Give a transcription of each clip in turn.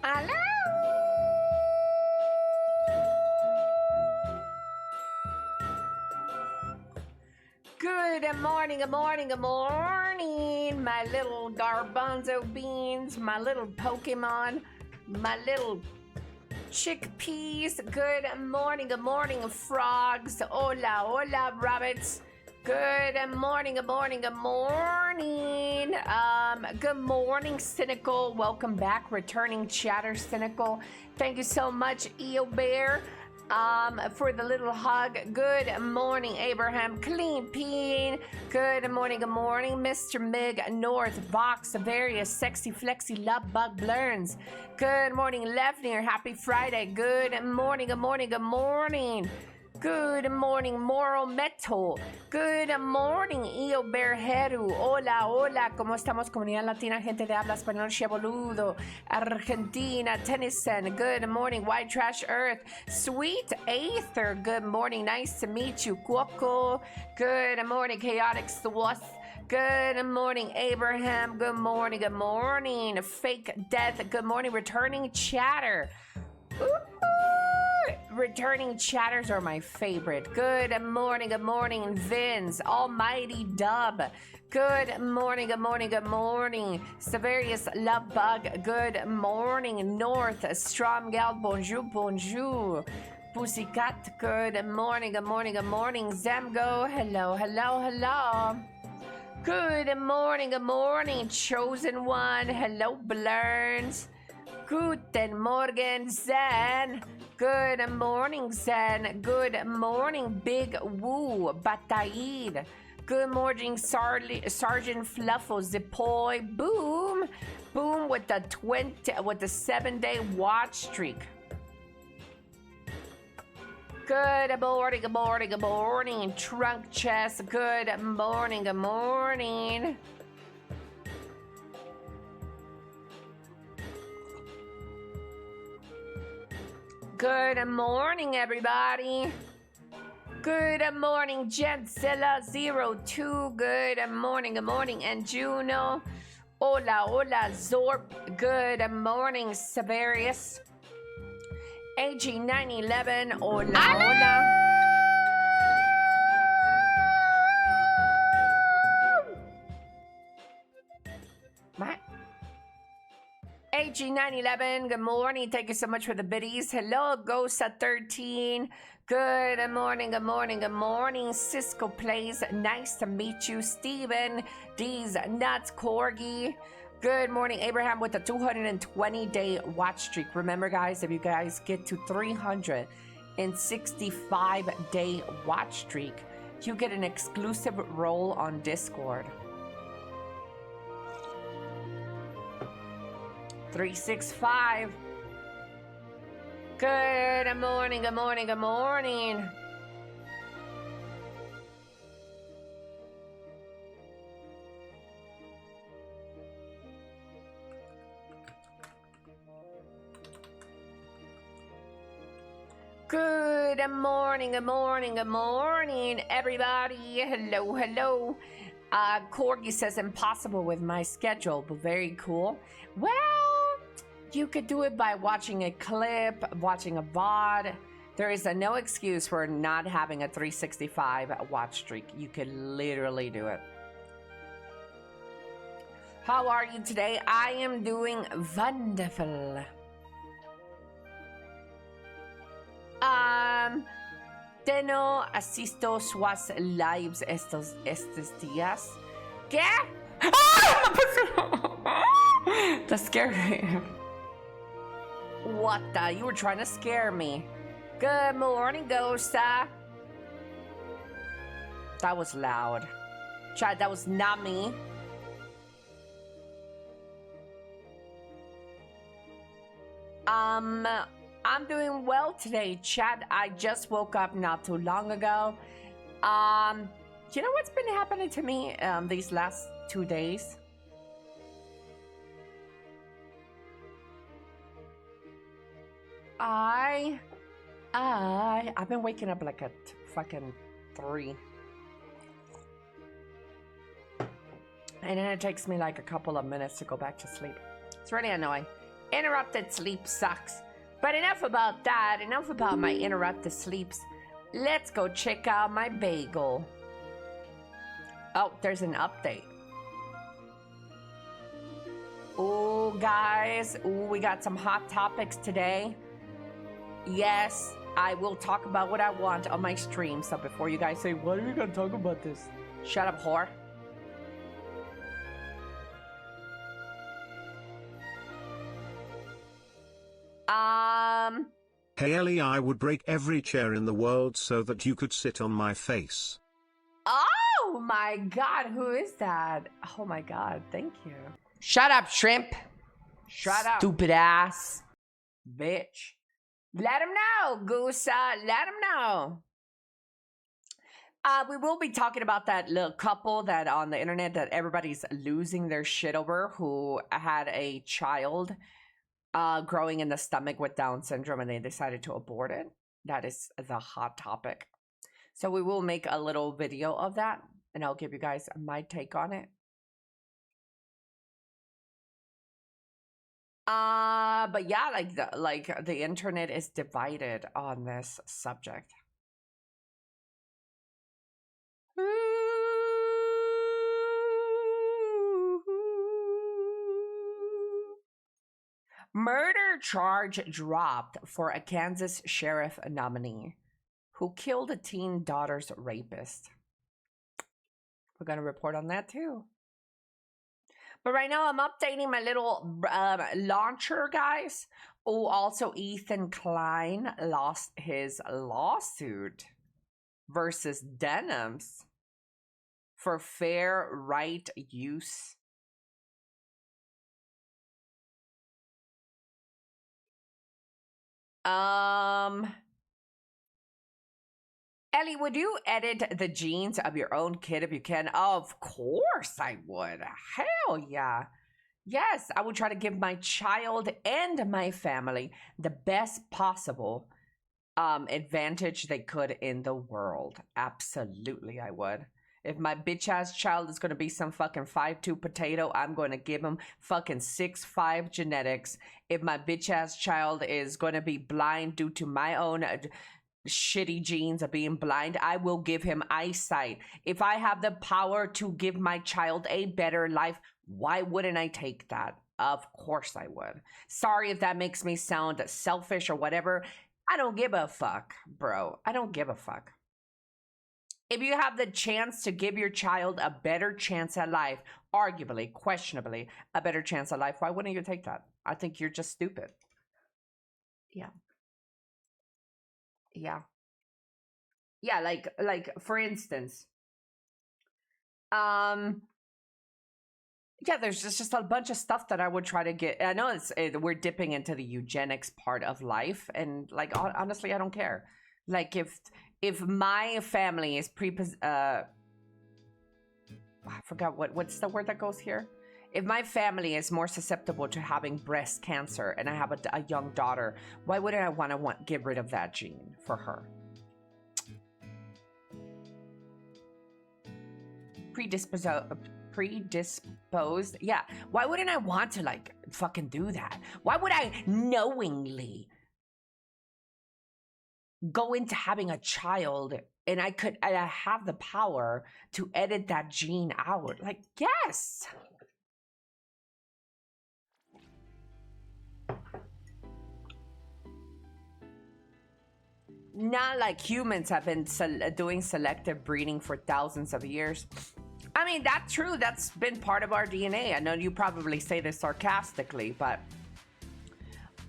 Hello. Good morning, good morning, good morning, my little garbanzo beans, my little Pokemon, my little chickpeas. Good morning, frogs. Hola, hola, rabbits. Good morning, good morning, good morning. Good morning, Cynical. Welcome back, returning chatter, Cynical. Thank you so much, Eo Bear, for the little hug. Good morning, Abraham Clean Peen. Good morning, Mr. Mig North Box, various sexy flexy love bug blurns. Good morning, Lefner. Happy Friday. Good morning, good morning, good morning. Good morning, Moral Metal. Good morning, Eo Bear Heru. Hola, hola, ¿cómo estamos, comunidad latina, gente de habla español, Cheboludo, Argentina, Tennyson. Good morning, White Trash Earth. Sweet Aether, good morning, nice to meet you, Cuoco. Good morning, Chaotic Swath. Good morning, Abraham. Good morning, good morning. Fake Death, good morning, returning chatter. Ooh. Returning chatters are my favorite. Good morning, Vince. Almighty Dub. Good morning, good morning, good morning. Severius Love Bug. Good morning, North. Stromgal. Bonjour, bonjour. Pussycat. Good morning, good morning, good morning. Zamgo. Hello, hello, hello. Good morning, Chosen One. Hello, Blurns. Guten Morgen, Zen. Good morning, Zen. Good morning, Big Woo, Bataid. Good morning, Sergeant Fluffo, Zipoy. Boom, boom with the 7-day watch streak. Good morning, good morning, good morning, Trunk Chest. Good morning, good morning. Good morning, everybody. Good morning, Jentzilla02. Good morning, and Juno. Hola, hola, Zorp. Good morning, Severius. AG911. Hola, hola. My AG911, good morning. Thank you so much for the biddies. Hello, Gosa13. Good morning, good morning, good morning. Cisco Plays, nice to meet you. Steven, D's Nuts, Corgi. Good morning, Abraham, with the 220-day watch streak. Remember, guys, if you guys get to 365-day watch streak, you get an exclusive role on Discord. 365. Good morning, good morning, good morning. Good morning, good morning, good morning, everybody. Hello, hello. Corgi says impossible with my schedule, but very cool. Well, you could do it by watching a clip, watching a VOD. There is no excuse for not having a 365 watch streak. You could literally do it. How are you today? I am doing wonderful. No asisto sus lives estos días. ¿Qué? That scared me. What the? You were trying to scare me. Good morning, Ghosta. That was loud. Chad, that was not me. I'm doing well today, Chad. I just woke up not too long ago. You know what's been happening to me these last 2 days? I've been waking up like at fucking 3. And then it takes me like a couple of minutes to go back to sleep. It's really annoying. Interrupted sleep sucks. But enough about that. Enough about my interrupted sleeps. Let's go check out my bagel. Oh, there's an update. Oh, guys. Ooh, we got some hot topics today. Yes, I will talk about what I want on my stream. So before you guys say, why are we gonna talk about this? Shut up, whore. Hey Ellie, I would break every chair in the world so that you could sit on my face. Oh my God, who is that? Oh my God, thank you. Shut up, shrimp. Shut up. Stupid ass. Bitch. Let him know, Goose. Let him know. We will be talking about that little couple that on the internet that everybody's losing their shit over, who had a child growing in the stomach with Down syndrome, and they decided to abort it. That is the hot topic. So we will make a little video of that, and I'll give you guys my take on it. But yeah, like the internet is divided on this subject. Murder charge dropped for a Kansas sheriff nominee who killed a teen daughter's rapist. We're going to report on that too. But right now I'm updating my little launcher, guys. Oh, also Ethan Klein lost his lawsuit versus Denims for fair right use. Ellie, would you edit the genes of your own kid if you can? Of course I would. Hell yeah. Yes, I would try to give my child and my family the best possible advantage they could in the world. Absolutely, I would. If my bitch-ass child is going to be some fucking 5'2" potato, I'm going to give him fucking 6'5" genetics. If my bitch-ass child is going to be blind due to my own shitty genes of being blind, I will give him eyesight. If I have the power to give my child a better life, why wouldn't I take that? Of course I would. Sorry if that makes me sound selfish or whatever. I don't give a fuck, bro. I don't give a fuck. If you have the chance to give your child a better chance at life, arguably, questionably, a better chance at life, why wouldn't you take that? I think you're just stupid. Yeah. Yeah. Yeah, like for instance, yeah, there's just a bunch of stuff that I would try to get. I know we're dipping into the eugenics part of life, and like honestly, I don't care. Like if my family is I forgot what's the word that goes here. If my family is more susceptible to having breast cancer and I have a young daughter, why wouldn't I want to get rid of that gene for her? Predisposed? Yeah. Why wouldn't I want to like fucking do that? Why would I knowingly go into having a child and I have the power to edit that gene out? Like, yes. Not like humans have been doing selective breeding for thousands of years. I mean, that's true. That's been part of our DNA. I know you probably say this sarcastically, but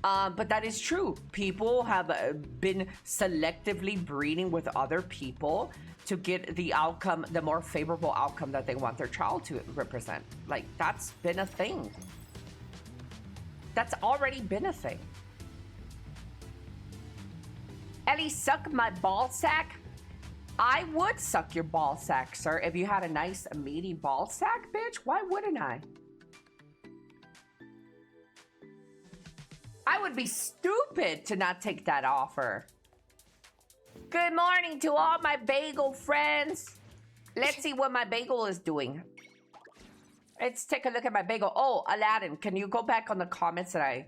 that is true. People have been selectively breeding with other people to get the outcome, the more favorable outcome that they want their child to represent. Like, that's been a thing. That's already been a thing. Ellie, suck my ball sack? I would suck your ball sack, sir. If you had a nice, meaty ball sack, bitch, why wouldn't I? I would be stupid to not take that offer. Good morning to all my bagel friends. Let's see what my bagel is doing. Let's take a look at my bagel. Oh, Aladdin, can you go back on the comments that I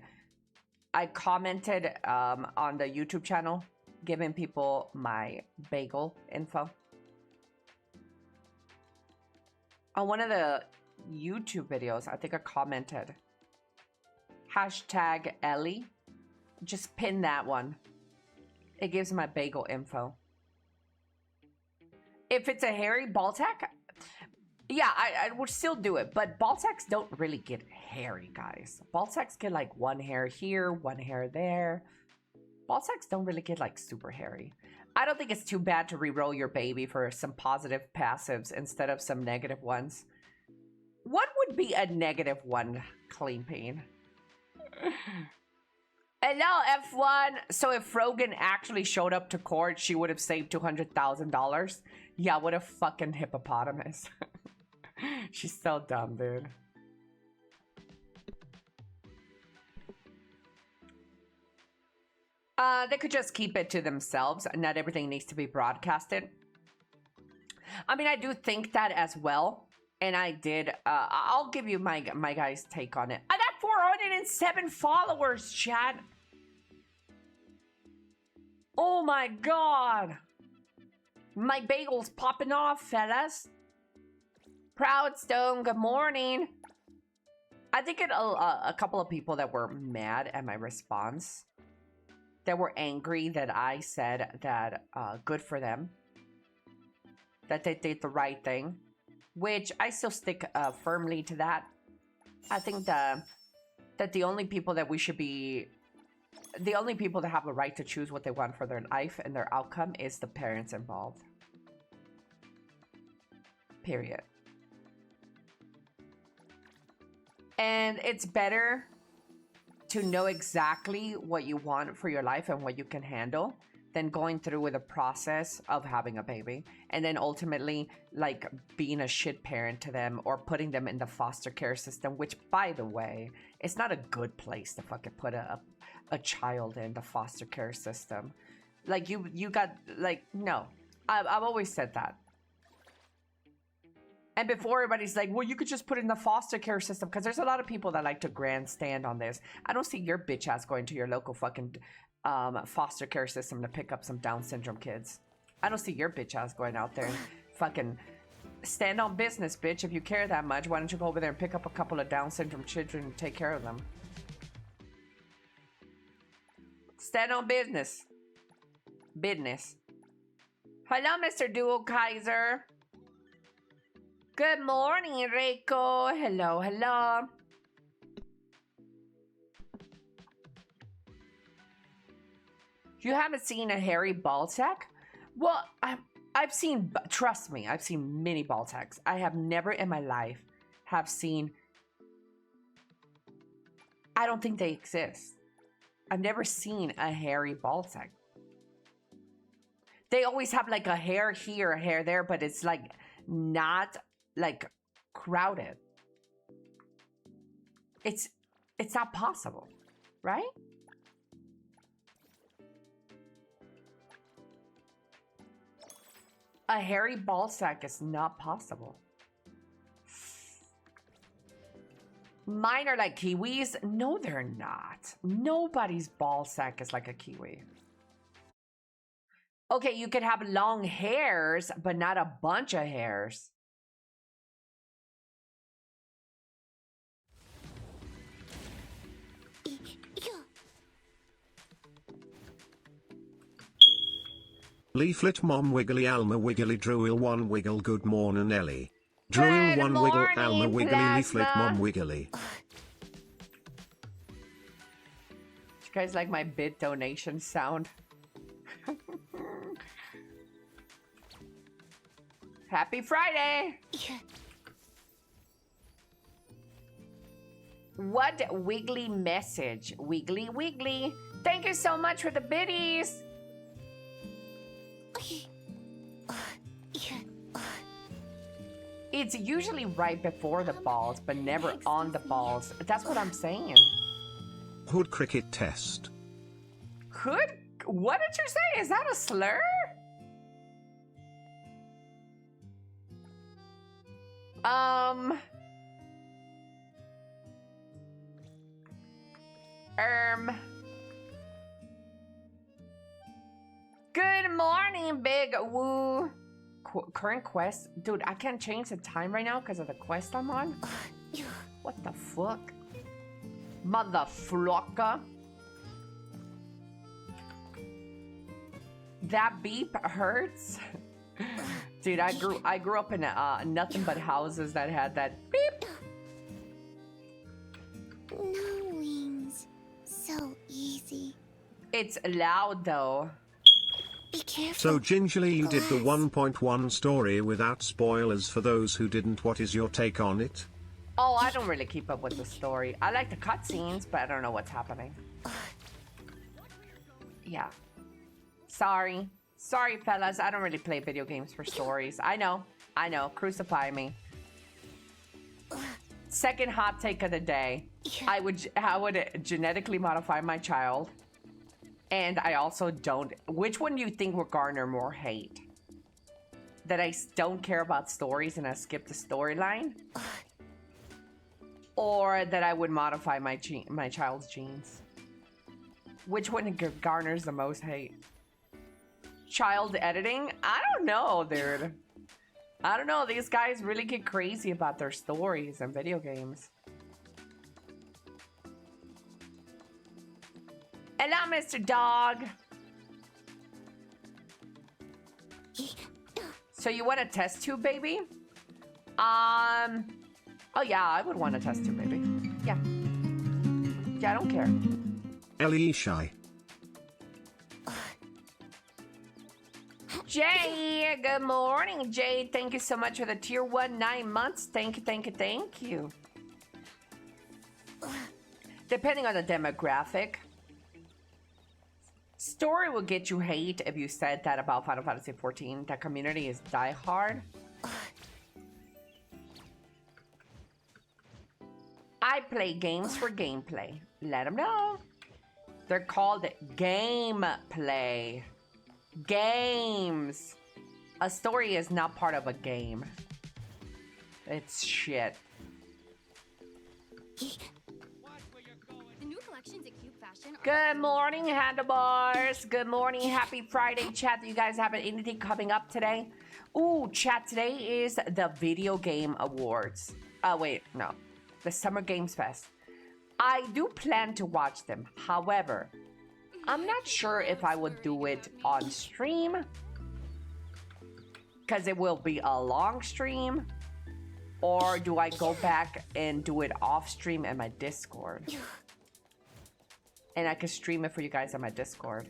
I commented on the YouTube channel, giving people my bagel info. On one of the YouTube videos, I think I commented, hashtag Elly. Just pin that one. It gives my bagel info. If it's a hairy ball sack, yeah, I would still do it. But ball sacks don't really get hairy, guys. Ball sacks get like one hair here, one hair there. Ball sacks don't really get like super hairy. I don't think it's too bad to re-roll your baby for some positive passives instead of some negative ones. What would be a negative one, Clean Pain? Hello, F1. So if Frogan actually showed up to court, she would have saved $200,000. Yeah, what a fucking hippopotamus. She's so dumb, dude. They could just keep it to themselves. Not everything needs to be broadcasted. I mean, I do think that as well. And I did, I'll give you my guy's take on it. I got 407 followers, chat. Oh my God. My bagel's popping off, fellas. Proudstone, good morning. I think a couple of people that were mad at my response, that were angry that I said that good for them, that they did the right thing, which I still stick firmly to that. I think that the only people that we should be, the only people that have a right to choose what they want for their life and their outcome is the parents involved. Period. And it's better to know exactly what you want for your life and what you can handle than going through with a process of having a baby and then ultimately like being a shit parent to them or putting them in the foster care system, which by the way, it's not a good place to fucking put a child in the foster care system. Like you got like, no, I've always said that. And before everybody's like, well, you could just put it in the foster care system, because there's a lot of people that like to grandstand on this. I don't see your bitch ass going to your local fucking foster care system to pick up some Down syndrome kids. I don't see your bitch ass going out there and fucking stand on business, bitch. If you care that much, why don't you go over there and pick up a couple of Down syndrome children and take care of them? Stand on business. Business. Hello, Mr. Dual Kaiser. Good morning, Rico. Hello, hello. You haven't seen a hairy ball sack? Well, I've seen, trust me, I've seen many ball sacks. I have never in my life have seen, I don't think they exist. I've never seen a hairy ball sack. They always have like a hair here, a hair there, but it's like not like crowded. It's not possible, right? A hairy ball sack is not possible. Mine are like kiwis. No, they're not. Nobody's ball sack is like a kiwi. Okay, you could have long hairs, but not a bunch of hairs. Leaflet Mom Wiggly Alma Wiggly Druil 1 Wiggle Good Morning Elly. Druil 1 Wiggle Alma Wiggly Plasma. Leaflet Mom Wiggly. You guys like my bid donation sound? Happy Friday! What wiggly message? Wiggly wiggly. Thank you so much for the biddies. It's usually right before the balls, but never on the balls. That's what I'm saying. Hood cricket test. Hood? What did you say? Is that a slur? Good morning, Big Woo. Current quest? Dude, I can't change the time right now because of the quest I'm on. What the fuck? Motherflucker. That beep hurts. Dude, I grew up in nothing but houses that had that beep. No wings. So easy. It's loud though. Be careful. So gingerly you did the 1.1 story without spoilers for those who didn't. What is your take on it? Oh, I don't really keep up with the story. I like the cutscenes, but I don't know what's happening. Yeah. Sorry. Sorry, fellas. I don't really play video games for stories. I know. Crucify me. Second hot take of the day. I would genetically modify my child. And I also don't. Which one do you think will garner more hate? That I don't care about stories and I skip the storyline? Or that I would modify my child's genes? Which one garners the most hate? Child editing? I don't know, dude. I don't know. These guys really get crazy about their stories and video games. Hello, Mr. Dog. So you want a test tube, baby? Oh yeah, I would want a test tube, baby. Yeah. Yeah, I don't care. Ellie shy. Jay, good morning, Jay. Thank you so much for the tier 1 9 months. Thank you. Depending on the demographic. Story will get you hate if you said that about Final Fantasy XIV. That community is diehard. I play games for gameplay. Let them know. They're called gameplay. Games. A story is not part of a game. It's shit. The new collections at Cube Fashion are Good morning, handlebars. Good morning. Happy Friday, chat. Do you guys have anything coming up today? Ooh, chat, today is the Video Game Awards. Wait, no. The Summer Games Fest. I do plan to watch them. However, I'm not sure if I would do it on stream. Because it will be a long stream. Or do I go back and do it off stream in my Discord? And I can stream it for you guys on my Discord.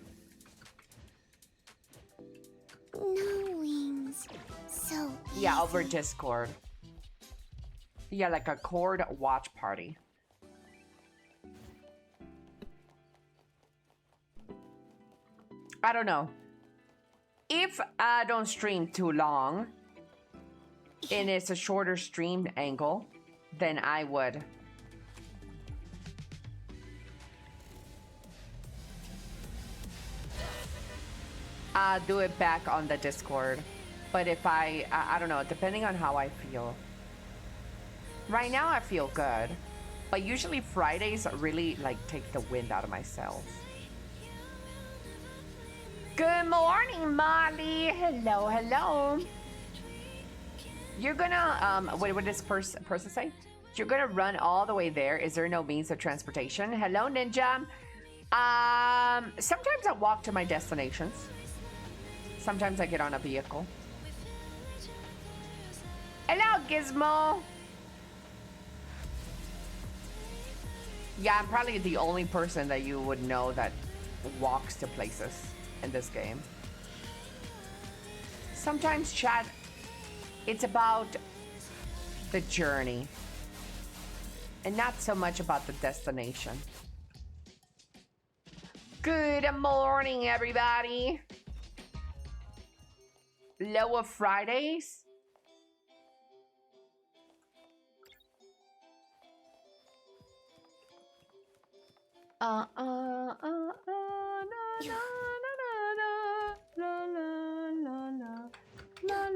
no wings. So easy. Yeah, over Discord. Yeah, like a cord watch party. I don't know. If I don't stream too long, and it's a shorter stream angle, then I would. Do it back on the Discord. But if I don't know, depending on how I feel. Right now I feel good, but usually Fridays really like take the wind out of my sails. Good morning, Molly. Hello, hello. You're gonna wait, what did this person say? You're gonna run all the way there. Is there no means of transportation? Hello, Ninja. Sometimes I walk to my destinations. Sometimes I get on a vehicle. Hello, Gizmo. Yeah, I'm probably the only person that you would know that walks to places in this game. Sometimes, chat, it's about the journey and not so much about the destination. Good morning, everybody. Lower Fridays.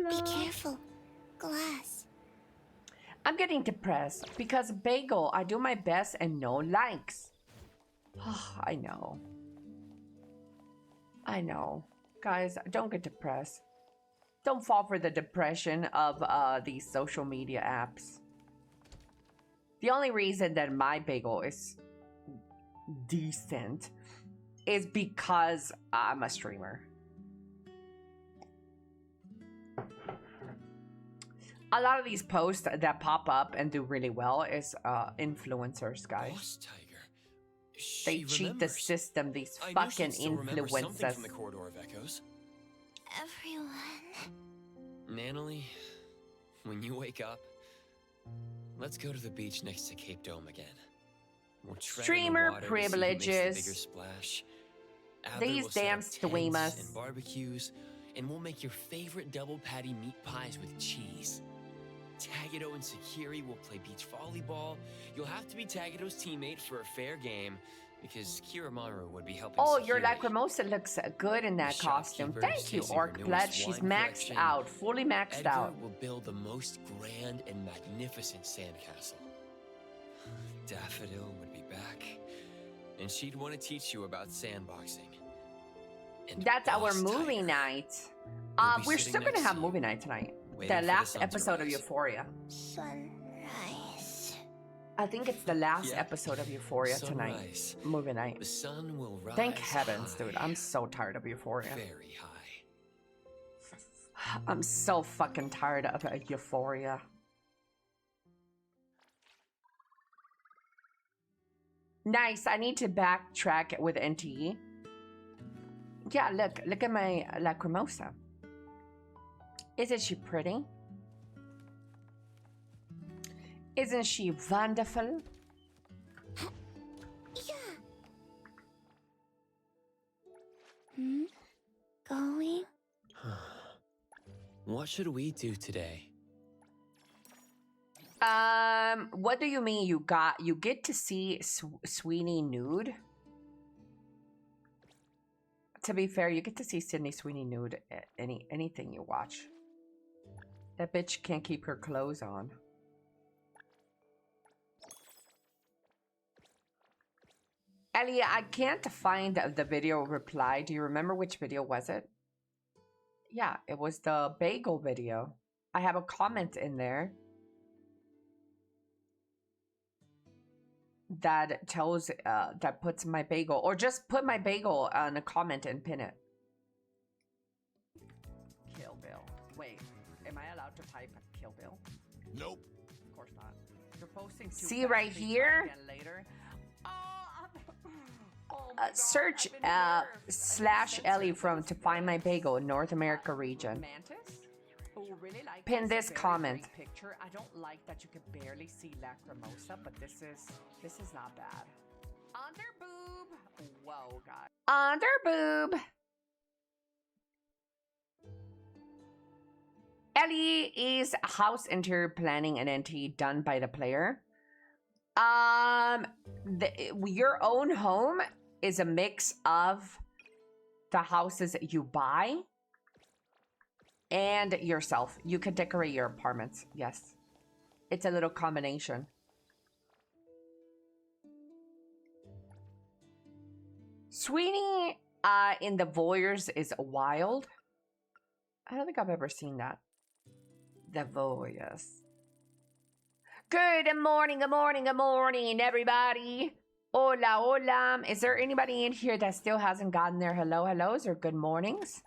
Be careful. Glass. I'm getting depressed because Bagel, I do my best and no likes. I know. I know. Guys, don't get depressed. Don't fall for the depression of these social media apps. The only reason that my bagel is decent is because I'm a streamer. A lot of these posts that pop up and do really well is influencers, guys. Boss Tiger. They She cheat the remembers. system, these I knew fucking she'd still remember something influencers. from the corridor of echoes. Everyone. Natalie, when you wake up, let's go to the beach next to Cape Dome again. We'll tread in the Streamer water to see who makes the privileges. bigger splash. Out These there we'll set damn up tents streamers. and barbecues, and we'll make your favorite double patty meat pies with cheese. Tagato and Sakiri will play beach volleyball. You'll have to be Tagato's teammate for a fair game, because Kiramaru would be helping. Oh, your Sakiri. Lacrimosa looks good in that The costume. shopkeeper Thank is you, chasing her Orc newest Blood. She's wine maxed collection. out, fully maxed Edgar out. will build the most grand and magnificent sandcastle. Daffodil would be back, and she'd want to teach you about sandboxing. And That's our Boss movie Tiger night. will be We're sitting still gonna next have to you, movie night tonight. waiting The for last sun to episode of rise. Euphoria. Sunrise. I think it's the last Yeah. episode of Euphoria tonight. Sunrise. Movie night. The sun will rise. Thank heavens, dude. high, I'm so tired of Euphoria. very high. I'm so fucking tired of Euphoria. Nice. I need to backtrack with NTE. Yeah, look at my Lacrimosa. Isn't she pretty? Isn't she wonderful? Yeah. Going? What should we do today? What do you mean you get to see Sweeney nude? To be fair, you get to see Sydney Sweeney nude at anything you watch. That bitch can't keep her clothes on. Ellie, I can't find the video reply. Do you remember which video was it? Yeah, it was the bagel video. I have a comment in there that tells that puts my bagel, or just put my bagel on a comment and pin it. Kill Bill. Wait, am I allowed to type Kill Bill? Nope. Of course not. You're posting too See fast, right please try here? again later. My God, Search I've been nervous. slash Elly from to find my bagel in North America region. Mantis? Oh, really like Pin this very comment. great picture. I don't like that you can barely see Lacrimosa, but this is not bad. Under boob. Whoa, guys. Under boob. Elly is house interior planning and NT done by the player. Your own home is a mix of the houses you buy and yourself. You can decorate your apartments. Yes. It's a little combination. Sweeney in the Voyeurs is wild. I don't think I've ever seen that. The Voyeurs. Good morning, good morning, good morning, everybody. Hola, hola. Is there anybody in here that still hasn't gotten their hellos or good mornings?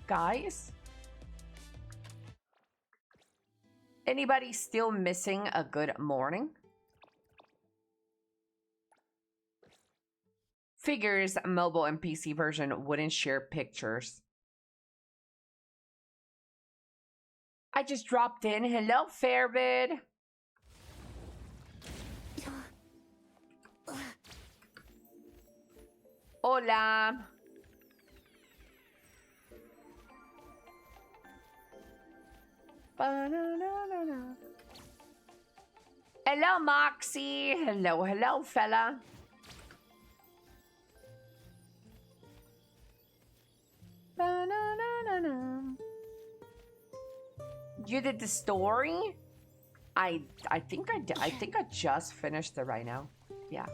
Guys? Anybody still missing a good morning? Figures mobile and PC version wouldn't share pictures. I just dropped in. Hello, Fairbid. Hola. Ba-na-na-na-na. Hello, Moxie. Hello, hello, fella. Ba-na-na-na-na. You did the story? I think I did. I think I just finished it right now. Yeah.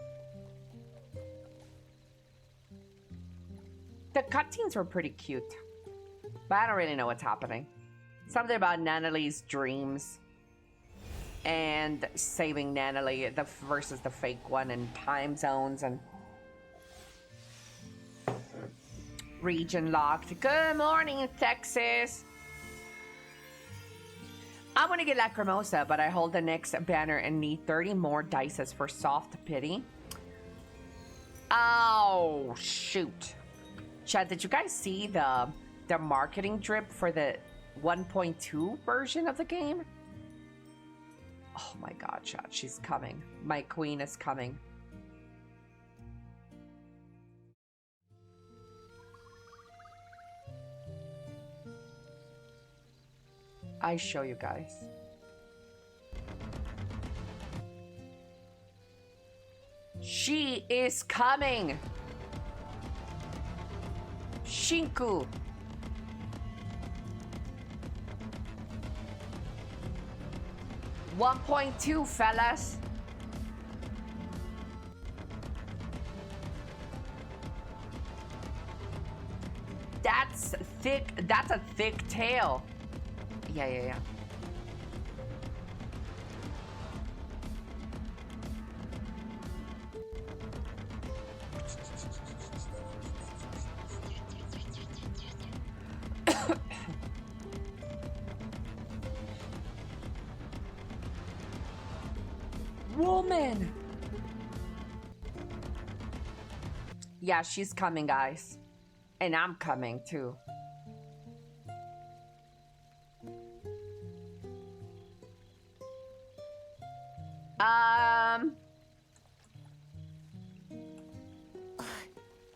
The cutscenes were pretty cute. But I don't really know what's happening. Something about Nanali's dreams. And saving Nanali versus the fake one, and time zones and region locked. Good morning, Texas. I want to get Lacrimosa, but I hold the next banner and need 30 more dices for soft pity. Oh shoot! Chad, did you guys see the marketing drip for the 1.2 version of the game? Oh my god, Chad, she's coming. My queen is coming. I show you guys. She is coming. Shinku. $1.2, fellas. That's thick. That's a thick tail. Yeah. Woman. Yeah, she's coming, guys. And I'm coming, too.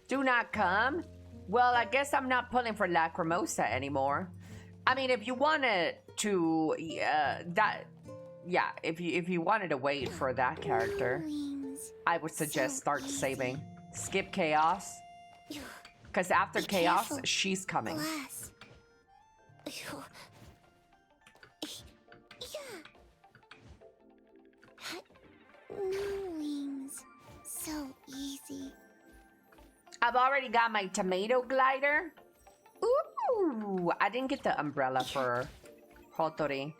Do not come? Well, I guess I'm not pulling for Lacrimosa anymore. I mean, if you wanted to, if you wanted to wait for that character, I would suggest start saving. Skip Chaos. Because after Chaos, she's coming. So easy. I've already got my tomato glider. Ooh, I didn't get the umbrella for Hotori.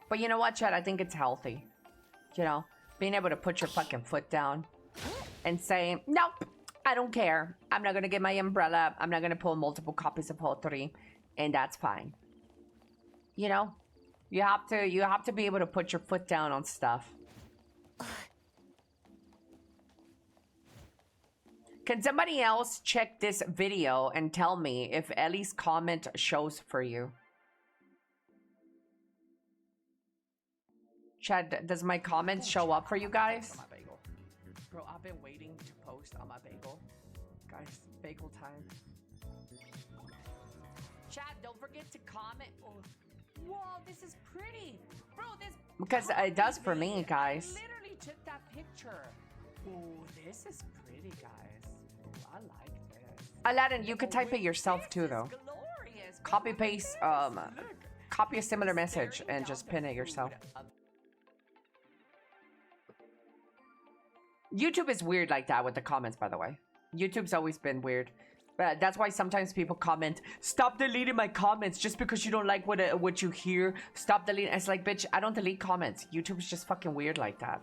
But you know what, Chad? I think it's healthy. You know, being able to put your fucking foot down and say, nope, I don't care. I'm not going to get my umbrella. I'm not going to pull multiple copies of Hotori. And that's fine. You know, you have to be able to put your foot down on stuff. Can somebody else check this video and tell me if Elly's comment shows for you? Chad, does my comments show up for you guys? Bro, I've been waiting to post on my bagel. Guys, bagel time. Chad, don't forget to comment. Oh, whoa, this is pretty. Bro, this... Because it does for me, guys. I literally took that picture. Oh, this is pretty, guys. I like this. Aladdin, you could type it yourself too, though. Copy paste, copy a similar message and just pin it yourself. YouTube is weird like that with the comments, by the way. YouTube's always been weird. But that's why sometimes people comment, stop deleting my comments just because you don't like what you hear. Stop deleting. It's like, bitch, I don't delete comments. YouTube's just fucking weird like that.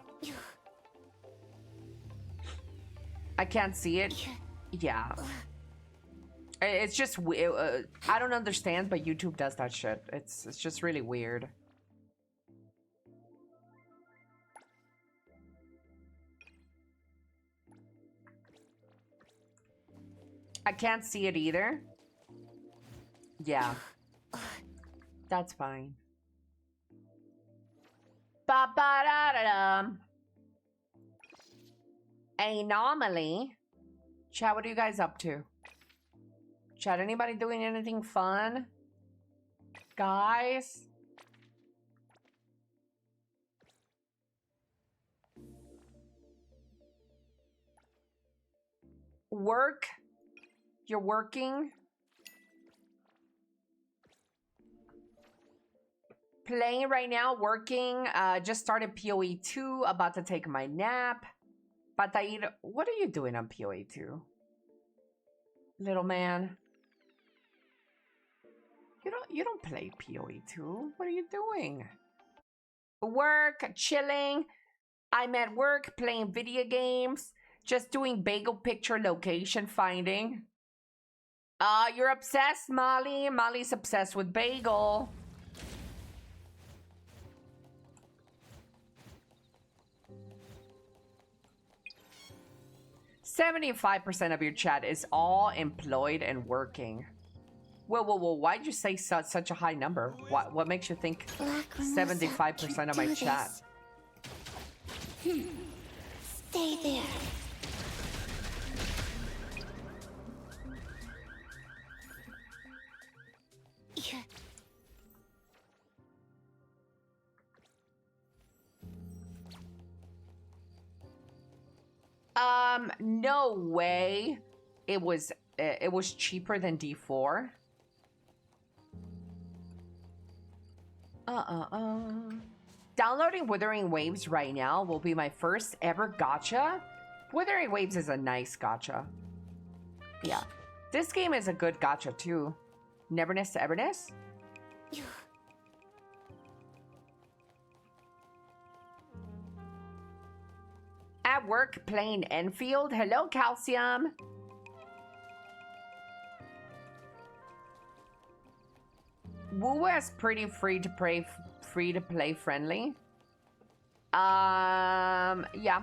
I can't see it. Yeah. It's just, I don't understand, but YouTube does that shit. It's just really weird. I can't see it either. Yeah. That's fine. Ba-ba-da-da-dum. Anomaly. Chat, what are you guys up to? Chat, anybody doing anything fun? Guys? Work? You're working? Playing right now, working. Just started PoE 2, about to take my nap. Batair, what are you doing on PoE 2? little man. You don't play PoE 2. What are you doing? Work, chilling. I'm at work playing video games. Just doing bagel picture location finding. You're obsessed, Molly. Molly's obsessed with bagel. "75% of your chat is all employed and working." Whoa, whoa, whoa. Why'd you say such a high number? What makes you think 75% of my chat? Stay there. Yeah. No way. It was cheaper than D4. Downloading Withering Waves right now will be my first ever gacha. Withering Waves is a nice gacha. Yeah. This game is a good gacha too. Neverness to Everness? At work playing Enfield. Hello, Calcium. Woo is pretty free to play friendly. Yeah.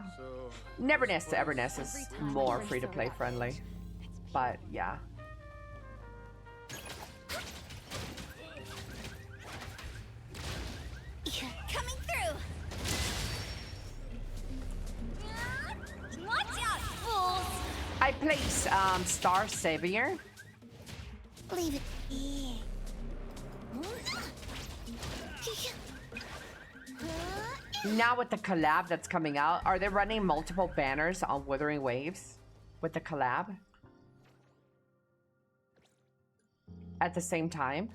Neverness to Everness is more free to play friendly. But yeah. Coming through. Watch out, fools! I play Star Savior. Leave it. Now with the collab that's coming out, are they running multiple banners on Withering Waves with the collab at the same time?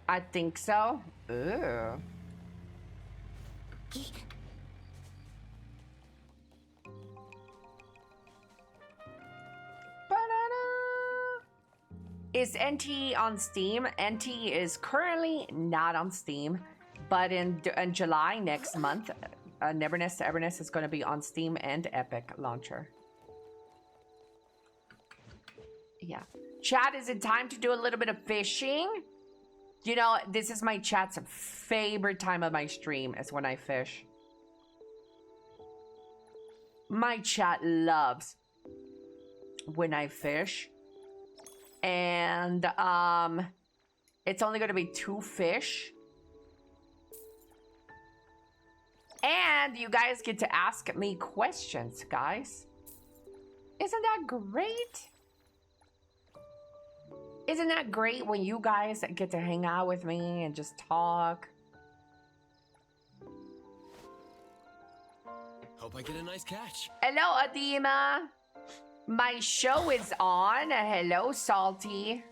I think so. Ooh. Is NT on Steam? NT is currently not on Steam, but in July next month, Neverness to Everness is going to be on Steam and Epic Launcher. Yeah. Chat, is it time to do a little bit of fishing? You know, this is my chat's favorite time of my stream, is when I fish. My chat loves when I fish. And it's only going to be 2 fish. And you guys get to ask me questions, guys. Isn't that great? Isn't that great when you guys get to hang out with me and just talk? Hope I get a nice catch. Hello, Adima. My show is on. Hello, Salty.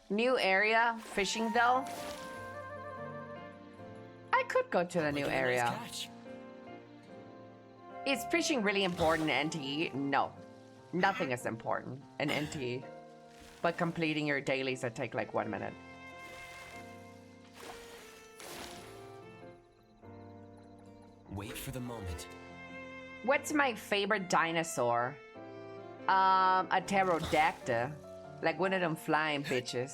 New area. Fishing, though. I could go to the new area. Is fishing really important in NTE? No. Nothing is important in NTE. But completing your dailies that take like 1 minute. Wait for the moment. What's my favorite dinosaur? A pterodactyl. Like one of them flying bitches.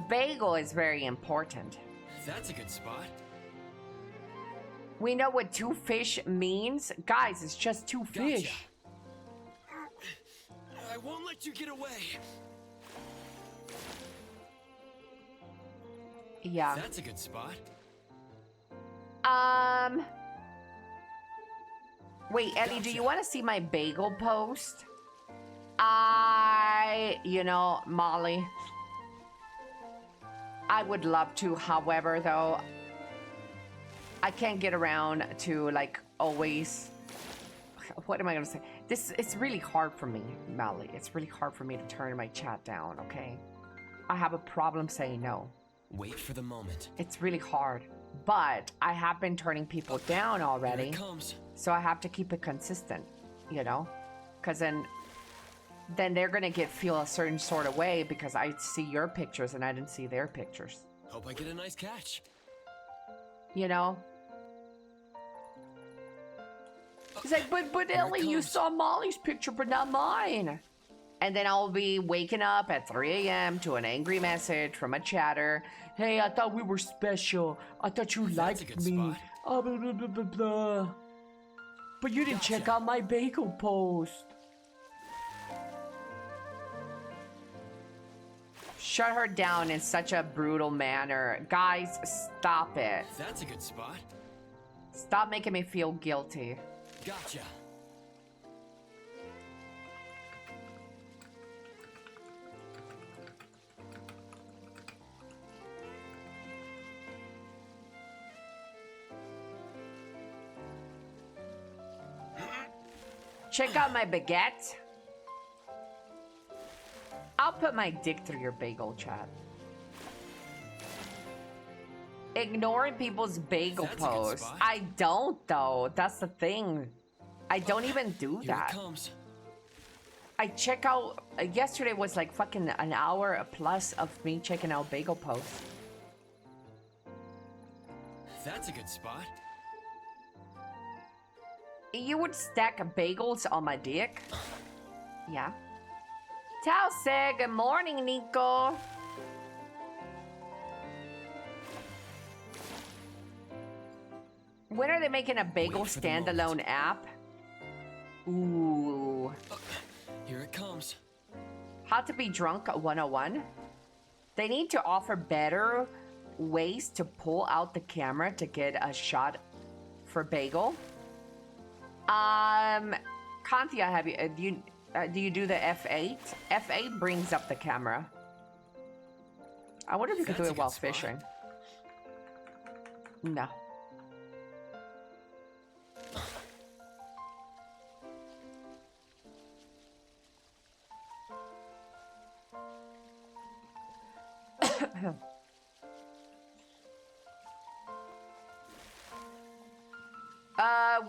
Bagel is very important. That's a good spot. We know what 2 fish means. Guys, it's just 2 fish. I won't let you get away. Yeah. That's a good spot. Wait, Ellie, do you want to see my bagel post? You know, Molly, I would love to. However, though, I can't get around to like always. What am I gonna say? It's really hard for me, Molly. It's really hard for me to turn my chat down. Okay, I have a problem saying no. Wait for the moment. It's really hard. But I have been turning people down Here already. it comes. So I have to keep it consistent, you know? Because then they're going to feel a certain sort of way because I see your pictures and I didn't see their pictures. Hope I get a nice catch. You know? He's like, but Here it Elly, you comes. saw Molly's picture, but not mine. And then I'll be waking up at 3 a.m. to an angry message from a chatter. Hey, I thought we were special. I thought you That's a liked good me. spot. Oh, blah, blah, blah, blah, blah. But you didn't check Gotcha. out my bagel post. Shut her down in such a brutal manner. Guys, stop it. That's a good spot. Stop making me feel guilty. Gotcha. Check out my baguette. I'll put my dick through your bagel, chat. Ignoring people's bagel That's a good posts. spot. I don't, though. That's the thing. I don't even do Here that. it comes. I check out. Yesterday was like fucking an hour plus of me checking out bagel posts. That's a good spot. You would stack bagels on my dick? Yeah. Tao said, good morning, Nico. When are they making a bagel Wait for the standalone app? Ooh. Here it comes. How to be drunk 101? They need to offer better ways to pull out the camera to get a shot for bagel. Kantia, have you do you do the F8? F8 brings up the camera. I wonder if you could do That's a it while good spot. fishing. No.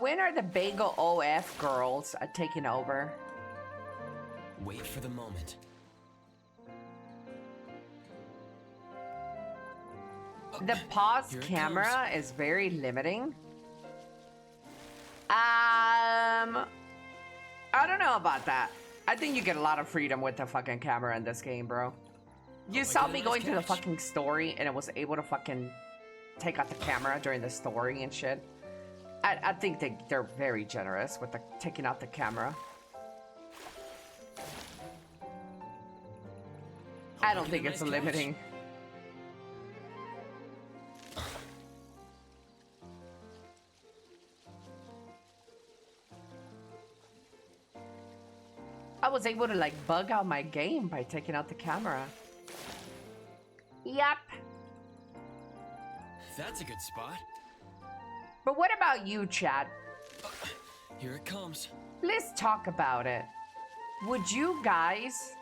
When are the Bagel OF girls taking over? Wait for the moment. The pause Here it camera is very limiting. I don't know about that. I think you get a lot of freedom with the fucking camera in this game, bro. You I saw get a me nice going to the catch. fucking story and I was able to fucking take out the camera during the story and shit. I think they're very generous with the taking out the camera. I don't get a think nice it's catch. limiting. I was able to like bug out my game by taking out the camera. Yep. That's a good spot. But what about you, Chad? Here it comes. Let's talk about it. Would you guys...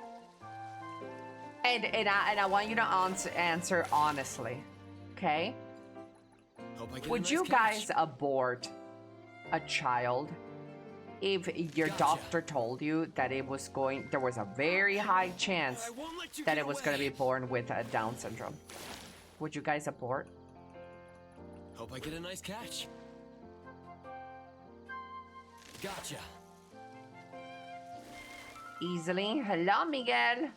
And I want you to answer honestly, okay? Hope I get a Would nice you catch. guys abort a child if your Gotcha. doctor told you that it was there was a very high chance I won't let you that get it was going to away. be born with a Down syndrome? Would you guys abort? Hope I get a nice catch. Gotcha. Easily. Hello, Miguel.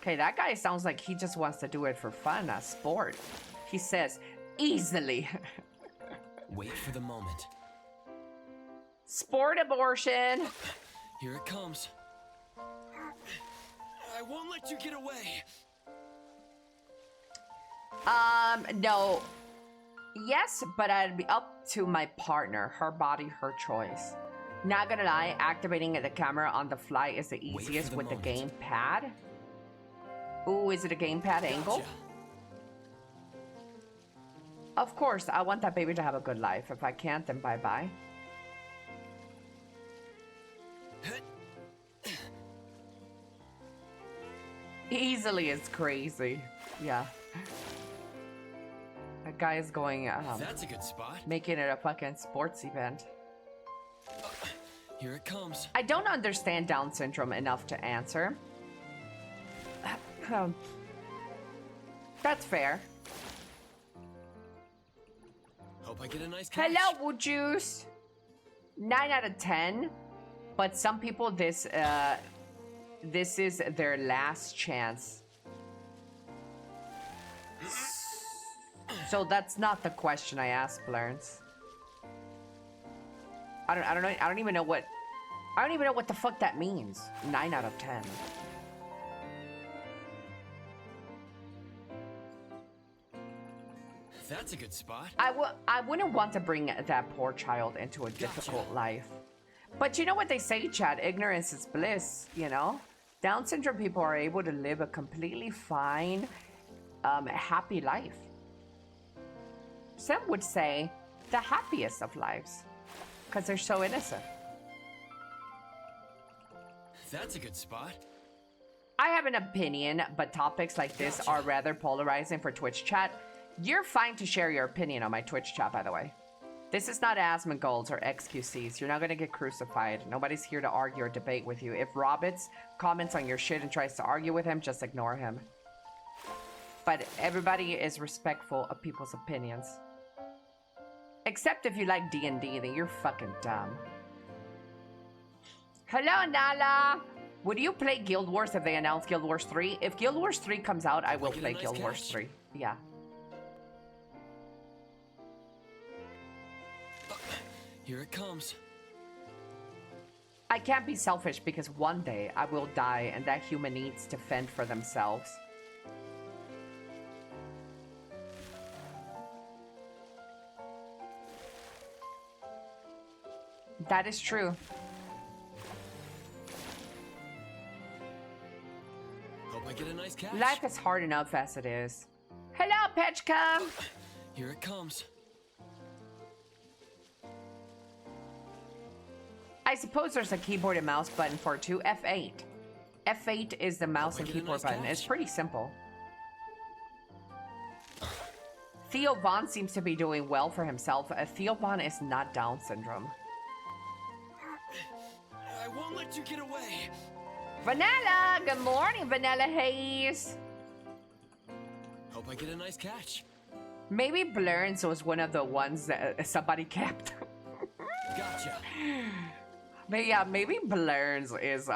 Okay, that guy sounds like he just wants to do it for fun, a sport. He says, easily. Wait for the moment. Sport abortion. Here it comes. I won't let you get away. No. Yes, but I'd be up to my partner. Her body, her choice. Not gonna lie, activating the camera on the fly is the Wait for easiest the with the moment. gamepad. Ooh, is it a gamepad angle? Gotcha. Of course, I want that baby to have a good life. If I can't, then bye-bye. Easily is crazy. Yeah. That guy is going, That's a good spot. making it a fucking sports event. Here it comes. I don't understand Down syndrome enough to answer. That's fair. Hope I get a nice catch. Hello, Wood Juice. 9 out of 10. But some people, this is their last chance. So that's not the question I asked, Blurns. I don't know. I don't even know what the fuck that means. 9 out of 10. That's a good spot. I wouldn't want to bring that poor child into a difficult life. But you know what they say, Chad? Ignorance is bliss, you know? Down syndrome people are able to live a completely fine, happy life. Some would say the happiest of lives. Because they're so innocent. That's a good spot. I have an opinion, but topics like this are rather polarizing for Twitch chat. You're fine to share your opinion on my Twitch chat, by the way. This is not Asmongold's or XQC's. You're not going to get crucified. Nobody's here to argue or debate with you. If Roberts comments on your shit and tries to argue with him, just ignore him. But everybody is respectful of people's opinions. Except if you like D&D, then you're fucking dumb. Hello, Nala! Would you play Guild Wars if they announce Guild Wars 3? If Guild Wars 3 comes out, I will play Guild Wars 3. Yeah. Here it comes. I can't be selfish because one day I will die and that human needs to fend for themselves. That is true. Hope I get a nice catch. Life is hard enough as it is. Hello, Petchka! Here it comes. I suppose there's a keyboard and mouse button for it too. F8. F8 is the mouse and keyboard button. It's pretty simple. Theo Vaughn seems to be doing well for himself. Theo Vaughn is not Down syndrome. I won't let you get away. Vanilla! Good morning, Vanilla Hayes! Hope I get a nice catch. Maybe Blurns was one of the ones that somebody kept. Gotcha. But yeah, maybe Blurns is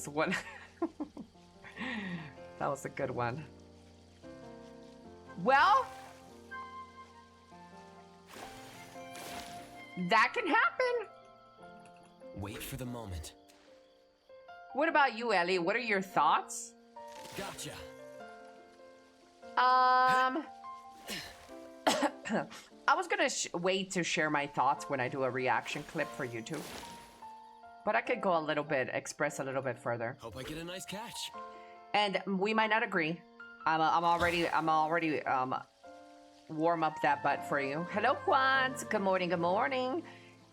one. That was a good one. Well, that can happen. Wait for the moment. What about you, Ellie? What are your thoughts? Gotcha. I was gonna wait to share my thoughts when I do a reaction clip for YouTube. But I could go a little bit, express a little bit further. Hope I get a nice catch. And we might not agree. I'm already warm up that butt for you. Hello, Quant. Good morning, good morning.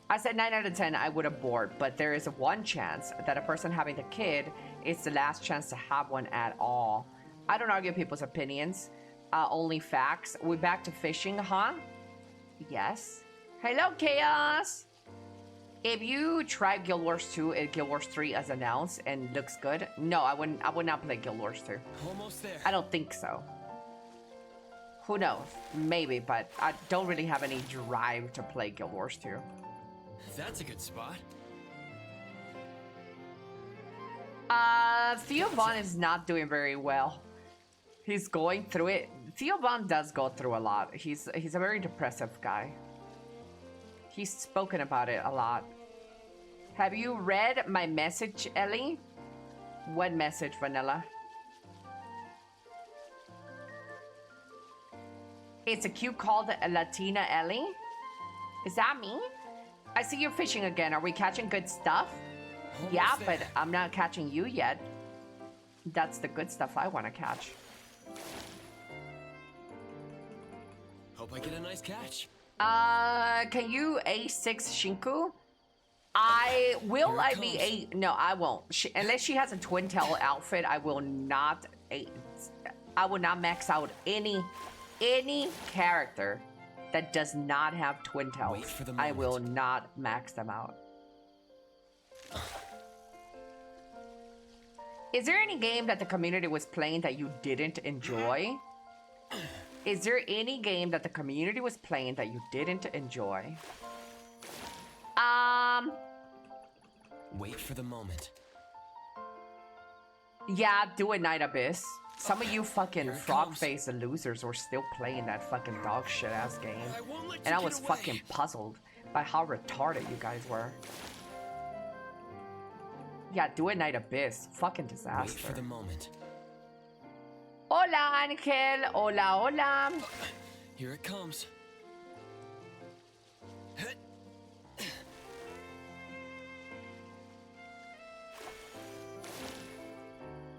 I said 9 out of 10 I would abort, but there is one chance that a person having a kid is the last chance to have one at all. I don't argue people's opinions, only facts. We back to fishing, huh? Yes. Hello, Chaos. If you try Guild Wars 2 and Guild Wars 3 as announced and looks good, no, I would not play Guild Wars 2. Almost there. I don't think so. Who knows? Maybe, but I don't really have any drive to play Guild Wars 2. That's a good spot. Theo Vaughn is not doing very well. He's going through it. Theo Vaughn does go through a lot. He's a very depressive guy. He's spoken about it a lot. Have you read my message, Ellie? What message, Vanilla? It's a cute called Latina Ellie. Is that me? I see you're fishing again. Are we catching good stuff? Almost Yeah, there. but I'm not catching you yet. That's the good stuff I want to catch. Hope I get a nice catch. Can you A6 Shinku? Will Here it I be comes. a no, I won't. Unless she has a twin tail outfit, I will not max out any character that does not have twin tails. Wait for the I will moment. not max them out. Is there any game that the community was playing that you didn't enjoy? Is there any game that the community was playing that you didn't enjoy? Wait for the moment. Yeah, do it, Night Abyss. Some of you fucking Here it frog-faced losers were still playing that fucking dog shit-ass game. I won't let And I you was get away. fucking puzzled by how retarded you guys were. Yeah, do it, Night Abyss. Fucking Wait disaster. for the moment. Hola, Angel. Hola, hola. Here it comes.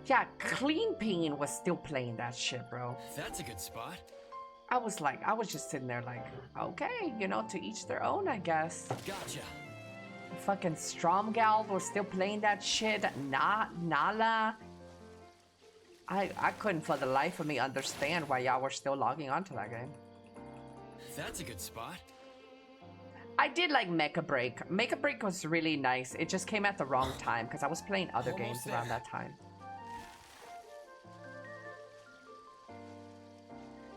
Yeah, Clean Pain was still playing that shit, bro. That's a good spot. I was just sitting there like, okay, you know, to each their own, I guess. Gotcha. Fucking Stromgald was still playing that shit. Nala. I couldn't for the life of me understand why y'all were still logging onto that game. That's a good spot. I did like Mecha Break. Mecha Break was really nice. It just came at the wrong time because I was playing other games Almost around there. that time.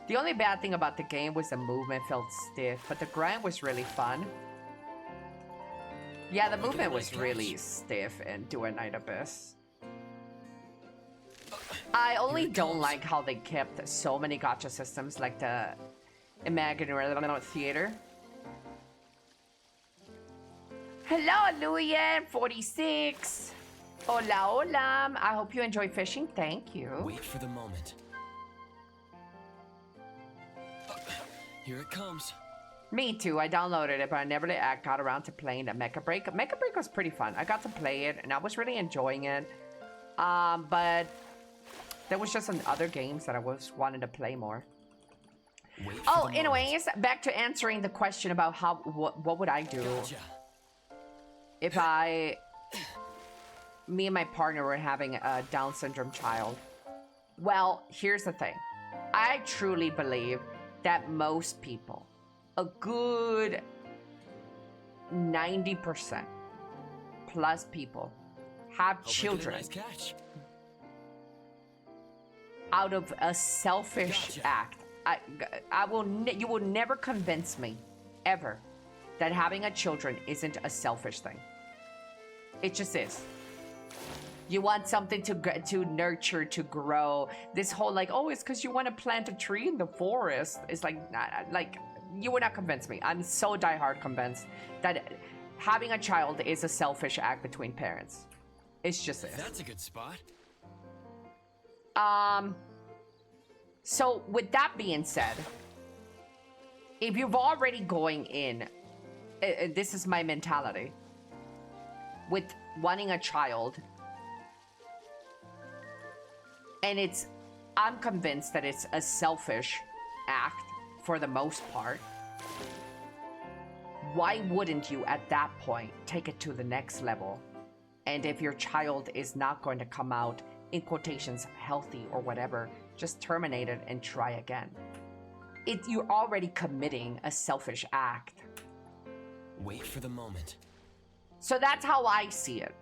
The only bad thing about the game was the movement felt stiff, but the grind was really fun. Yeah, the movement was really stiff in Do a Night Abyss. I only don't like how they kept so many gacha systems like the Imaginary Theater. Hello, Luyan46. Hola, hola. I hope you enjoy fishing. Thank you. Wait for the moment. Here it comes. Me too. I downloaded it, but I never got around to playing the Mecha Break. Mecha Break was pretty fun. I got to play it, and I was really enjoying it. But there was just some other games that I was wanting to play more. Wait for Oh, the moment. anyways, back to answering the question about what would I do Gotcha. if me and my partner were having a Down syndrome child. Well, here's the thing. I truly believe that most people, a good 90% plus people, have Hope I get a children nice catch. out of a selfish Gotcha. act. You will never convince me, ever, that having a children isn't a selfish thing. It just is. You want something to nurture, to grow. This whole like, oh, it's because you want to plant a tree in the forest. It's like you would not convince me. I'm so diehard convinced that having a child is a selfish act between parents. It's just this. That's a good spot. So with that being said, if you've already going in, this is my mentality, with wanting a child, and I'm convinced that it's a selfish act for the most part, why wouldn't you at that point take it to the next level? And if your child is not going to come out, in quotations, healthy or whatever, just terminate it and try again. You're already committing a selfish act. Wait for the moment. So that's how I see it.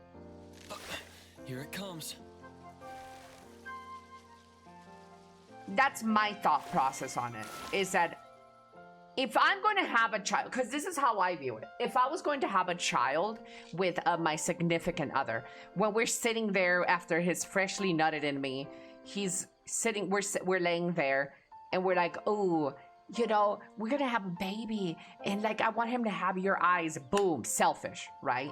Here it comes. That's my thought process on it, is that if I'm going to have a child, because this is how I view it. If I was going to have a child with my significant other, when we're sitting there after his freshly nutted in me, he's sitting, we're laying there, and we're like, oh, you know, we're going to have a baby, and like, I want him to have your eyes. Boom, selfish, right?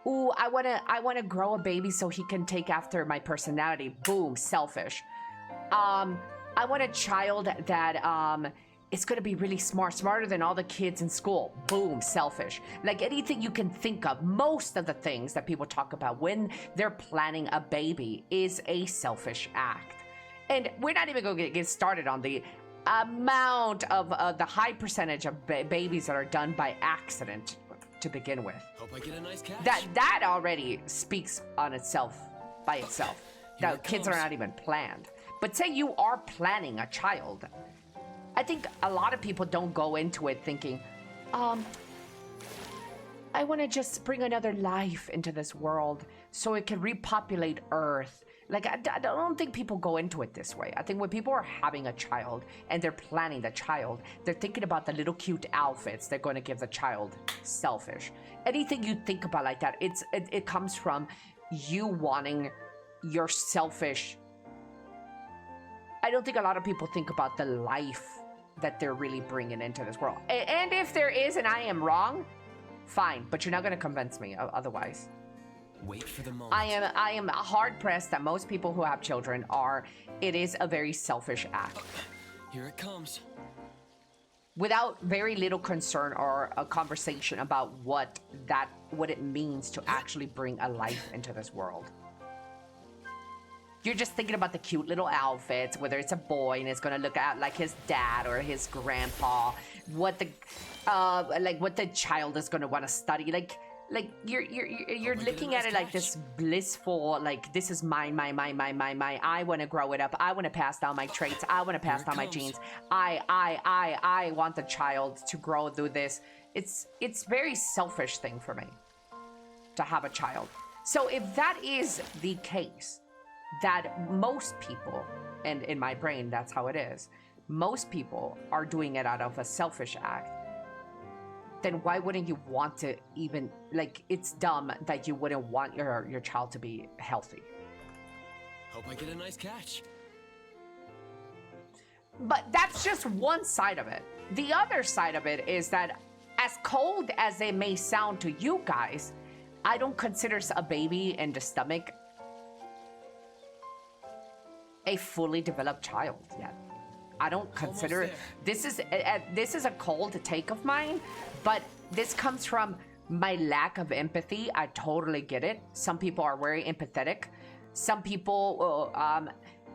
Ooh, I want to grow a baby so he can take after my personality. Boom, selfish. I want a child that is going to be really smart, smarter than all the kids in school. Boom, selfish. Like anything you can think of, most of the things that people talk about when they're planning a baby is a selfish act. And we're not even going to get started on the amount of the high percentage of babies that are done by accident. to begin with. Hope I get a nice catch. That already speaks on itself, by itself. Here That it kids are comes. not even planned. But say you are planning a child. I think a lot of people don't go into it thinking, I want to just bring another life into this world so it can repopulate Earth. Like, I don't think people go into it this way. I think when people are having a child and they're planning the child, they're thinking about the little cute outfits they're going to give the child. Selfish. Anything you think about like that, it comes from you wanting your selfish. I don't think a lot of people think about the life that they're really bringing into this world. And if there is, and I am wrong, fine. But you're not going to convince me otherwise. Wait for the moment. I am hard pressed that most people who have children it is a very selfish act. Here it comes. Without very little concern or a conversation about what it means to actually bring a life into this world. You're just thinking about the cute little outfits, whether it's a boy and it's gonna look out like his dad or his grandpa, what the child is gonna want to study. Like you're looking at it like this blissful, like this is mine. I want to grow it up. I want to pass down my traits. I want to pass down my genes. I want the child to grow through this. It's very selfish thing for me to have a child. So if that is the case, that most people, and in my brain that's how it is, most people are doing it out of a selfish act, then why wouldn't you want to even, like, it's dumb that you wouldn't want your child to be healthy. Hope I get a nice catch. But that's just one side of it. The other side of it is that as cold as it may sound to you guys, I don't consider a baby in the stomach a fully developed child yet. I don't consider this is a cold take of mine, but this comes from my lack of empathy. I totally get it. Some people are very empathetic. Some people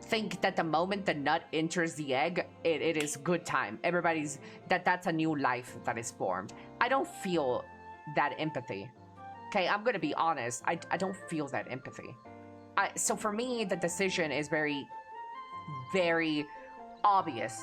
think that the moment the nut enters the egg, it is good time. That's a new life that is formed. I don't feel that empathy. Okay, I'm gonna be honest. I don't feel that empathy. So for me, the decision is very, very obvious.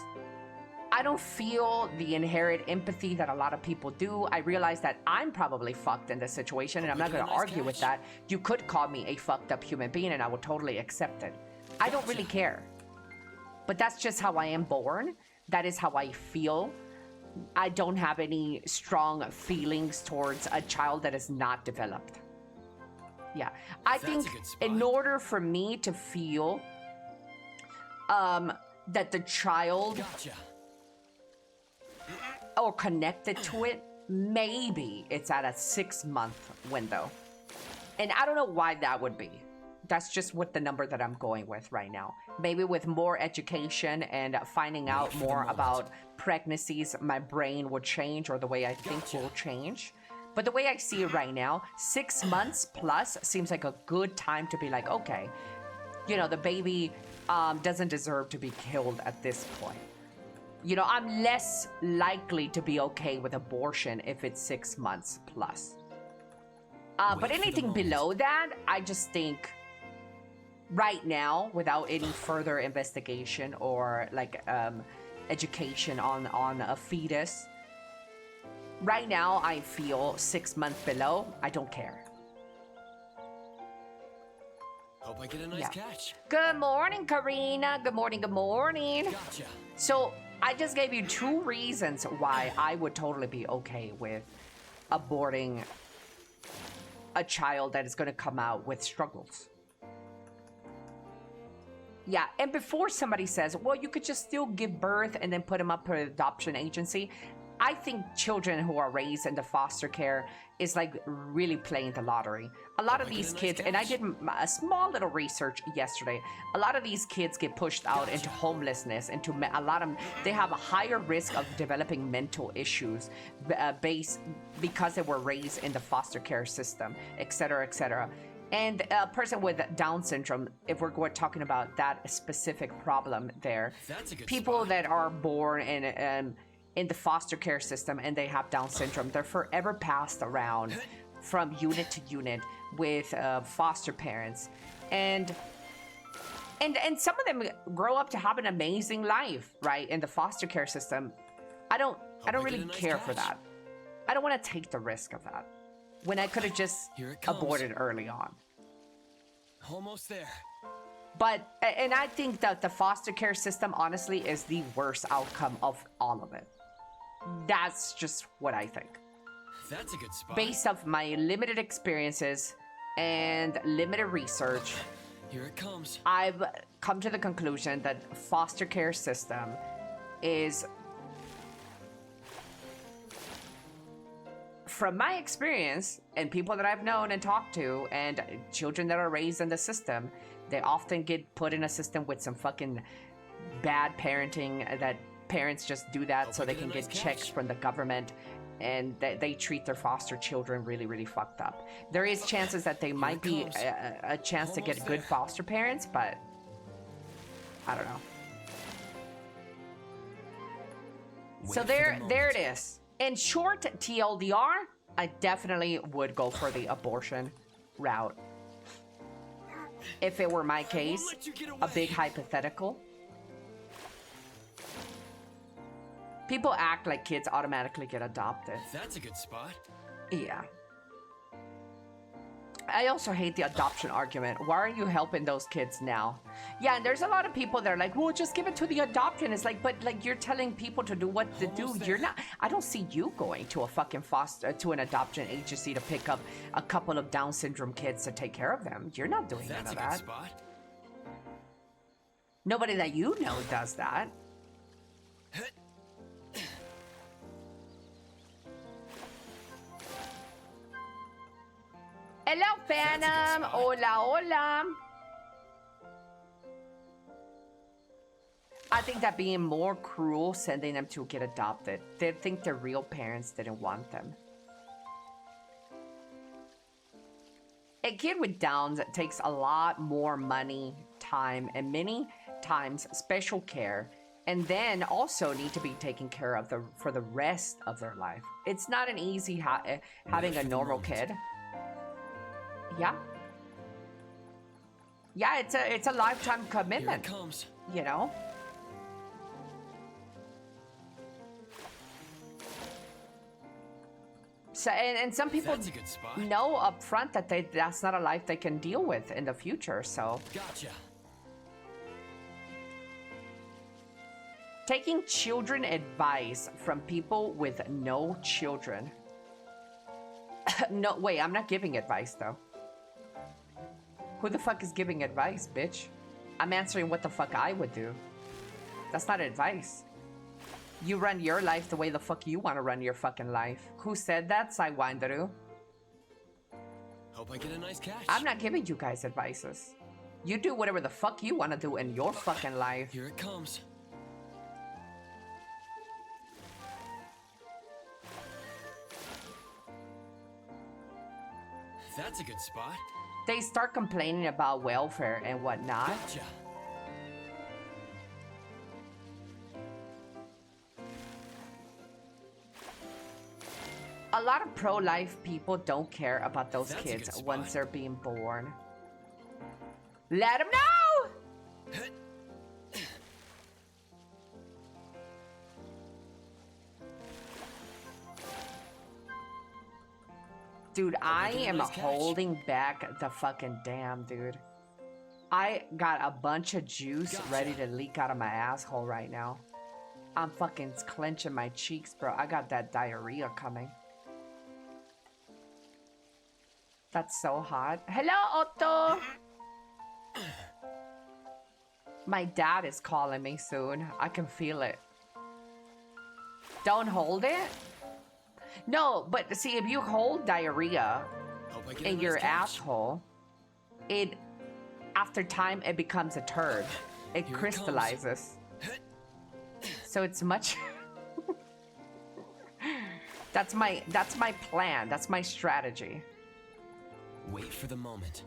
I don't feel the inherent empathy that a lot of people do. I realize that I'm probably fucked in this situation, and I'm not going to argue with that. You could call me a fucked up human being, and I would totally accept it. I don't really care. But that's just how I am born. That is how I feel. I don't have any strong feelings towards a child that is not developed. Yeah. I think in order for me to feel that the child or connected to it, maybe it's at a 6-month window. And I don't know why that would be. That's just what the number that I'm going with right now. Maybe with more education and finding out more about pregnancies, my brain will change, or the way I think will change. But the way I see it right now, 6 months plus seems like a good time to be like, okay, you know, the baby doesn't deserve to be killed at this point. You know, I'm less likely to be okay with abortion if it's 6 months plus. But anything below that, I just think right now, without any further investigation or like education on a fetus, right now I feel 6 months below, I don't care. Hope I get a nice catch. Good morning, Karina. Good morning, good morning. Gotcha. So I just gave you 2 reasons why I would totally be okay with aborting a child that is going to come out with struggles. Yeah, and before somebody says, well, you could just still give birth and then put them up for an adoption agency, I think children who are raised into foster care is like really playing the lottery. A lot of these kids, and I did a small little research yesterday, a lot of these kids get pushed out into homelessness, into a lot of, they have a higher risk of developing mental issues because they were raised in the foster care system, et cetera, et cetera. And a person with Down syndrome, if we're talking about that specific problem there, That's a good people spot. that are born in in the foster care system and they have Down syndrome, they're forever passed around from unit to unit with foster parents, and some of them grow up to have an amazing life, right, in the foster care system. I don't really care for that. I don't want to take the risk of that when I could have just aborted early on. Almost there. But, and I think that the foster care system, honestly, is the worst outcome of all of it. That's just what I think. That's a good spot. Based off my limited experiences and limited research, Here it comes. I've come to the conclusion that foster care system is, from my experience and people that I've known and talked to and children that are raised in the system, they often get put in a system with some fucking bad parenting, that parents just do that so they can get checks from the government, and they treat their foster children really, really fucked up. There is chances that they might be a chance to get good foster parents, but I don't know. So there it is. In short, TLDR, I definitely would go for the abortion route. If it were my case, a big hypothetical. People act like kids automatically get adopted. That's a good spot. Yeah. I also hate the adoption argument. Why are you helping those kids now? Yeah, and there's a lot of people that are like, well, just give it to the adoption. It's like, but like, you're telling people to do what to do. You're not. I don't see you going to a fucking to an adoption agency to pick up a couple of Down syndrome kids to take care of them. You're not doing none of that. That's a good spot. Nobody that you know does that. Hello, Phantom. Hola, hola. I think that being more cruel sending them to get adopted. They think their real parents didn't want them. A kid with Downs takes a lot more money, time, and many times special care, and then also need to be taken care of for the rest of their life. It's not an easy having a normal kid. Yeah. Yeah, it's a lifetime commitment. Here it comes. You know? So, and some people That's a good spot. know up front that that's not a life they can deal with in the future, so. Gotcha. Taking children advice from people with no children. No, wait, I'm not giving advice though. Who the fuck is giving advice, bitch? I'm answering what the fuck I would do. That's not advice. You run your life the way the fuck you want to run your fucking life. Who said that, Saiwandaru? Hope I get a nice catch. I'm not giving you guys advices. You do whatever the fuck you want to do in your fucking life. Here it comes. That's a good spot. They start complaining about welfare and whatnot. Gotcha. A lot of pro-life people don't care about those That's a kids good spot. once they're being born. Let them know! Dude, I am nice catch. holding back the fucking dam, dude. I got a bunch of juice Gotcha. ready to leak out of my asshole right now. I'm fucking clenching my cheeks, bro. I got that diarrhea coming. That's so hot. Hello, Otto! My dad is calling me soon. I can feel it. Don't hold it? No, but see, if you hold diarrhea Hope I get a in nice your catch. asshole, it, after time, it becomes a turd. It Here it crystallizes. So it's much... That's my plan. That's my strategy. Wait for the moment.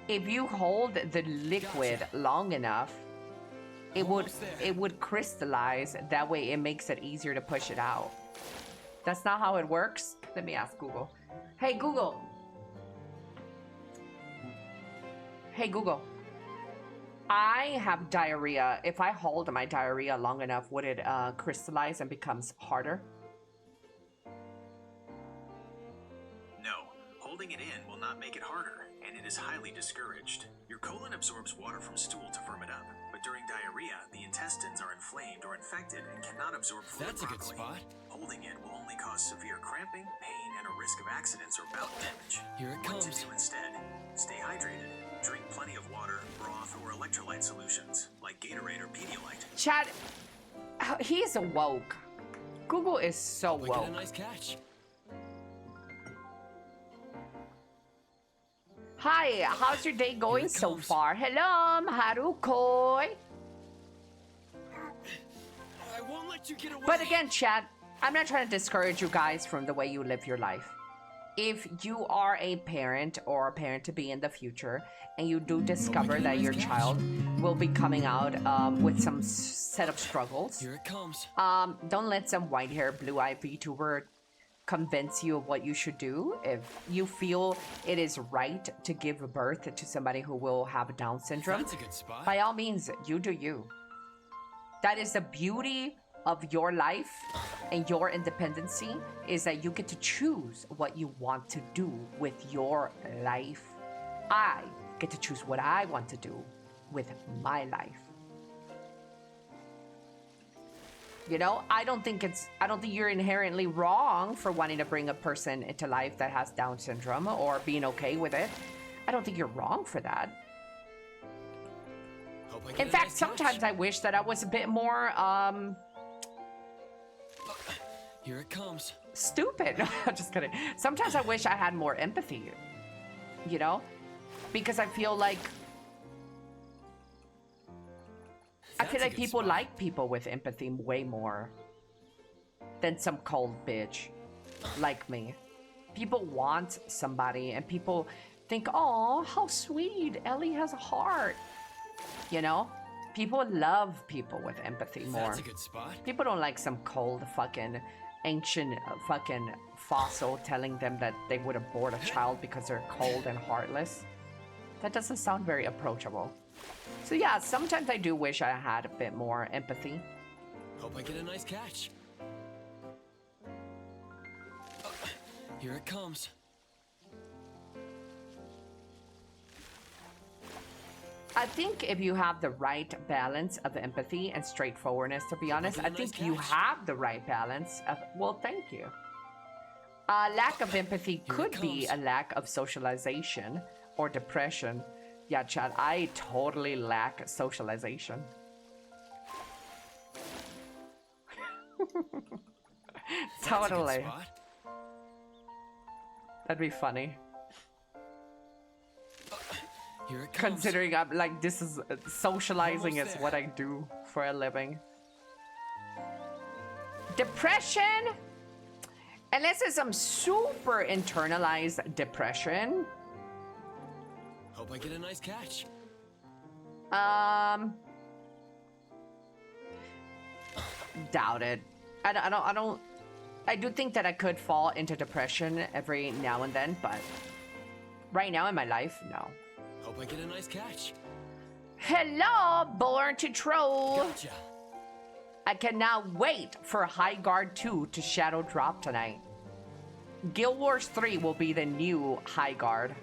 If you hold the liquid Gotcha. long enough, it would crystallize. That way it makes it easier to push it out. That's not how it works. Let me ask Google. Hey Google. Hey Google. I have diarrhea. If I hold my diarrhea long enough, would it crystallize and becomes harder? No, holding it in will not make it harder, and it is highly discouraged. Your colon absorbs water from stool to firm it up, but during diarrhea, the intestines are inflamed or infected and cannot absorb fluid That's a good properly. spot. Holding it will only cause severe cramping, pain, and a risk of accidents or bowel damage. Here it What to comes. do instead? Stay hydrated. Drink plenty of water, broth, or electrolyte solutions, like Gatorade or Pedialyte. Chad, he's woke. Google is so We get a woke. nice catch. Hi, how's your day going it so comes. far? Hello, Harukoi. I won't let you get away. But again, Chad, I'm not trying to discourage you guys from the way you live your life. If you are a parent or a parent to be in the future, and you do discover that your child will be coming out with some set of struggles, Here it comes. don't let some white-haired, blue-eyed VTuber convince you of what you should do. If you feel it is right to give birth to somebody who will have Down syndrome, That's a good spot. by all means, you do you. That is the beauty of your life and your independency, is that you get to choose what you want to do with your life. I get to choose what I want to do with my life. You know, I don't think you're inherently wrong for wanting to bring a person into life that has Down syndrome or being okay with it. I don't think you're wrong for that. Hope I get In a fact, nice sometimes catch. I wish that I was a bit more Here it comes. stupid. I'm just kidding. Sometimes I wish I had more empathy, you know? Because I feel like That's a good people spot. like people with empathy way more than some cold bitch like me. People want somebody, and people think, oh, how sweet, Ellie has a heart. You know? People love people with empathy more. That's a good spot. People don't like some cold fucking ancient fucking fossil telling them that they would abort a child because they're cold and heartless. That doesn't sound very approachable. So yeah, sometimes I do wish I had a bit more empathy. Hope I get a nice catch. Here it comes. I think if you have the right balance of empathy and straightforwardness, to be honest, I think you have the right balance of, well, thank you. A lack of empathy could be a lack of socialization or depression. Yeah, Chad, I totally lack socialization. That's a good Totally. spot. That'd be funny. Here it comes. Considering I'm like, this is socializing is Almost there. what I do for a living. Depression? Unless it's some super internalized depression. Hope I get a nice catch. Doubt it. I do think that I could fall into depression every now and then, but right now in my life, no. Hope I get a nice catch. Hello, born to troll. Gotcha. I cannot wait for High Guard 2 to shadow drop tonight. Guild Wars 3 will be the new High Guard.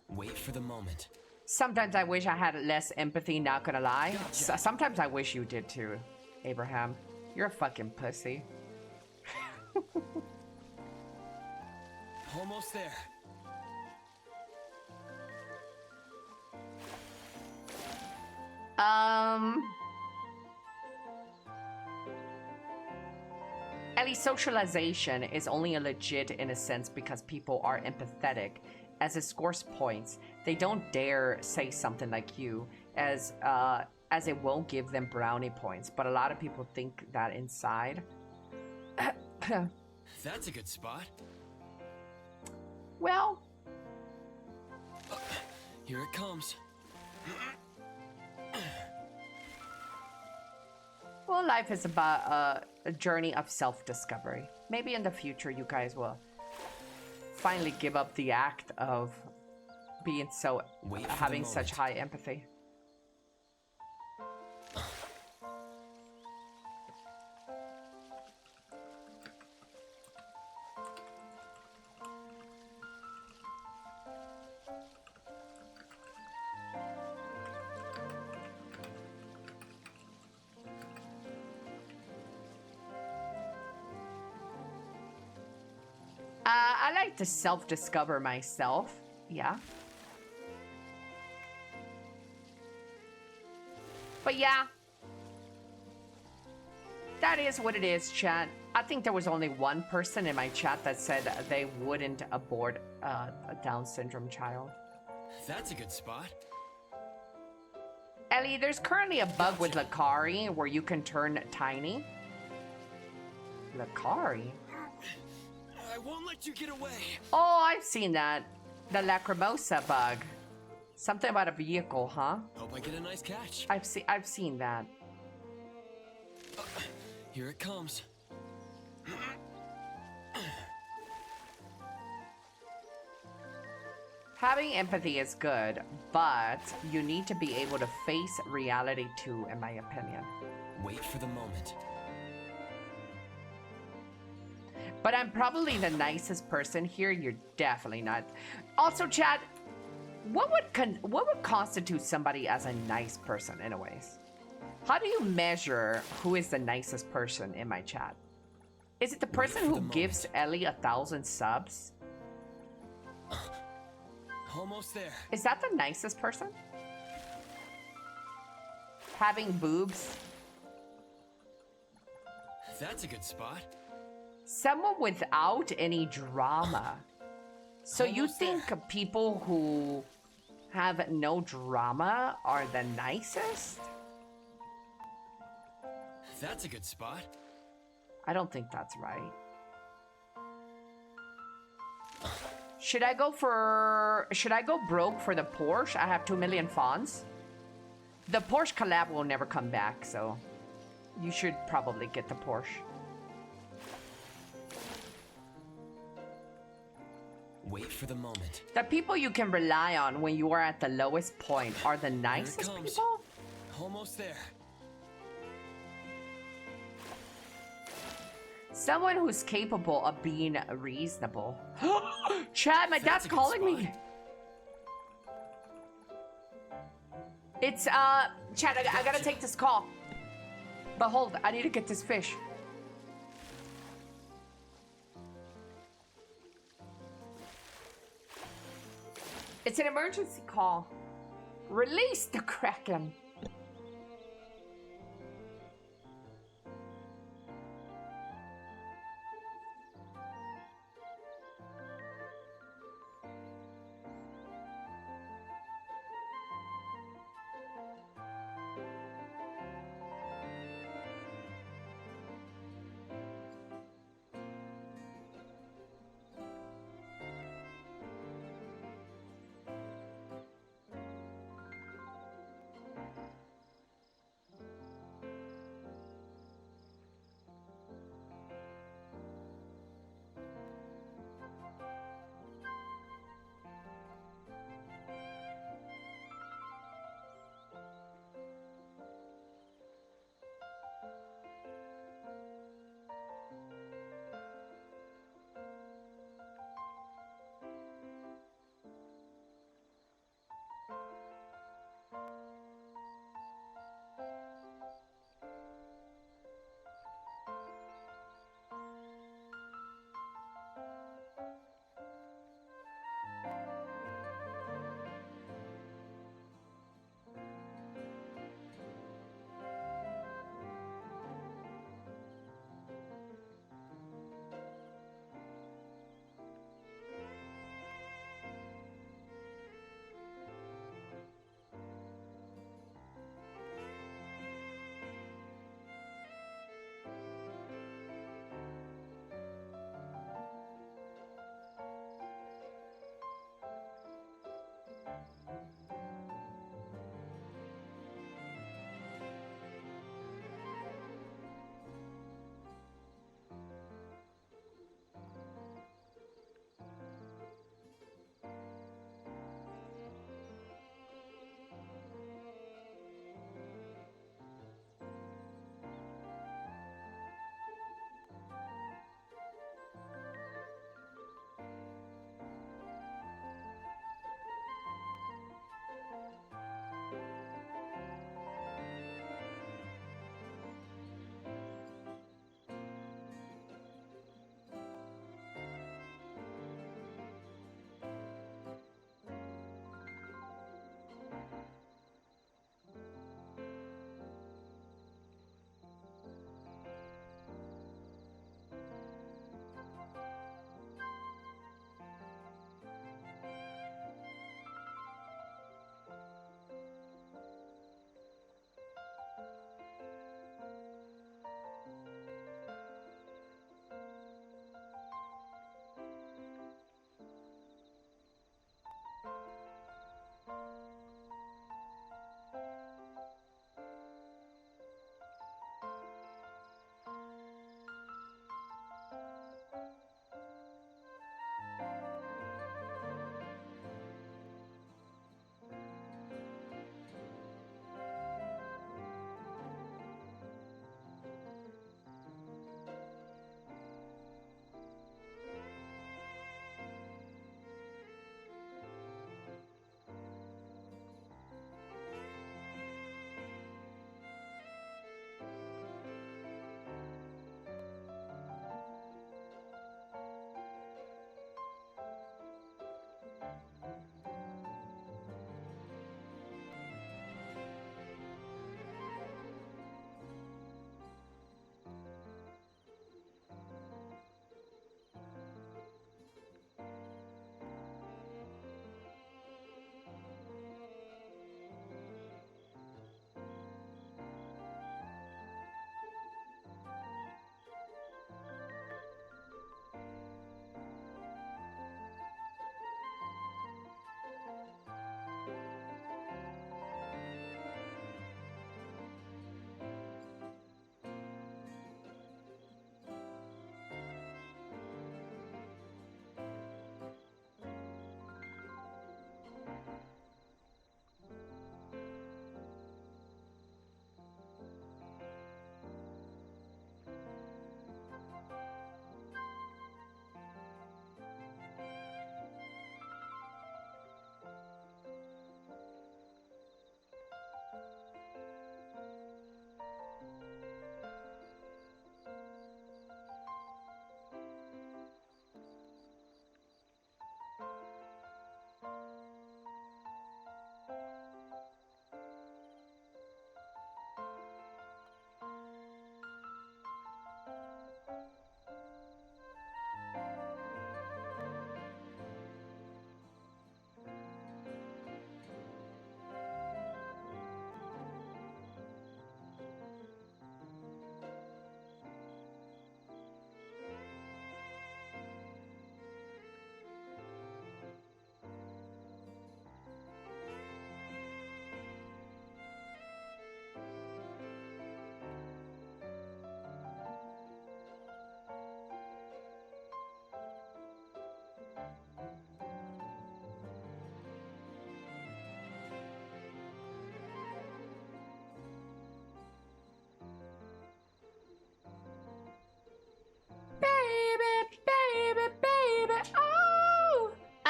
Wait for the moment. Sometimes I wish I had less empathy, not gonna lie. Gotcha. Sometimes I wish you did too, Abraham. You're a fucking pussy. Almost there. Ellie, socialization is only a legit in a sense because people are empathetic. As it scores points, they don't dare say something like you, as it won't give them brownie points. But a lot of people think that inside. That's a good spot. Well, Here it comes. Well, life is about a journey of self-discovery. Maybe in the future you guys will finally give up the act of being so Wait for the having such moment. high empathy. I like to self-discover myself. Yeah. But yeah. That is what it is, chat. I think there was only one person in my chat that said they wouldn't abort a Down syndrome child. That's a good spot. Ellie, there's currently a bug with Lakari where you can turn tiny. Lakari? I won't let you get away. Oh, I've seen that. The CRIMOSA bug. Something about a vehicle, huh? Hope I get a nice catch. I've seen that. Here it comes. Having empathy is good, but you need to be able to face reality too, in my opinion. Wait for the moment. But I'm probably the nicest person here. You're definitely not. Also, Chad, what would constitute somebody as a nice person, anyways? How do you measure who is the nicest person in my chat? Is it the person who gives Ellie 1,000 subs? Almost there. Is that the nicest person? Having boobs? That's a good spot. Someone without any drama. So you Almost there. think people who have no drama are the nicest? That's a good spot. I don't think that's right. Should I go broke for the Porsche? I have 2 million fonts. The Porsche collab will never come back, so you should probably get the Porsche. Wait for the moment. The people you can rely on when you are at the lowest point are the nicest comes. people? Almost there. Someone who's capable of being reasonable. Chad, my dad's That's a good calling me. spot. It's, Chad, I gotta take this call. But hold, I need to get this fish. It's an emergency call. Release the Kraken.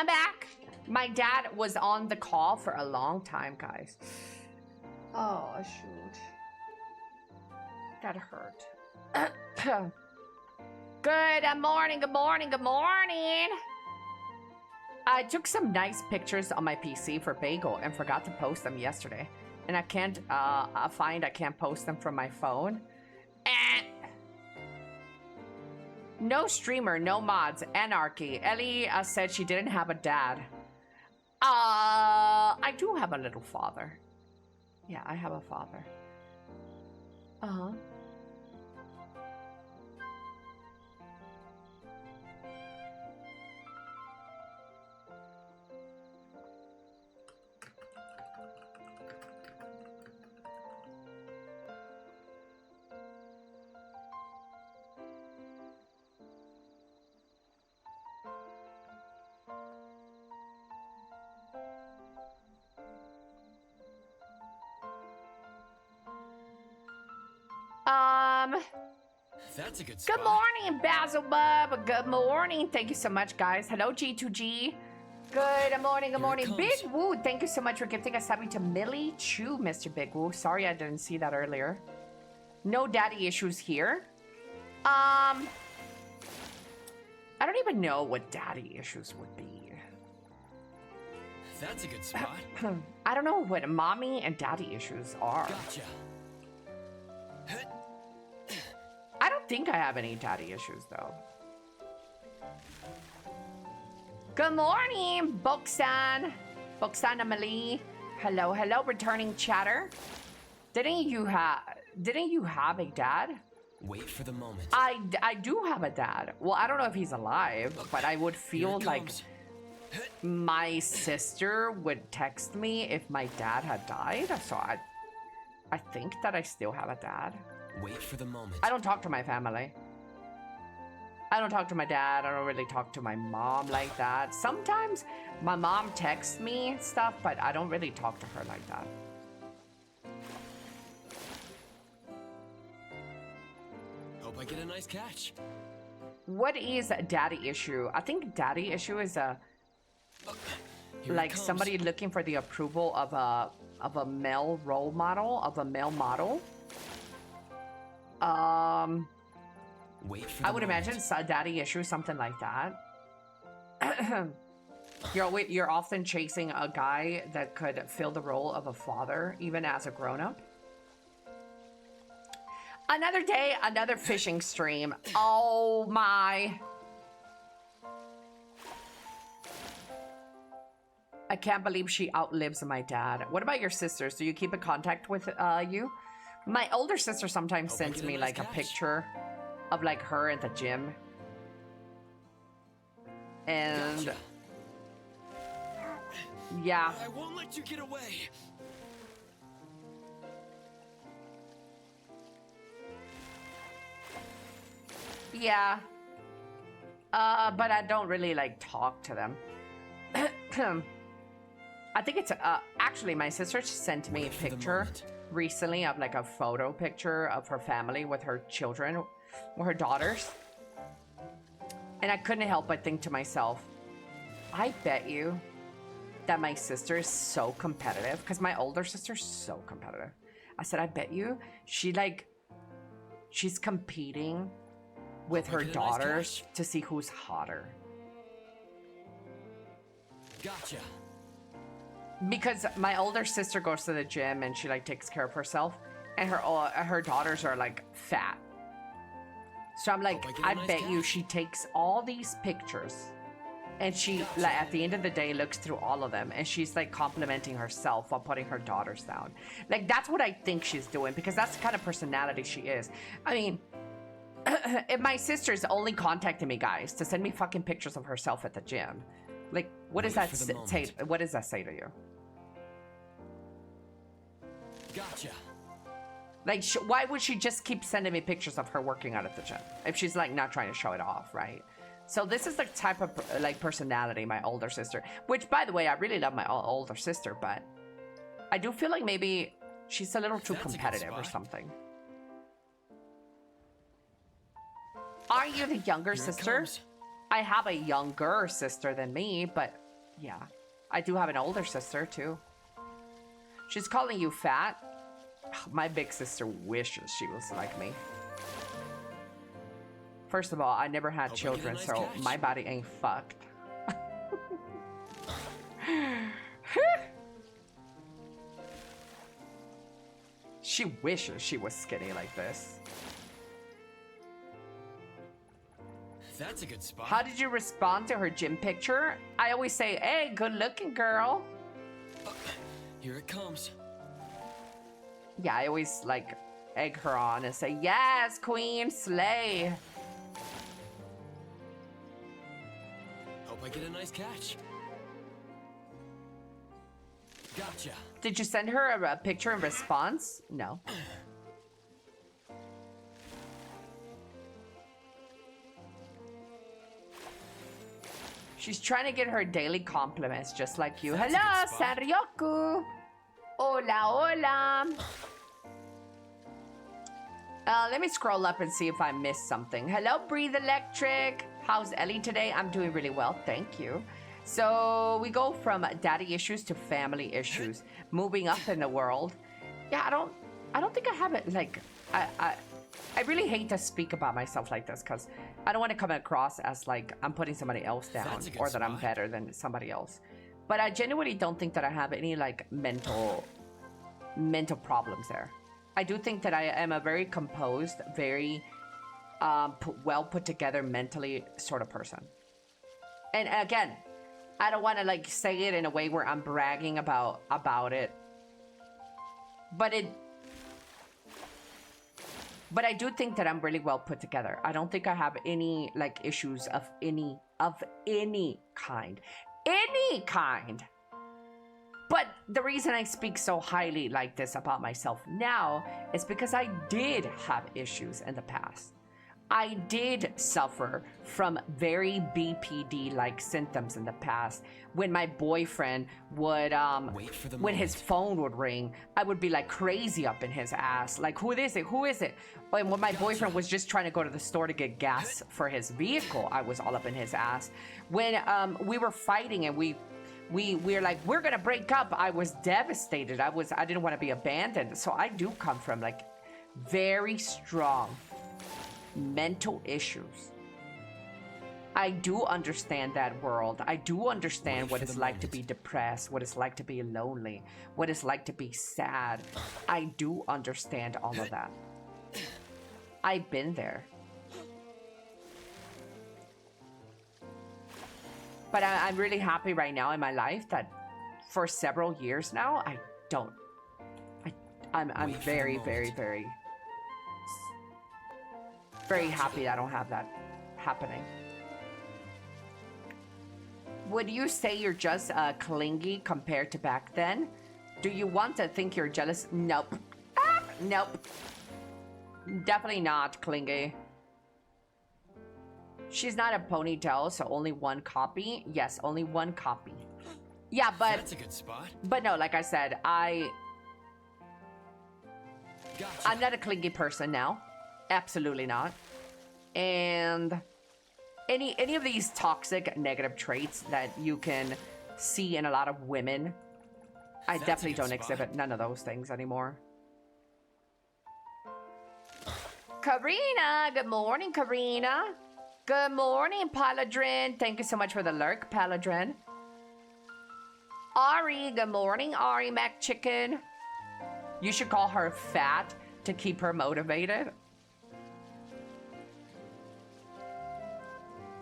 I'm back. My dad was on the call for a long time, guys. Oh, shoot. That hurt. Good morning, good morning, good morning. I took some nice pictures on my PC for Bagel and forgot to post them yesterday. And I can't I can't post them from my phone. No streamer, no mods, anarchy. Ellie said she didn't have a dad. I do have a little father. Yeah, I have a father. Uh-huh. That's a good spot. Good morning, Basil Bub. Good morning. Thank you so much, guys. Hello, G2G. Good morning, good morning. Big Woo, thank you so much for gifting a sub to Millie Chu, Mr. Big Woo. Sorry I didn't see that earlier. No daddy issues here. I don't even know what daddy issues would be. That's a good spot. I don't know what mommy and daddy issues are. Gotcha. I don't think I have any daddy issues, though. Good morning, Boksan. Boksan Amelie. Hello, hello, returning chatter. Didn't you have a dad? Wait for the moment. I do have a dad. Well, I don't know if he's alive, but I would feel like my sister would text me if my dad had died. So I think that I still have a dad. Wait for the moment. I don't talk to my family. I don't talk to my dad. I don't really talk to my mom like that. Sometimes my mom texts me stuff, but I don't really talk to her like that. Hope I get a nice catch. What is a daddy issue? I think daddy issue is a like somebody looking for the approval of a male role model, of a male model. Wait for I would imagine a daddy issue, something like that. You're often chasing a guy that could fill the role of a father, even as a grown-up. Another day, another fishing stream. Oh my. I can't believe she outlives my dad. What about your sisters? Do you keep in contact with you? My older sister sometimes sends me like a picture of like her at the gym. And Gotcha. Yeah. I won't let you get away. Yeah. But I don't really like talk to them. I think it's actually my sister sent me a picture recently of like a photo picture of her family with her children, with her daughters. And I couldn't help but think to myself, I bet you that my sister is so competitive, because my older sister's so competitive. I said, I bet you she's competing with her daughters to see who's hotter. Gotcha. Because my older sister goes to the gym and she like takes care of herself, and her daughters are like fat. So I'm like, I bet you she takes all these pictures and she like at the end of the day looks through all of them and she's like complimenting herself while putting her daughters down. Like that's what I think she's doing, because that's the kind of personality she is. I mean, if my sister's only contacting me, guys, to send me fucking pictures of herself at the gym, like what does that say? What does that say to you? Gotcha. Like, why would she just keep sending me pictures of her working out at the gym if she's like not trying to show it off, right? So this is the type of like personality my older sister, which by the way, I really love my older sister, but I do feel like maybe she's a little too competitive or something. Are you the younger sister? I have a younger sister than me, but Yeah. I do have an older sister, too. She's calling you fat. My big sister wishes she was like me. First of all, I never had children, nice so catch. my body ain't fucked. She wishes she was skinny like this. That's a good spot. How did you respond to her gym picture? I always say, hey, good looking girl. Here it comes. Yeah, I always like egg her on and say, yes, queen, slay. Hope I get a nice catch. Gotcha. Did you send her a picture in response? No. She's trying to get her daily compliments just like you. That's a Hello, good spot. Sanryoku. Hola, hola. Let me scroll up and see if I missed something. Hello, Breathe Electric. How's Ellie today? I'm doing really well, thank you. So we go from daddy issues to family issues, moving up in the world. Yeah, I don't think I have it. Like, I really hate to speak about myself like this because I don't want to come across as like I'm putting somebody else down That's a good or that I'm spot. better than somebody else. But I genuinely don't think that I have any like mental problems there. I do think that I am a very composed, very well put together mentally sort of person. And again, I don't want to like say it in a way where I'm bragging about it. But I do think that I'm really well put together. I don't think I have any like issues of any kind. Any kind. But the reason I speak so highly like this about myself now is because I did have issues in the past. I did suffer from very BPD-like symptoms in the past. When my boyfriend would, Wait for the when his moment. phone would ring, I would be like crazy up in his ass. Like, who is it? Who is it? And when my boyfriend was just trying to go to the store to get gas for his vehicle, I was all up in his ass. When we were fighting and we're like, we're gonna break up, I was devastated. I didn't want to be abandoned. So I do come from like very strong mental issues. I do understand that world. I do understand Wait what for it's the like to moment. be depressed, what it's like to be lonely, what it's like to be sad. I do understand all of that. I've been there. But I'm really happy right now in my life that for several years now, I'm Wait for the very, moment. very happy I don't have that happening. Would you say you're just clingy compared to back then? Do you want to think you're jealous? Nope. Nope. Definitely not clingy. She's not a ponytail, so only one copy. Yes, only one copy. Yeah, but That's a good spot. no, like I said, I'm Gotcha. not a clingy person now. Absolutely not. And any of these toxic negative traits that you can see in a lot of women, I That's a definitely good don't spot. exhibit none of those things anymore. Karina, good morning, Karina. Good morning, Paladrin. Thank you so much for the lurk, Paladrin. Ari, good morning, Ari McChicken. You should call her fat to keep her motivated.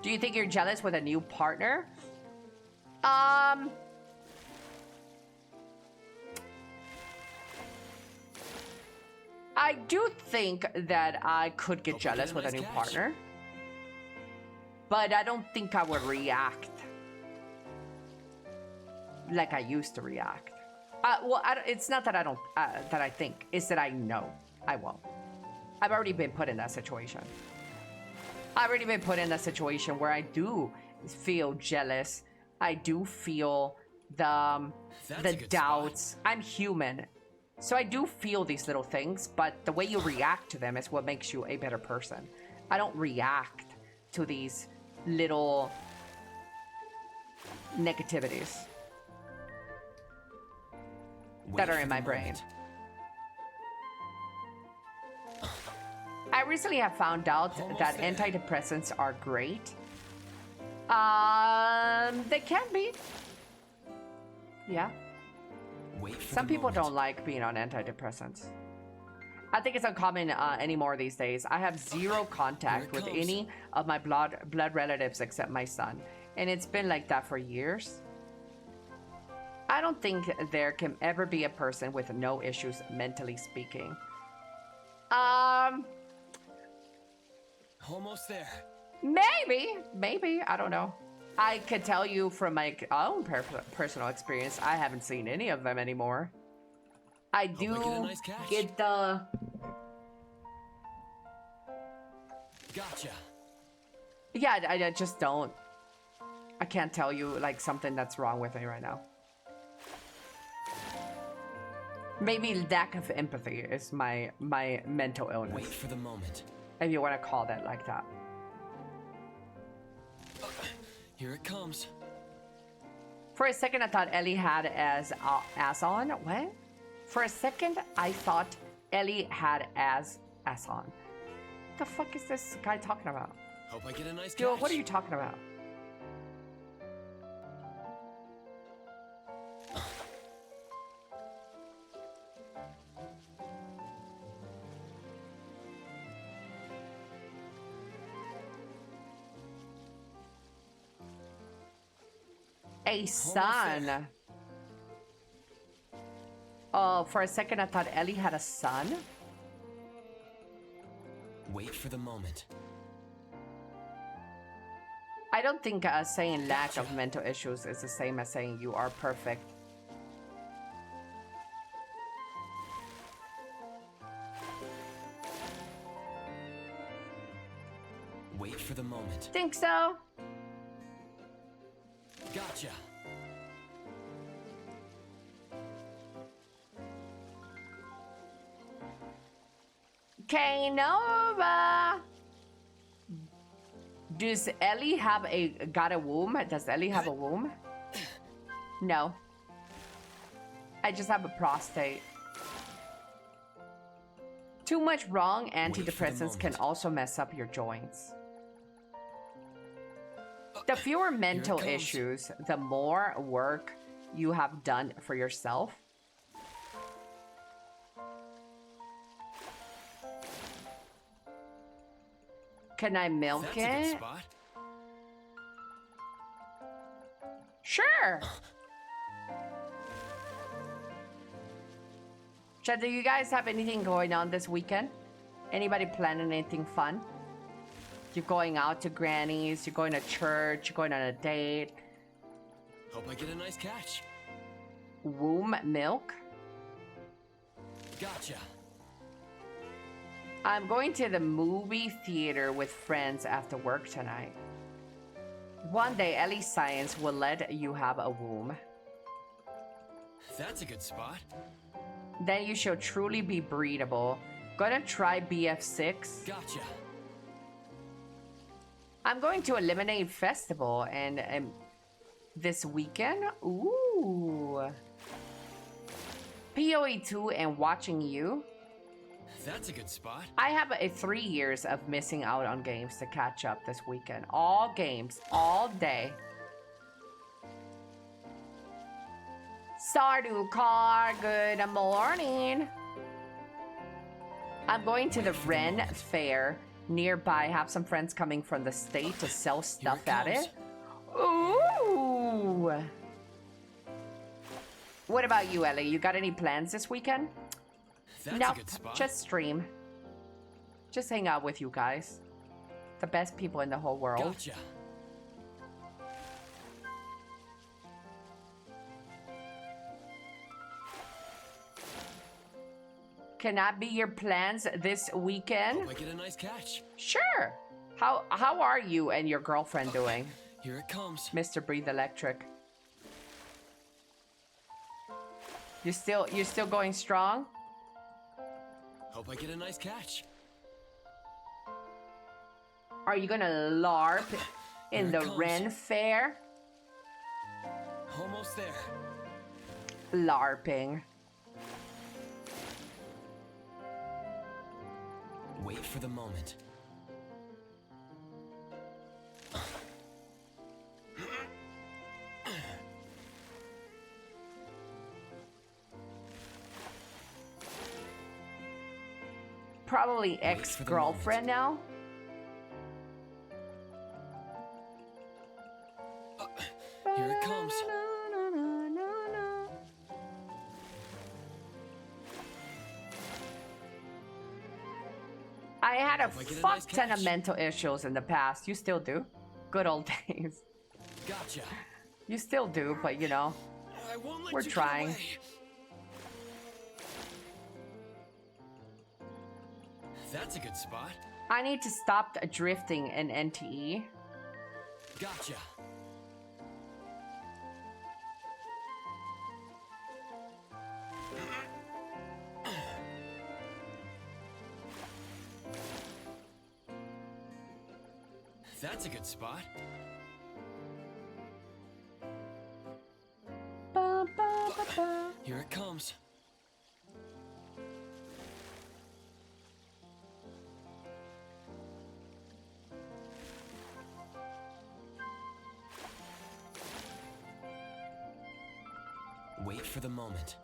Do you think you're jealous with a new partner? I do think that I could get Hope we get jealous a with a nice new catch. partner. But I don't think I would react like I used to react. Well, it's not that I don't, that I think. It's that I know I won't. I've already been put in that situation. I've already been put in that situation where I do feel jealous. I do feel the That's a good doubts. I'm human. So I do feel these little things, but the way you react to them is what makes you a better person. I don't react to these little negativities Wait that are for in the my brain. moment. I recently have found out Almost that there. antidepressants are great. They can be. Yeah. Wait for Some the people moment. don't like being on antidepressants. I think it's uncommon anymore these days. I have zero contact Here it with comes. any of my blood relatives except my son. And it's been like that for years. I don't think there can ever be a person with no issues mentally speaking. Almost there. Maybe, I don't know. I could tell you from my own personal experience, I haven't seen any of them anymore. I do I get a nice catch. get the... Gotcha. Yeah, I just don't. I can't tell you like something that's wrong with me right now. Maybe lack of empathy is my mental illness, Wait for the moment. if you want to call that like that. Here it comes. For a second, I thought Ellie had as on. What? For a second, I thought Ellie had as on. What the fuck is this guy talking about? Hope I get a nice Dude, catch. what are you talking about? A son. Oh, for a second I thought Ellie had a son. Wait for the moment. I don't think saying lack of mental issues is the same as saying you are perfect. Wait for the moment. Think so? Gotcha. Nova. Does Ellie have got a womb? Does Ellie have a womb? No. I just have a prostate. Too much wrong antidepressants can moment. also mess up your joints. The fewer mental comes. issues, the more work you have done for yourself. Can I milk That's a good it? spot. Sure. Chad, do you guys have anything going on this weekend? Anybody planning anything fun? You're going out to Granny's, you're going to church, you're going on a date. Hope I get a nice catch. Womb milk? Gotcha. I'm going to the movie theater with friends after work tonight. One day, Ellie Science will let you have a womb. That's a good spot. Then you shall truly be breedable. Gonna try BF6. Gotcha. I'm going to Eliminate Festival and this weekend. Ooh. PoE 2 and watching you. That's a good spot. I have 3 years of missing out on games to catch up this weekend. All games, all day. Sardu Car, good morning. I'm going to the Ren Fair nearby. Have some friends coming from the state to sell stuff at it. Ooh. What about you, Ellie? You got any plans this weekend? That's No, a good spot. just stream. Just hang out with you guys. The best people in the whole world. Gotcha. Can that be your plans this weekend? Hope I get a nice catch. Sure. How are you and your girlfriend doing, Here it comes. Mr. Breathe Electric? You still going strong? Hope I get a nice catch. Are you gonna LARP in Here it the comes. Ren Fair? almost there. LARPing. Wait for the moment. Probably ex-girlfriend now. Here it comes. I had a Hope I get a fuck nice ton of catch. mental issues in the past. You still do. Good old days. Gotcha. You still do, but you know, I won't let we're you get trying. away. That's a good spot. I need to stop drifting in NTE. Gotcha. That's a good spot. Ba, ba, ba, ba. Here it comes. Wait for the moment.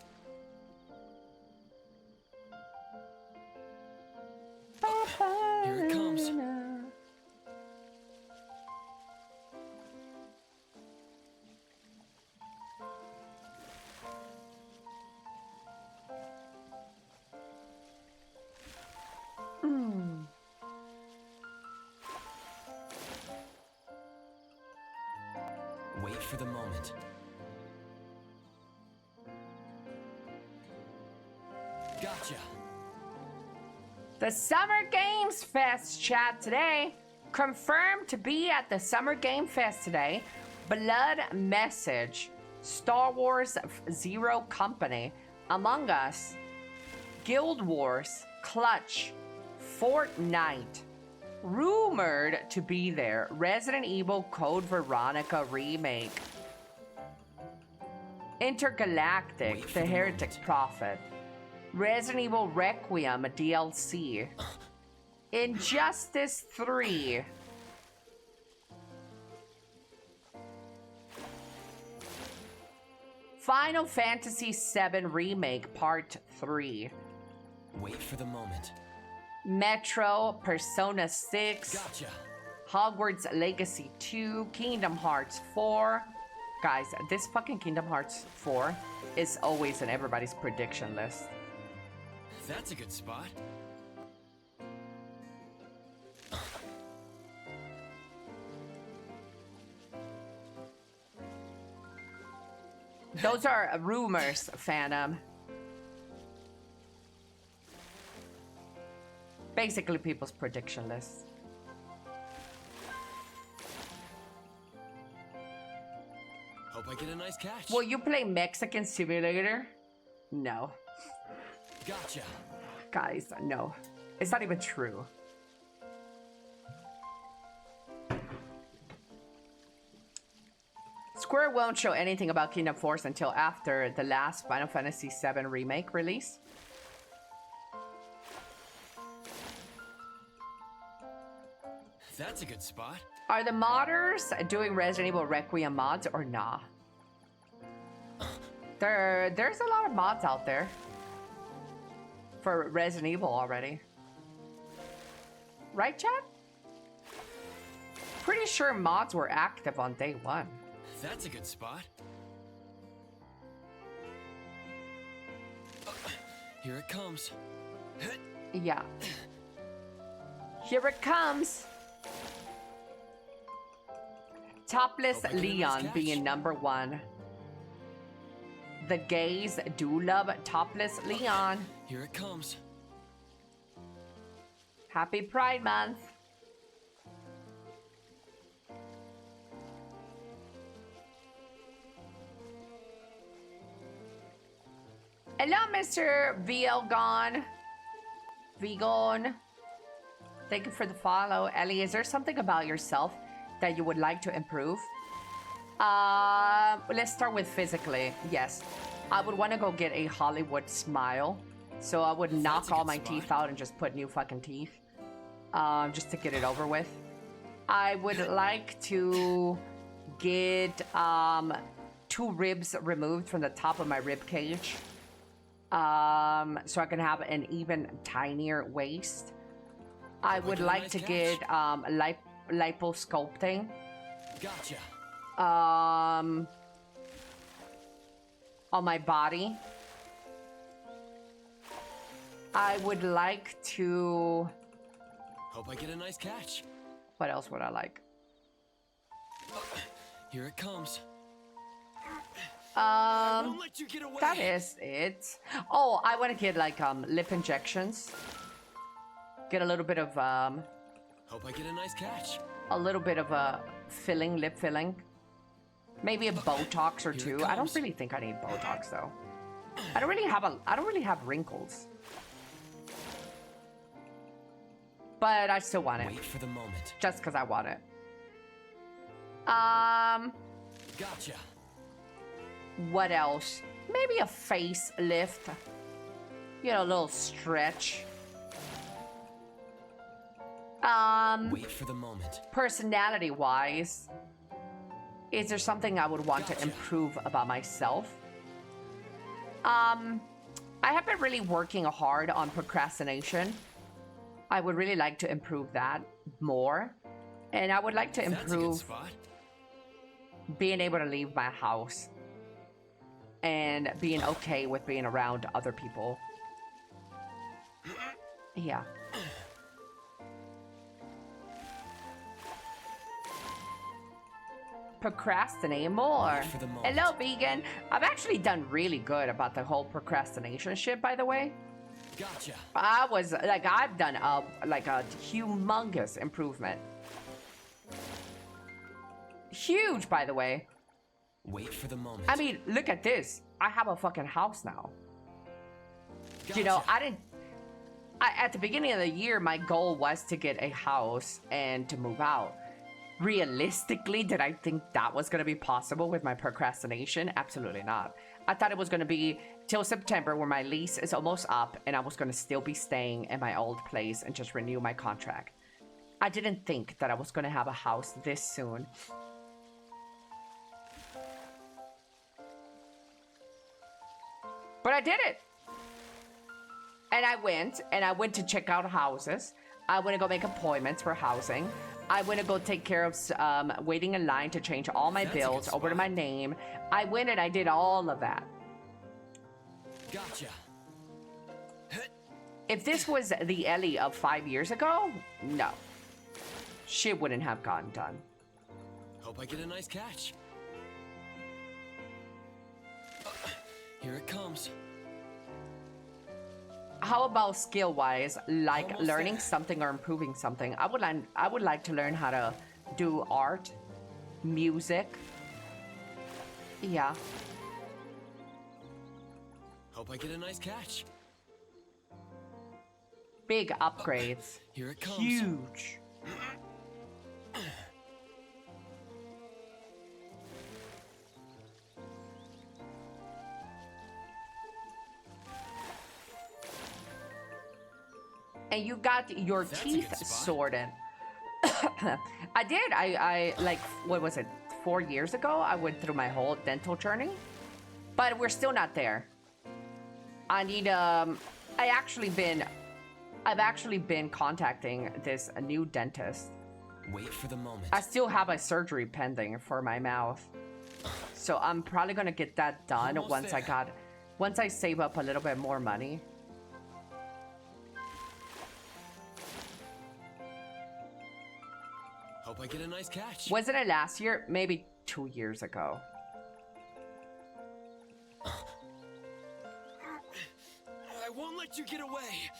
Here it comes. Wait for the moment. Gotcha. The Summer Games Fest chat today. Confirmed to be at the Summer Game Fest today. Blood Message, Star Wars Zero Company, Among Us, Guild Wars, Clutch, Fortnite. Rumored to be there, Resident Evil Code Veronica Remake. Intergalactic, Wait for The the Heretic moment. Prophet. Resident Evil Requiem, a DLC. Injustice 3. Final Fantasy VII Remake Part 3. Wait for the moment. Metro, Persona 6. Gotcha. Hogwarts Legacy 2, Kingdom Hearts 4. Guys, this fucking Kingdom Hearts 4 is always in everybody's prediction list. That's a good spot. Those are rumors, Phantom. Basically, people's prediction lists. Hope I get a nice catch. Will you play Mexican Simulator? No. Gotcha. Guys, no. It's not even true. Square won't show anything about Kingdom Force until after the last Final Fantasy VII Remake release. That's a good spot. Are the modders doing Resident Evil Requiem mods or nah? There's a lot of mods out there for Resident Evil already. Right, chat? Pretty sure mods were active on day one. That's a good spot. Here it comes. Yeah. Here it comes. Topless Hope I get a nice Leon catch. being number one. The gays do love Topless Leon. Here it comes. Happy Pride Month. Hello, Mr. Vegan. Thank you for the follow. Ellie, is there something about yourself that you would like to improve? Let's start with physically. Yes, I would want to go get a Hollywood smile. So I would knock all my teeth out and just put new fucking teeth. Just to get it over with. I would like to get 2 ribs removed from the top of my rib cage. So I can have an even tinier waist. I would like to get liposculpting. Gotcha. On my body. I would like to... Hope I get a nice catch. What else would I like? Here it comes. I won't let you get away. That is it. Oh, I want to get like lip injections. Get a little bit of Hope I get a nice catch. a little bit of filling, lip filling. Maybe a Botox or Here it 2. I don't comes. really think I need Botox though. I don't really have wrinkles. But I still want it. Wait for the moment. Just because I want it. Gotcha. What else? Maybe a facelift. You know, a little stretch. Wait for the moment. Personality-wise, is there something I would want to Gotcha. improve about myself? I have been really working hard on procrastination. I would really like to improve that more. And I would like to That's a good improve spot. being able to leave my house. And being okay with being around other people. Yeah. Procrastinate more. Wait for the moment. Hello, vegan. I've actually done really good about the whole procrastination shit, by the way. Gotcha. I was like, I've done a humongous improvement. Huge, by the way. Wait for the moment. I mean, look at this. I have a fucking house now. Gotcha. You know, at the beginning of the year, my goal was to get a house and to move out. Realistically, did I think that was going to be possible with my procrastination? Absolutely not. I thought it was going to be till September where my lease is almost up and I was going to still be staying in my old place and just renew my contract. I didn't think that I was going to have a house this soon. But I did it. And I went to check out houses. I went to go make appointments for housing. I went to go take care of waiting in line to change all my That's a bills good over to spot. my name. I went and I did all of that. Gotcha. If this was the Ellie of 5 years ago, no. Shit wouldn't have gotten done. Hope I get a nice catch. Here it comes. How about skill-wise, like Almost learning there. something or improving something? I would like to learn how to do art, music. Yeah. Hope I get a nice catch. Big upgrades. Here it comes. Huge. And you got your That's a teeth good spot. sorted. I did. I like, what was it? 4 years ago, I went through my whole dental journey, but we're still not there. I need, I've actually been contacting this new dentist. Wait for the moment. I still have a surgery pending for my mouth. So I'm probably gonna get that done Almost once I save up a little bit more money. Hope I get a nice catch. Wasn't it last year? Maybe 2 years ago. I won't let you get away.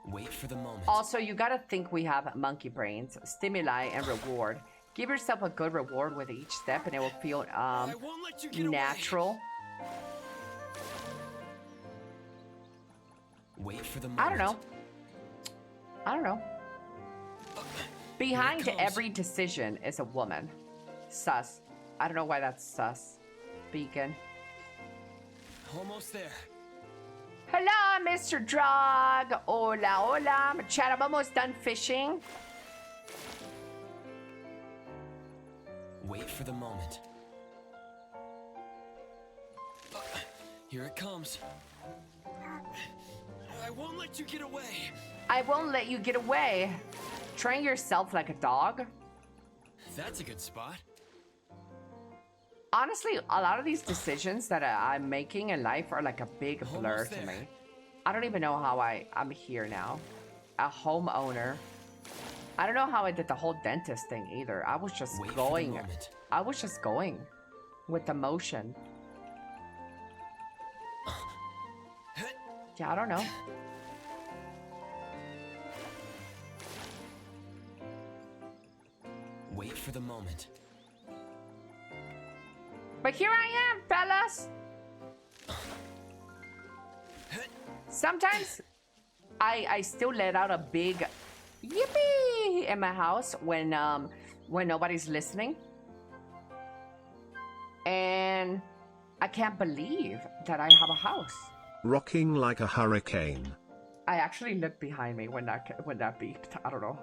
Wait for the moment. Also, you gotta think we have monkey brains, stimuli, and reward. Give yourself a good reward with each step and it will feel I won't let you get natural. away. Wait for the moment. I don't know. Behind comes. every decision is a woman. Sus. I don't know why that's sus. Beacon. Almost there. Hello, Mr. Drog. Hola, hola. Chat, I'm almost done fishing. Wait for the moment. Here it comes. I won't let you get away. I won't let you get away. Train yourself like a dog. That's a good spot. Honestly, a lot of these decisions that I'm making in life are like a big blur Almost to there. me. I don't even know how I'm here now. A homeowner. I don't know how I did the whole dentist thing either. I was just Wait for the going. moment. I was just going with the motion. Yeah, I don't know. Wait for the moment. But here I am, fellas. Sometimes I still let out a big yippee in my house when nobody's listening. And I can't believe that I have a house. Rocking like a hurricane. I actually looked behind me when that beeped. I don't know.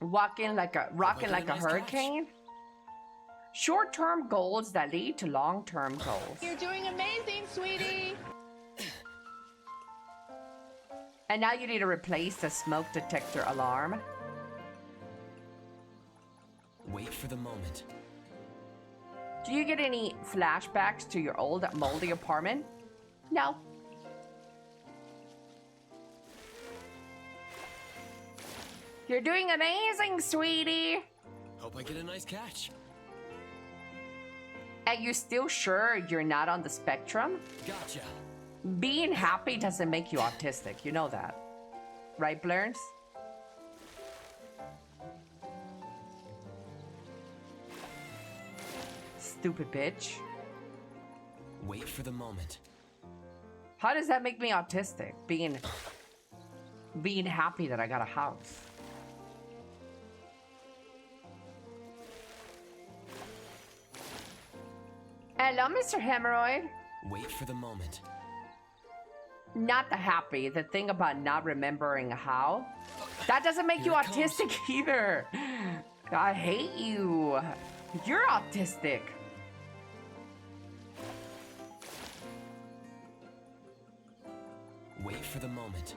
Rocking like a nice hurricane. Short-term goals that lead to long-term goals. You're doing amazing, sweetie. And now you need to replace the smoke detector alarm. Wait for the moment. Do you get any flashbacks to your old moldy apartment? No. You're doing amazing, sweetie. Hope I get a nice catch. Are you still sure you're not on the spectrum? Gotcha. Being happy doesn't make you autistic. You know that. Right, Blurns? Stupid bitch. Wait for the moment. How does that make me autistic? Being happy that I got a house. Hello, Mr. Hemorrhoid. Wait for the moment. Not the happy. The thing about not remembering how. That doesn't make you Here it comes. autistic either. I hate you. You're autistic. Wait for the moment.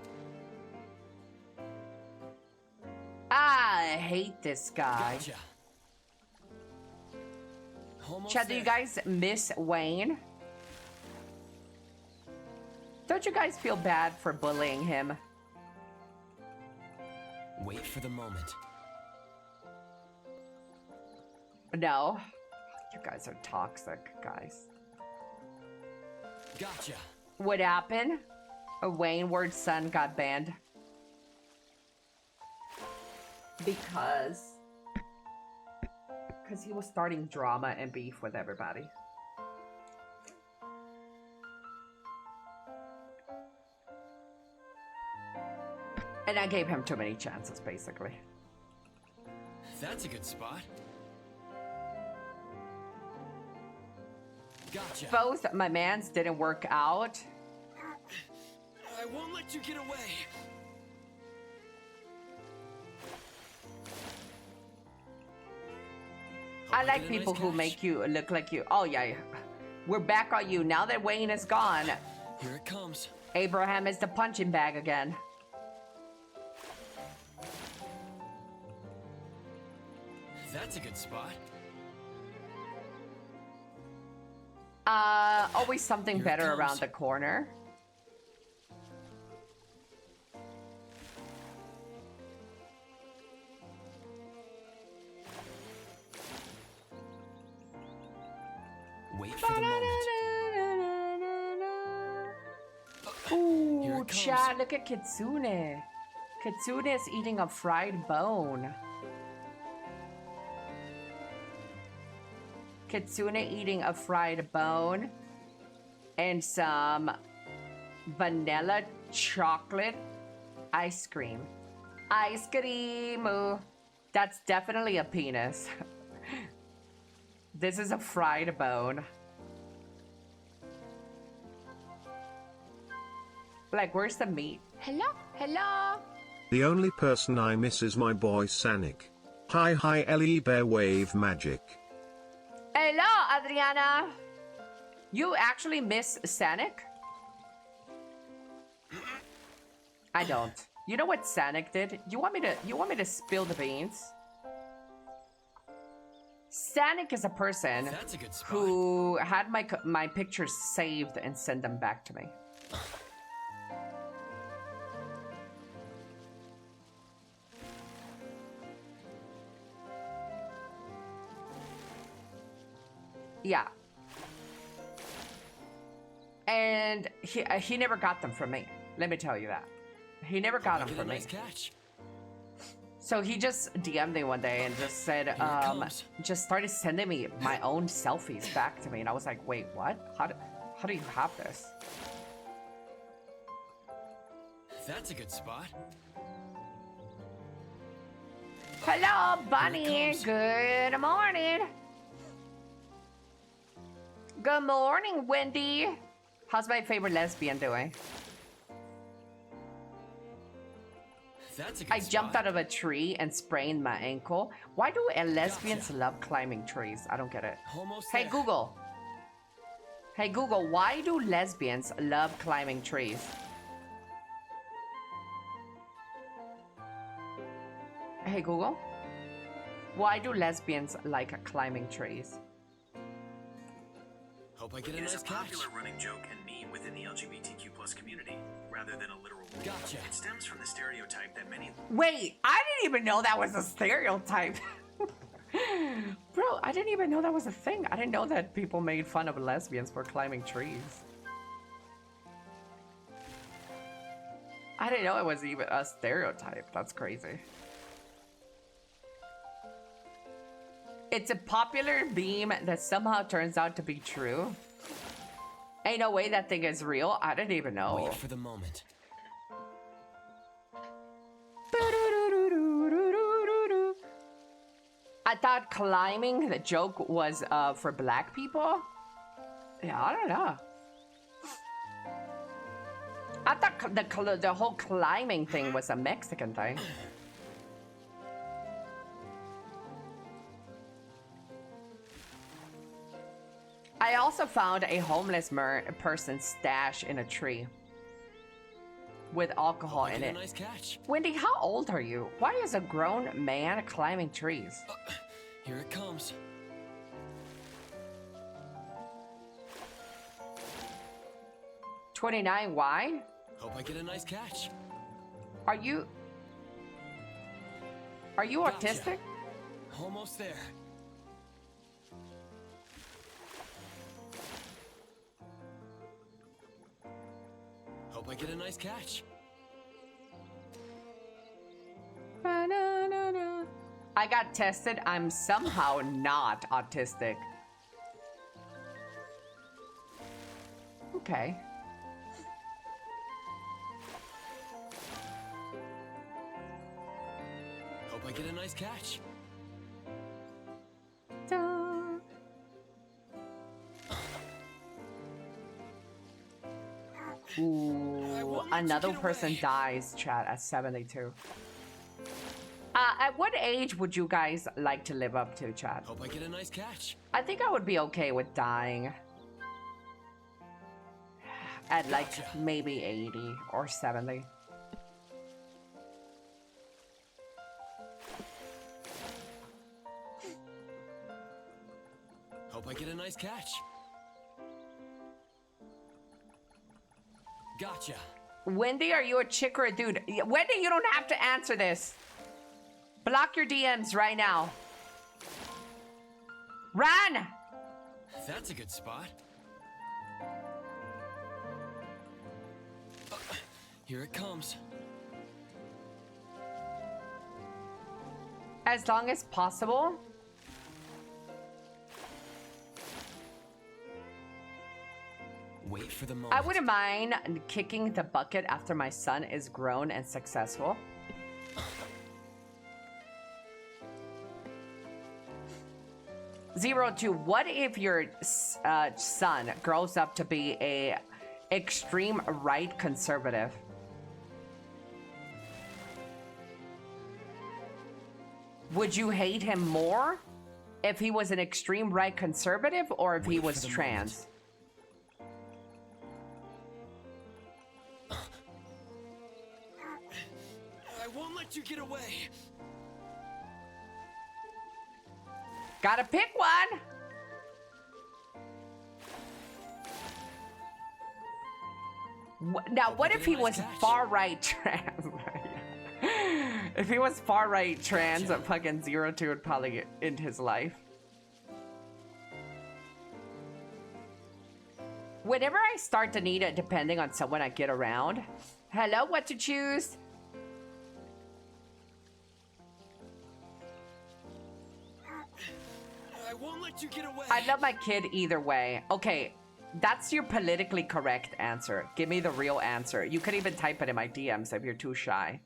I hate this guy. Gotcha. Almost Chad, do there. you guys miss Wayne? Don't you guys feel bad for bullying him? Wait for the moment. No. You guys are toxic, guys. Gotcha. What happened? A Wayne Ward's son got banned. Because he was starting drama and beef with everybody. And I gave him too many chances, basically. That's a good spot. Gotcha. Both my mans didn't work out. I won't let you get away. Hope I like get a nice people who catch. make you look like you. Oh, yeah. We're back on you. Now that Wayne is gone, Here it comes. Abraham is the punching bag again. That's a good spot. Always something Here it better comes. around the corner. Wait for the moment. Here Ooh, it comes. Chad, look at Kitsune. Kitsune is eating a fried bone. Kitsune eating a fried bone. and some vanilla chocolate ice cream. Ice cream. Ooh. That's definitely a penis. This is a fried bone. Like, where's the meat? Hello, hello. The only person I miss is my boy Sanic. Hi Ellie Bear Wave Magic. Hello, Adriana. You actually miss Sanic? I don't. You know what Sanic did? You want me to spill the beans? Sanic is a person That's a good spot. who had my pictures saved and sent them back to me. Yeah. And he never got them from me. Let me tell you that. He never got them Get a from me. nice catch. So he just DM'd me one day and just said, comes. just started sending me my own selfies back to me. And I was like, wait, what? How do you have this? That's a good spot. Hello, Bunny. Here it comes. Good morning. Good morning, Wendy. How's my favorite lesbian doing? That's a good I jumped out of a tree and sprained my ankle. Why do lesbians love climbing trees? I don't get it. Almost Hey, there. Google. Hey, Google, why do lesbians love climbing trees? Hey, Google. Why do lesbians like climbing trees? Hope I get a It is nice a catch. popular running joke and meme within the LGBTQ+ community, rather than a literal rule. Gotcha. It stems from the stereotype that many Wait, I didn't even know that was a stereotype. Bro, I didn't even know that was a thing. I didn't know that people made fun of lesbians for climbing trees. I didn't know it was even a stereotype. That's crazy. It's a popular meme that somehow turns out to be true. Ain't no way that thing is real. I didn't even know. Wait for the moment. I thought climbing, the joke was for black people. Yeah, I don't know. I thought the whole climbing thing was a Mexican thing. I also found a homeless person's stash in a tree with alcohol Get in a it. nice catch. Wendy, how old are you? Why is a grown man climbing trees? Here it comes. $29, why? Hope I get a nice catch. Are you Gotcha. autistic? Almost there. Hope I get a nice catch. I got tested. I'm somehow not autistic. Okay. Hope I get a nice catch. Ooh, another person dies, chat, at 72. At what age would you guys like to live up to, chat? Hope I get a nice catch. I think I would be okay with dying. At like Gotcha. maybe 80 or 70. Hope I get a nice catch. Gotcha. Wendy, are you a chick or a dude? Wendy, you don't have to answer this. Block your DMs right now. Run! That's a good spot. Here it comes. As long as possible. wait for the moment. I wouldn't mind kicking the bucket after my son is grown and successful. Zero to what if your son grows up to be a extreme right conservative? Would you hate him more if he was an extreme right conservative or if he was trans? I won't let you get away. Gotta pick one. Now, what if he was far right trans? If he was far right trans, a fucking 02 would probably end his life. Whenever I start to need it, depending on someone I get around. Hello, what to choose? I won't let you get away. I love my kid either way. Okay, that's your politically correct answer. Give me the real answer. You could even type it in my DMs if you're too shy.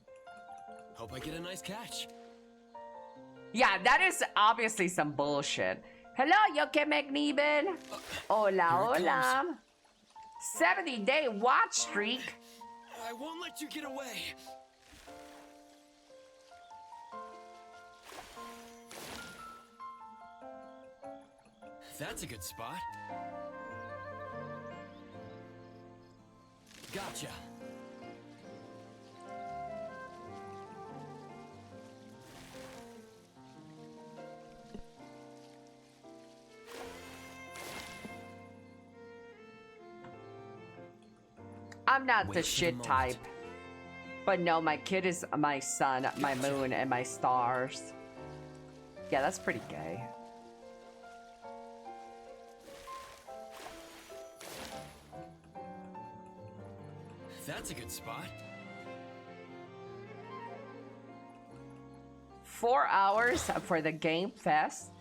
Hope I get a nice catch. Yeah, that is obviously some bullshit. Hello, Yoke McNeeben. Hola, hola. 70-day watch streak. I won't let you get away. That's a good spot. Gotcha. I'm not Wait the for shit the type. moment. But no, my kid is my sun, my moon, and my stars. Yeah, that's pretty gay. That's a good spot. 4 hours for the Game Fest?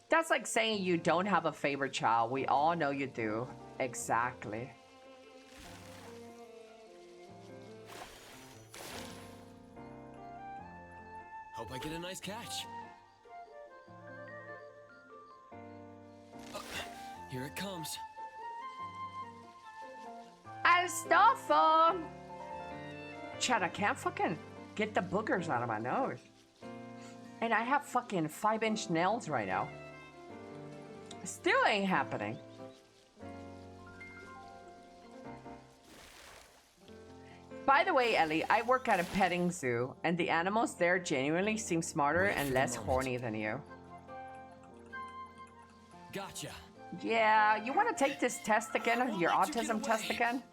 That's like saying you don't have a favorite child. We all know you do. Exactly. Hope I get a nice catch. Here it comes. Alstofo! Chad, I can't fucking get the boogers out of my nose. And I have fucking 5-inch nails right now. Still ain't happening. By the way, Ellie, I work at a petting zoo, and the animals there genuinely seem smarter and less horny than you. Gotcha. Yeah, you want to take this test again? Your autism test again?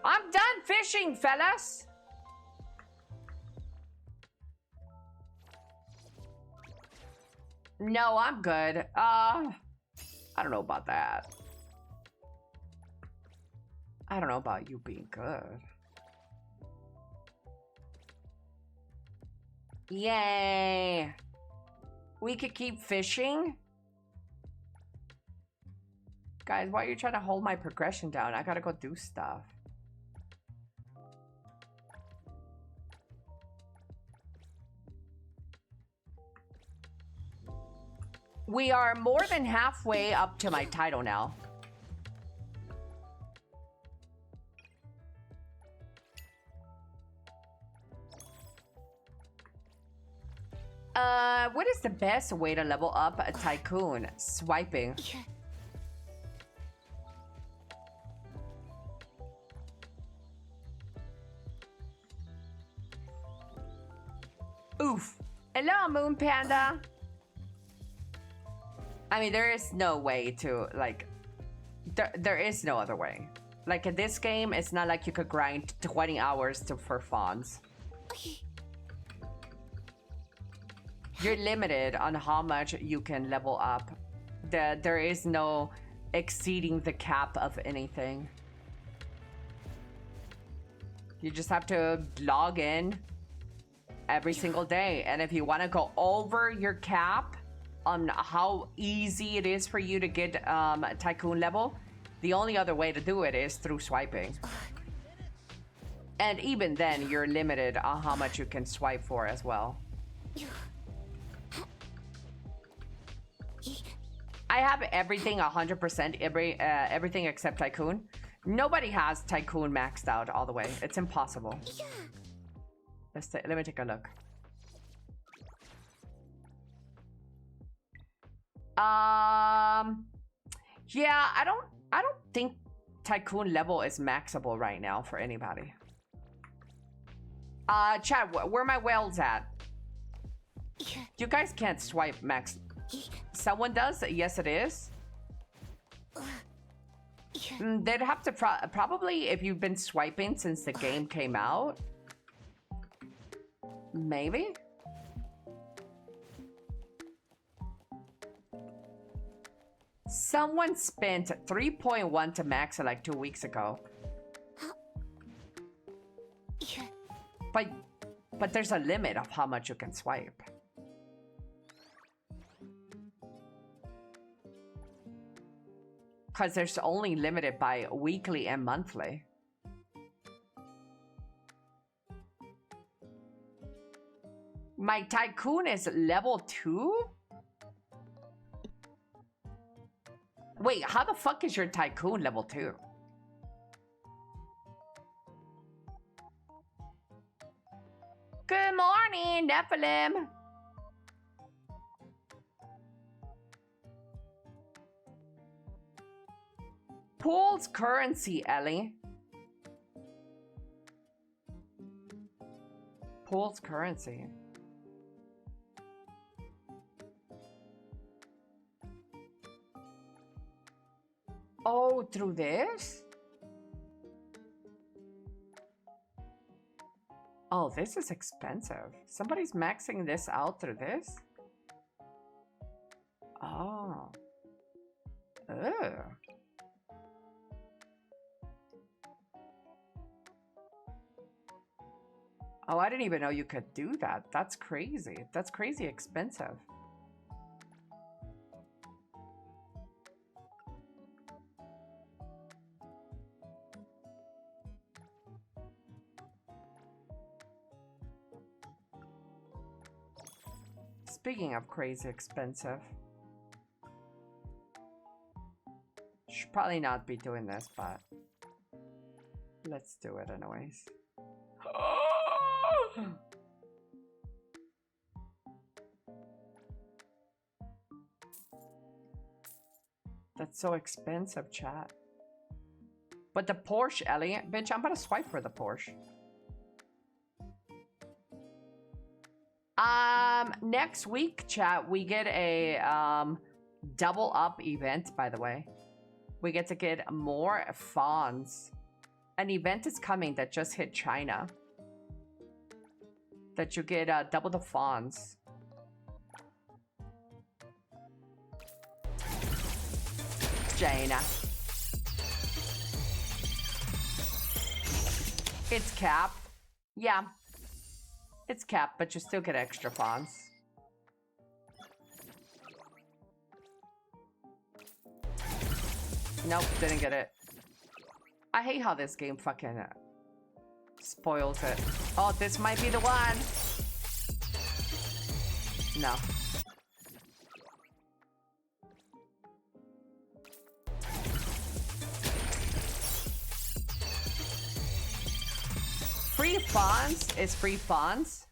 I'm done fishing, fellas! No, I'm good. I don't know about that. I don't know about you being good. Yay! We could keep fishing? Guys, why are you trying to hold my progression down? I gotta go do stuff. We are more than halfway up to my title now. What is the best way to level up a tycoon? Swiping. Oof. Hello, Moon Panda. I mean, there is no way to, like, there is no other way. Like, in this game, it's not like you could grind 20 hours for fawns. You're limited on how much you can level up. There is no exceeding the cap of anything. You just have to log in every single day. And if you want to go over your cap, on how easy it is for you to get Tycoon level, the only other way to do it is through swiping. And even then, you're limited on how much you can swipe for as well. I have everything 100%, everything except Tycoon. Nobody has Tycoon maxed out all the way. It's impossible. Let me take a look. Yeah, I don't think Tycoon level is maxable right now for anybody. Chat, where my whales at? You guys can't swipe max. Someone does? Yes, it is. They'd have to probably, if you've been swiping since the game came out. Maybe? Someone spent 3.1 to max it like 2 weeks ago. But there's a limit of how much you can swipe. Because there's only limited by weekly and monthly. My Tycoon is level 2? Wait, how the fuck is your Tycoon level 2? Good morning, Nephilim. Pool's currency, Ellie. Pool's currency. Oh, through this? Oh, this is expensive. Somebody's maxing this out through this? Oh. Ugh. Oh, I didn't even know you could do that. That's crazy. That's crazy expensive. Speaking of crazy expensive. Should probably not be doing this, but let's do it anyways. That's so expensive, chat. But the Porsche, Ellie, bitch, I'm gonna swipe for the Porsche. Next week, chat, we get a double up event, by the way. We get to get more fawns. An event is coming that just hit China. That you get double the fawns. Jaina. It's capped. Yeah. It's capped, but you still get extra fawns. Nope, didn't get it. I hate how this game fucking spoils it. Oh, this might be the one. No. Free fawns is free fawns.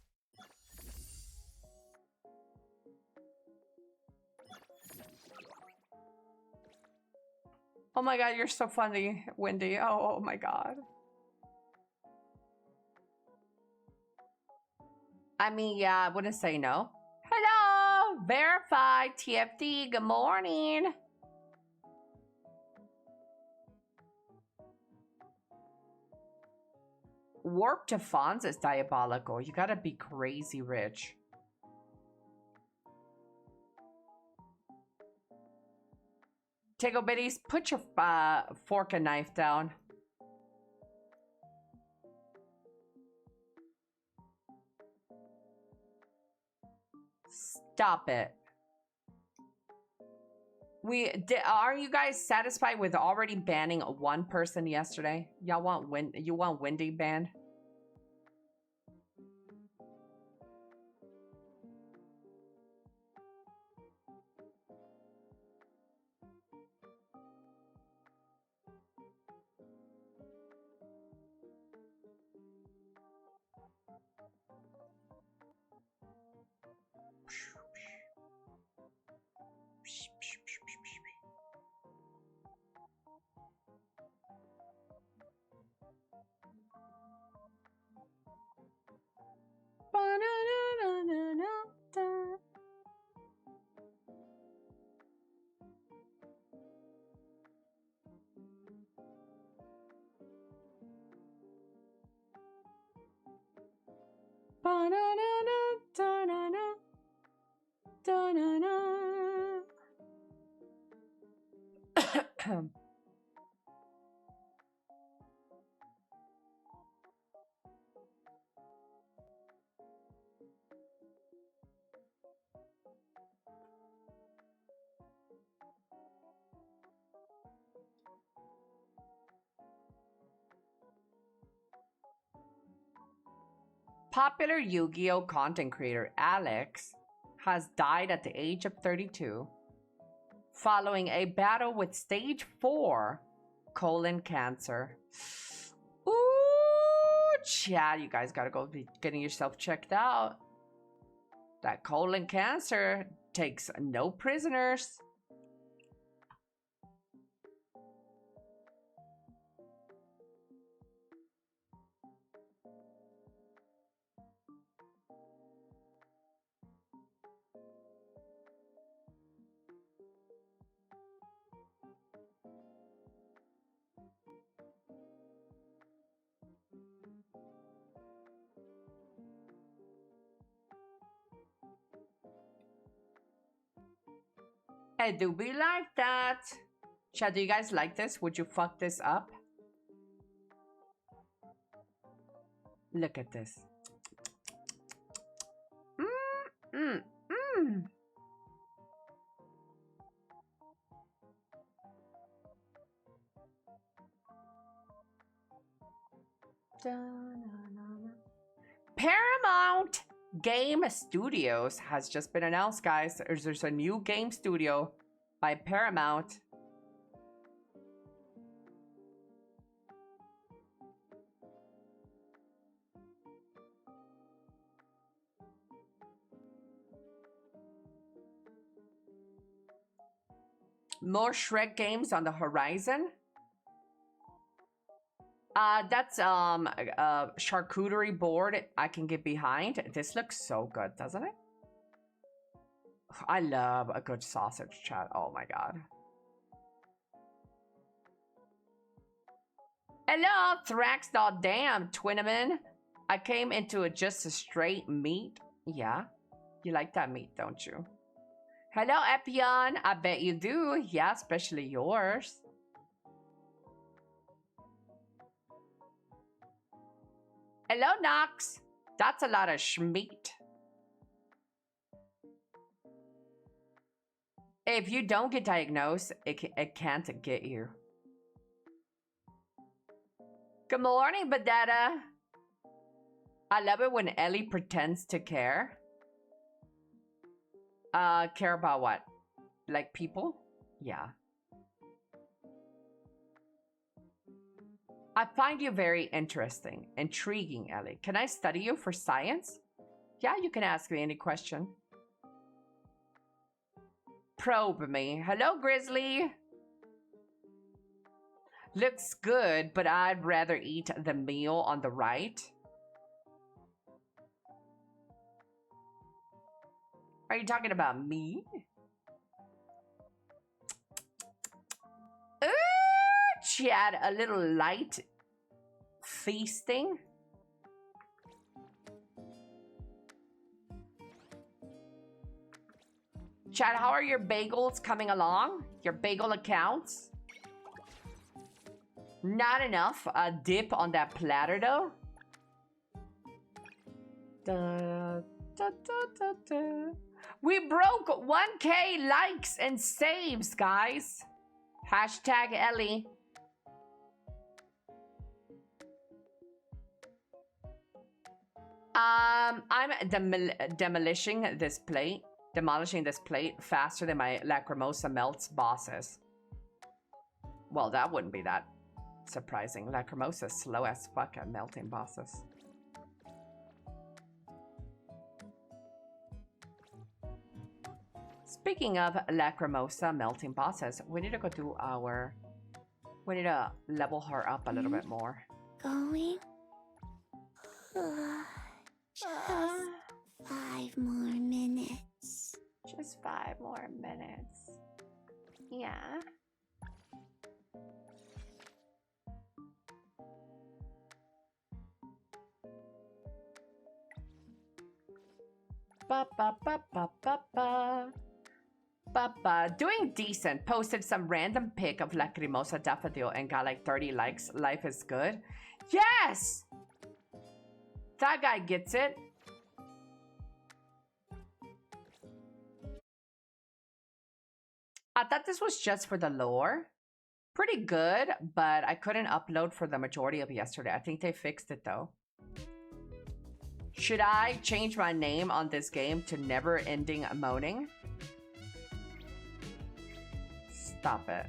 Oh my god, you're so funny, Wendy. Oh my god. I mean, yeah, I wouldn't say no. Hello! Verified TFD, good morning. Warp to Fonz is diabolical. You gotta be crazy rich. Tego Biddies, put your fork and knife down. Stop it. Are you guys satisfied with already banning one person yesterday? Y'all want you want Wendy banned? Popular Yu-Gi-Oh content creator Alex has died at the age of 32 following a battle with stage 4 colon cancer. Ooh, Chad, you guys gotta go be getting yourself checked out. That colon cancer takes no prisoners. I do be like that. Chad, do you guys like this? Would you fuck this up? Look at this. Paramount Game Studios has just been announced, guys. There's a new game studio by Paramount. More Shrek games on the horizon. That's a charcuterie board I can get behind. This looks so good, doesn't it? I love a good sausage, chat. Oh my god. Hello, Thrax.damn, Twinaman. I came into it just a straight meat. Yeah, you like that meat, don't you? Hello, Epion. I bet you do. Yeah, especially yours. Hello, Nox. That's a lot of schmeat. If you don't get diagnosed, it can't get you. Good morning, Badetta. I love it when Elly pretends to care. Care about what? Like people? Yeah. I find you very interesting, intriguing, Elly. Can I study you for science? Yeah, you can ask me any question. Probe me. Hello, Grizzly. Looks good, but I'd rather eat the meal on the right. Are you talking about me? Ooh, Chad, a little light feasting. Chad, how are your bagels coming along? Your bagel accounts? Not enough dip on that platter, though. Da, da, da, da, da. We broke 1K likes and saves, guys. Hashtag Elly. I'm demolishing this plate faster than my Lacrimosa melts bosses. Well, that wouldn't be that surprising. Lacrimosa's slow as fuck at melting bosses. Speaking of Lacrimosa melting bosses, we need to go do our... We need to level her up a little bit more. Going? Just 5 more minutes. Just 5 more minutes. Yeah. Ba ba ba ba ba ba. Ba. Doing decent. Posted some random pic of Lacrimosa Daffodil and got like 30 likes. Life is good. Yes! That guy gets it. I thought this was just for the lore. Pretty good, but I couldn't upload for the majority of yesterday. I think they fixed it though. Should I change my name on this game to Never Ending Moaning? Stop it.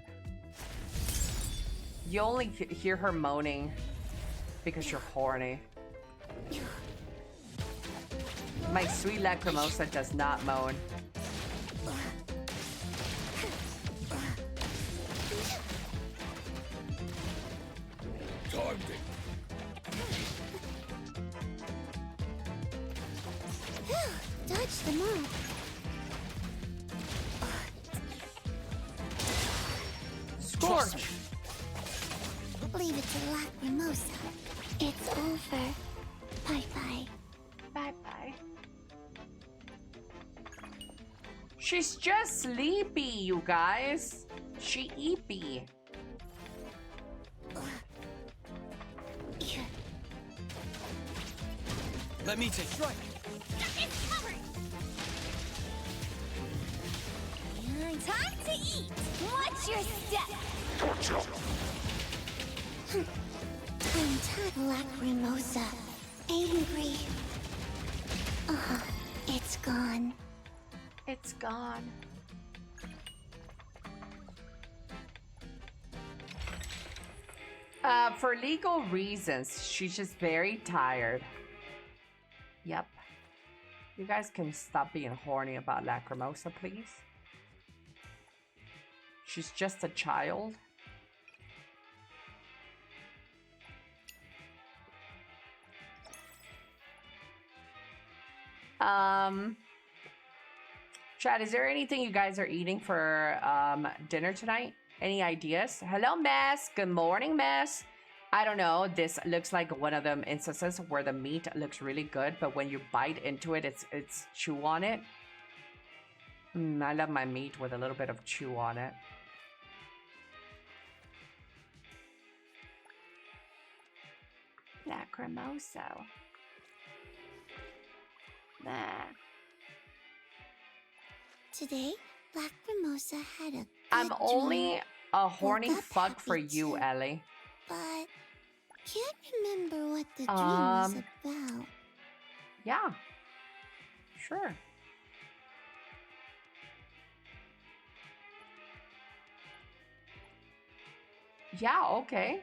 You only hear her moaning because you're horny. My sweet Lacrimosa does not moan. Dodge them all. Scorch! Leave it to Lacrimosa. It's over. Bye-bye. Bye-bye. She's just sleepy, you guys. She eepy. Let me take strike. It's covered. Time to eat. Watch your step. Attack Lacrimosa. Angry. It's gone. It's gone. For legal reasons, she's just very tired. Yep. You guys can stop being horny about Lacrimosa, please. She's just a child. Chad, is there anything you guys are eating for dinner tonight? Any ideas? Hello, Mess. Good morning, Mess. I don't know. This looks like one of them instances where the meat looks really good, but when you bite into it, it's chew on it. I love my meat with a little bit of chew on it. Lacrimosa. Nah. Today, Lacrimosa had a I'm good only dream. a horny Woke up fuck for happy you, too. Elly. But can't remember what the dream was about. Yeah. Sure. Yeah, okay.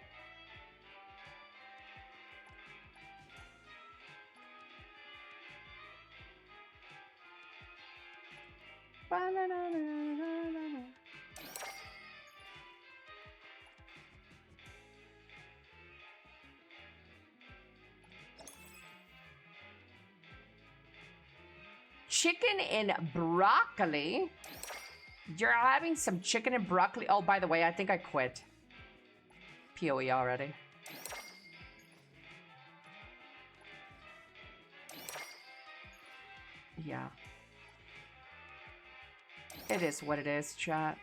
Chicken and broccoli? You're having some chicken and broccoli? Oh, by the way, I think I quit PoE already. Yeah. It is what it is, chat.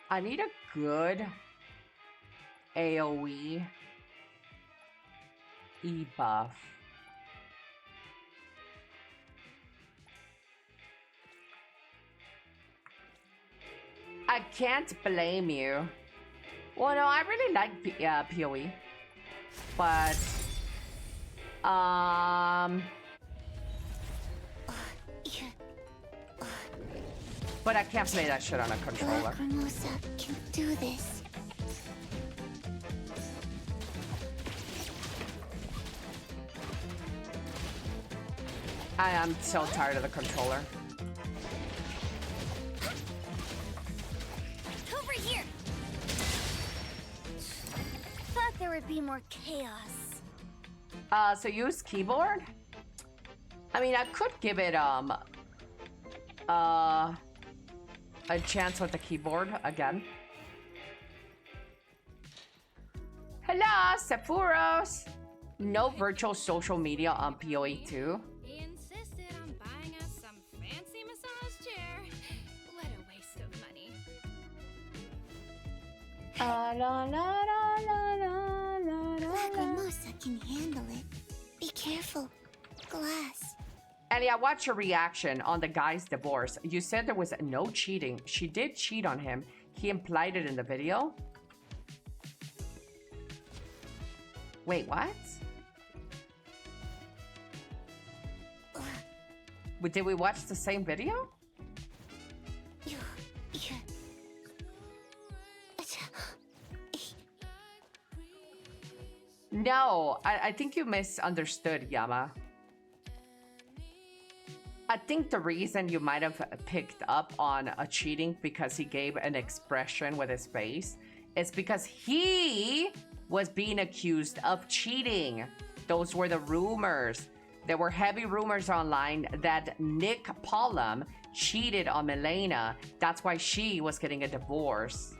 I need a good AoE buff. I can't blame you. Well, no, I really like PoE, but but I can't play that shit on a controller. CRIMOSA can do this. I am so tired of the controller. Over here. Thought there would be more chaos. So use keyboard? I mean, I could give it a chance with the keyboard again. Hello, Sephuros. No virtual social media on PoE 2. He insisted on buying us some fancy massage chair. What a waste of money. CRIMOSA can handle it. Be careful. Glass. Ellie, I watched your reaction on the guy's divorce. You said there was no cheating. She did cheat on him. He implied it in the video. Wait, what? Did we watch the same video? No, I think you misunderstood, Yama. I think the reason you might have picked up on a cheating because he gave an expression with his face is because he was being accused of cheating. Those were the rumors. There were heavy rumors online that Nick Pollum cheated on Milena. That's why she was getting a divorce.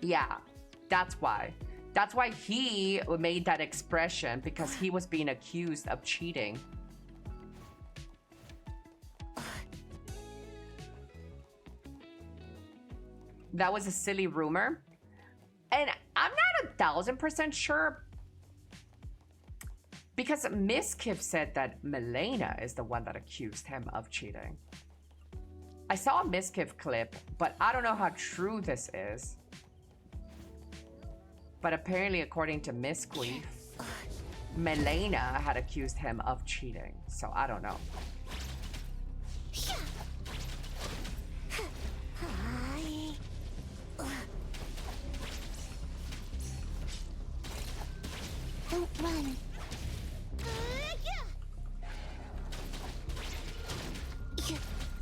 Yeah, that's why. That's why he made that expression, because he was being accused of cheating. That was a silly rumor. And I'm not 1000% sure, because Miskiff said that Milena is the one that accused him of cheating. I saw a Miskiff clip, but I don't know how true this is. But apparently, according to Miskiff, Milena had accused him of cheating. So I don't know. Don't run.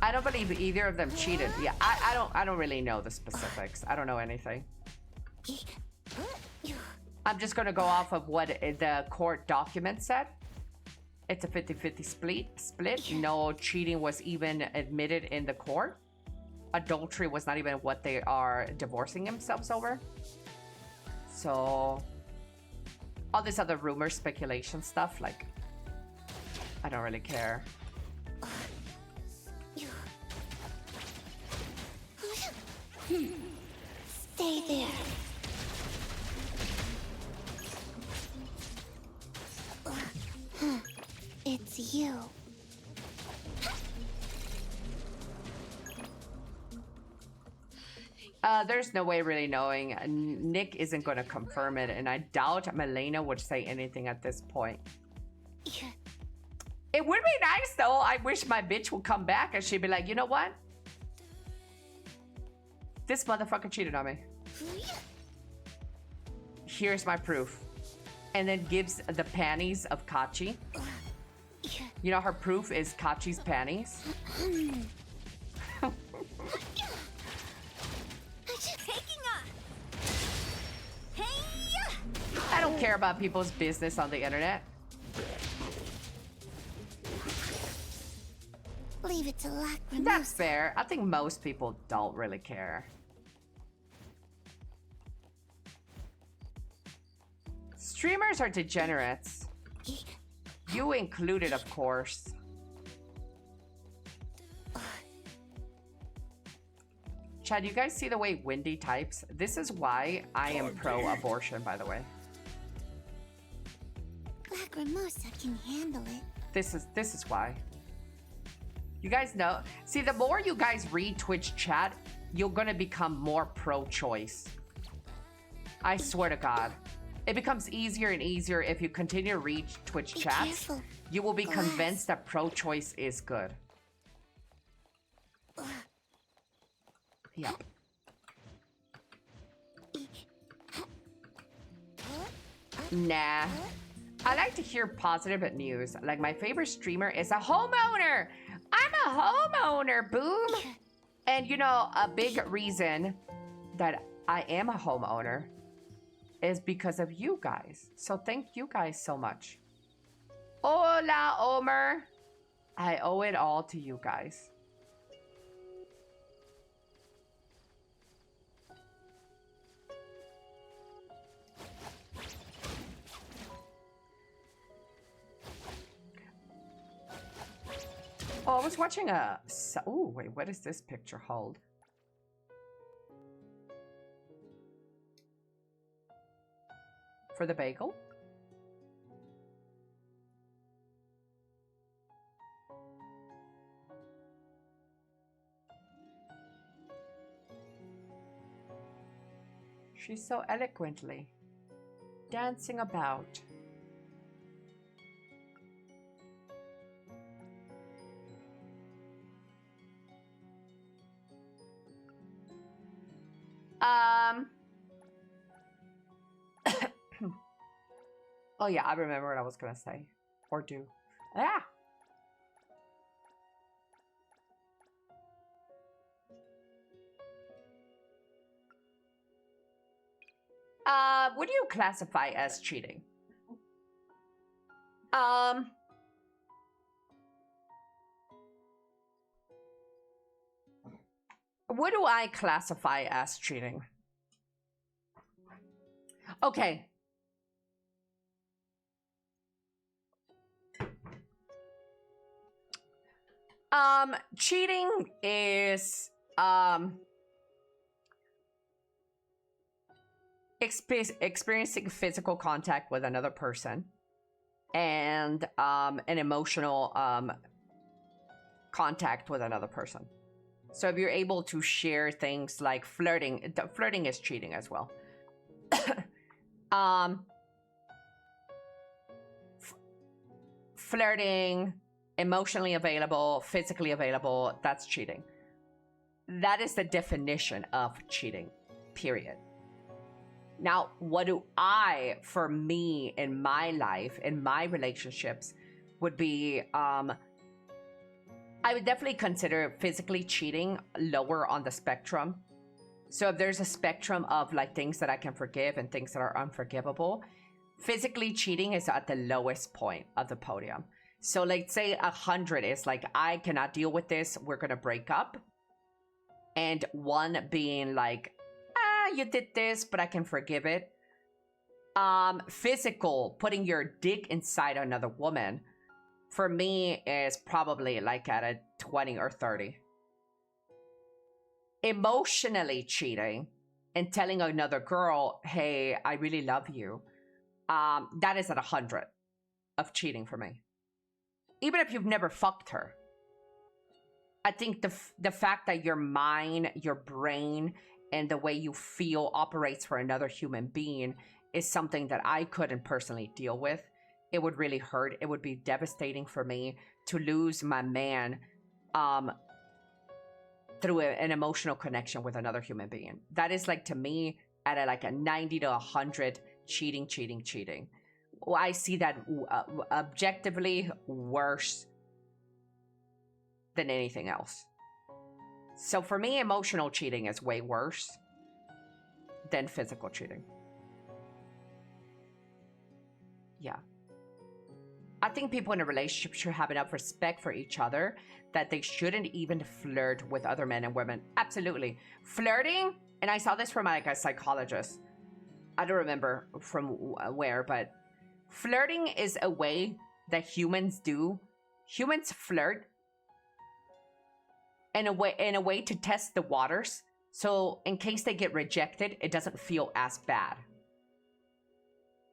I don't believe either of them cheated. Yeah, I don't really know the specifics. I don't know anything. I'm just gonna go off of what the court document said. It's a 50-50 split. No cheating was even admitted in the court. Adultery was not even what they are divorcing themselves over. So all this other rumor, speculation stuff, like, I don't really care. Stay there. It's you. There's no way really knowing. Nick isn't going to confirm it, and I doubt Milena would say anything at this point. It would be nice, though. I wish my bitch would come back and she'd be like, you know what? This motherfucker cheated on me. Here's my proof. And then gives the panties of Kachi. You know, her proof is Kachi's panties. I don't care about people's business on the internet. Leave it to CRIMOSA. That's fair. I think most people don't really care. Streamers are degenerates. You included, of course. Chad, you guys see the way Wendy types? This is why I am pro-abortion, by the way. CRIMOSA can handle it. This is why. You guys know. See, the more you guys read Twitch chat, you're gonna become more pro-choice. I swear to God. It becomes easier and easier if you continue to read Twitch chats. Careful. You will be convinced that pro-choice is good. Yep. Nah. I like to hear positive news. Like, my favorite streamer is a homeowner. I'm a homeowner, boom. And you know, a big reason that I am a homeowner is because of you guys. So thank you guys so much. Hola, Omer. I owe it all to you guys. Oh, I was watching a... Oh, wait, what does this picture hold? For the bagel? She's so eloquently dancing about. Oh yeah, I remember what I was gonna say. Or do. Ah! What do you classify as cheating? What do I classify as cheating? Okay. Cheating is, experiencing physical contact with another person and, an emotional, contact with another person. So if you're able to share things like flirting, flirting is cheating as well. Flirting, emotionally available, physically available, that's cheating. That is the definition of cheating, period. Now, what do I, for me, in my life, in my relationships, would be, I would definitely consider physically cheating lower on the spectrum. So if there's a spectrum of like things that I can forgive and things that are unforgivable, physically cheating is at the lowest point of the podium. So like say 100 is like, I cannot deal with this, we're gonna break up. And 1 being like, you did this, but I can forgive it. Physical, putting your dick inside another woman, for me is probably like at a 20 or 30. Emotionally cheating and telling another girl, hey, I really love you. That is at 100 of cheating for me. Even if you've never fucked her. I think the fact that your mind, your brain, and the way you feel operates for another human being is something that I couldn't personally deal with. It would really hurt. It would be devastating for me to lose my man through an emotional connection with another human being. That is like, to me, at a 90 to 100, cheating. Well, I see that objectively worse than anything else. So for me, emotional cheating is way worse than physical cheating. Yeah. I think people in a relationship should have enough respect for each other that they shouldn't even flirt with other men and women. Absolutely. Flirting, and I saw this from like a psychologist. I don't remember from where, but flirting is a way that humans do. Humans flirt in a way to test the waters So in case they get rejected, it doesn't feel as bad.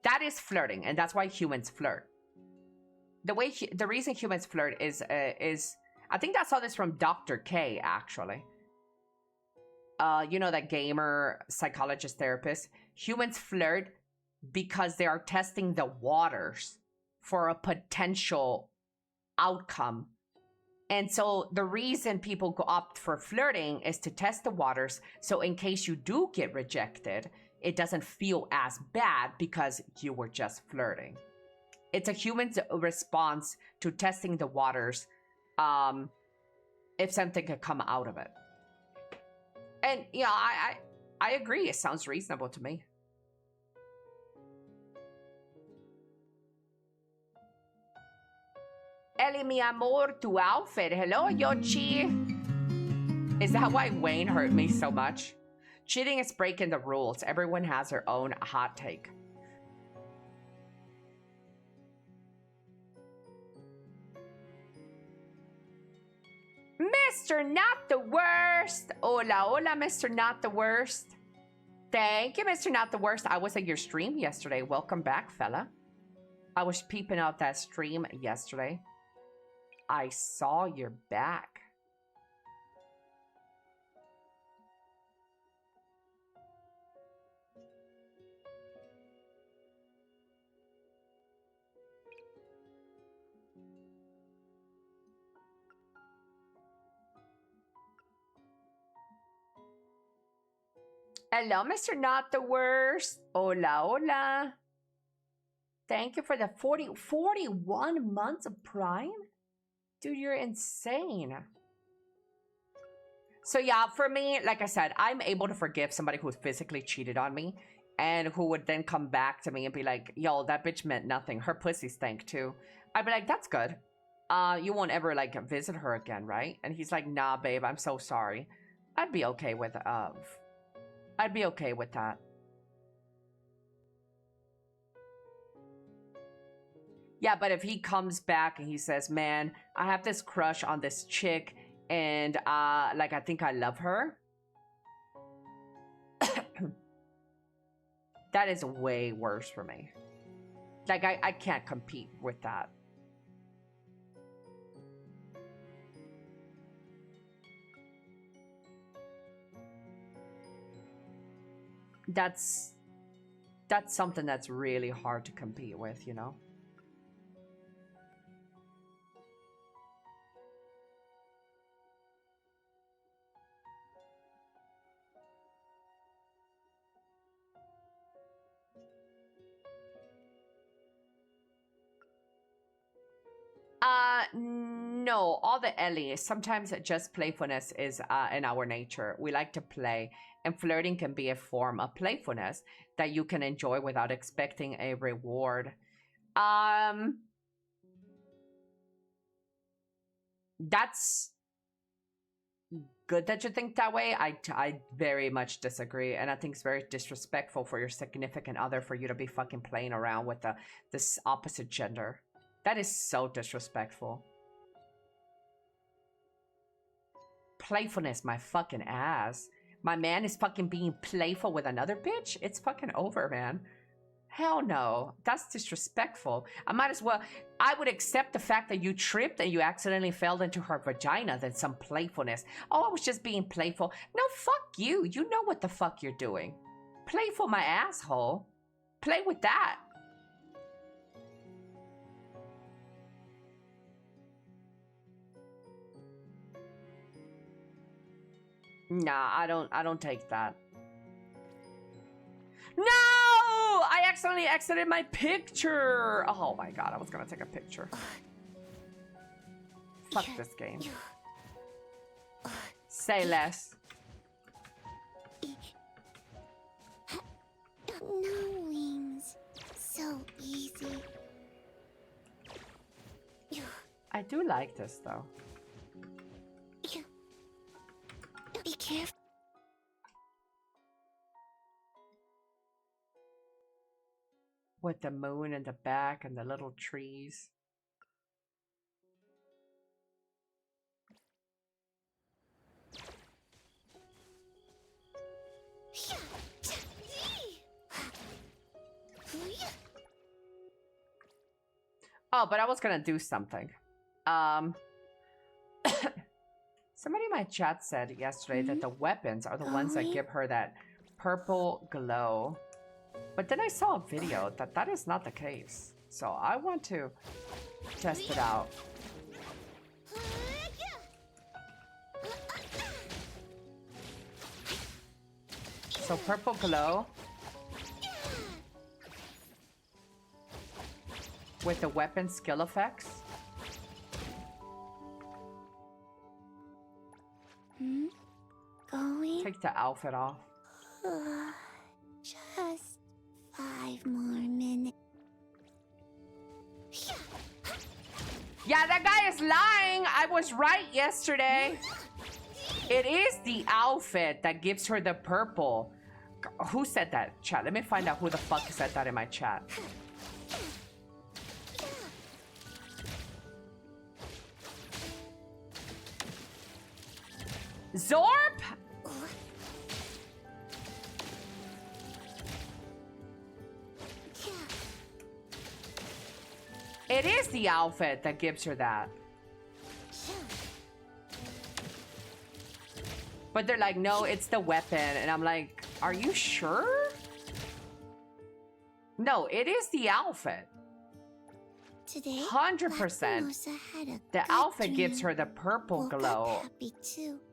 That is flirting, and that's why humans flirt. The reason humans flirt is I think I saw this from Dr. K, actually. You know, that gamer, psychologist, therapist. Humans flirt because they are testing the waters for a potential outcome. And so the reason people go opt for flirting is to test the waters. So in case you do get rejected, it doesn't feel as bad because you were just flirting. It's a human's response to testing the waters, if something could come out of it. And yeah, I agree. It sounds reasonable to me. Elly, mi amor, tu outfit. Hello, Yochi. Is that why Wayne hurt me so much? Cheating is breaking the rules. Everyone has their own hot take. Mr. Not the Worst. Hola, hola, Mr. Not the Worst. Thank you, Mr. Not the Worst. I was at your stream yesterday. Welcome back, fella. I was peeping out that stream yesterday. I saw your back. Hello, Mr. Not the Worst. Hola, hola. Thank you for the 41 months of Prime? Dude, you're insane. So yeah, for me, like I said, I'm able to forgive somebody who physically cheated on me and who would then come back to me and be like, yo, that bitch meant nothing. Her pussy stank too. I'd be like, that's good. You won't ever like visit her again, right? And he's like, nah, babe, I'm so sorry. I'd be okay with that. Yeah, but if he comes back and he says, man, I have this crush on this chick and like, I think I love her. That is way worse for me. Like, I can't compete with that. That's something that's really hard to compete with, you know? No, all the Ellie. Sometimes just playfulness is in our nature. We like to play, and flirting can be a form of playfulness that you can enjoy without expecting a reward. That's good that you think that way. I very much disagree, and I think it's very disrespectful for your significant other for you to be fucking playing around with this opposite gender. That is so disrespectful. Playfulness, my fucking ass. My man is fucking being playful with another bitch? It's fucking over, man. Hell no. That's disrespectful. I might as well... I would accept the fact that you tripped and you accidentally fell into her vagina than some playfulness. Oh, I was just being playful. No, fuck you. You know what the fuck you're doing. Playful, my asshole. Play with that. Nah, I don't take that. No! I accidentally exited my picture. Oh my god, I was gonna take a picture. Fuck this game. Say less. No wings. So easy. I do like this though. Be careful. With the moon in the back and the little trees. Oh, but I was gonna do something. Somebody in my chat said yesterday that the weapons are the ones that give her that purple glow. But then I saw a video that that is not the case. So I want to test it out. So purple glow with the weapon skill effects. Going? Take the outfit off. Just 5 more minutes. Yeah, that guy is lying. I was right yesterday. It is the outfit that gives her the purple. Who said that, chat? Let me find out who the fuck said that in my chat. Zorp? It is the outfit that gives her that. But they're like, no, it's the weapon. And I'm like, are you sure? No, it is the outfit. Today, 100%. The outfit gives her the purple glow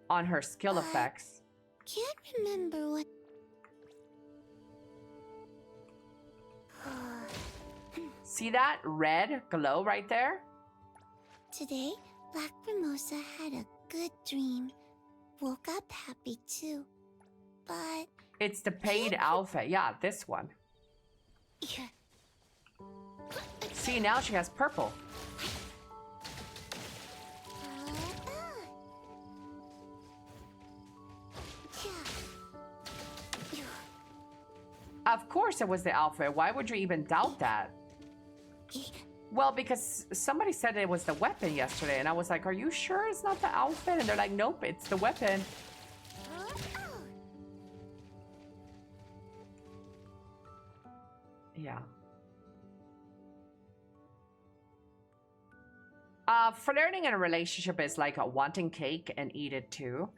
on her skill effects. Can't remember what. See that red glow right there? Today, Black Crimosa had a good dream. Woke up happy too. But It's the paid outfit. Yeah, this one. See, now she has purple. Of course it was the outfit. Why would you even doubt that? Well, because somebody said it was the weapon yesterday, and I was like, are you sure it's not the outfit? And they're like, nope, it's the weapon. Yeah. Flirting in a relationship is like wanting cake and eat it too.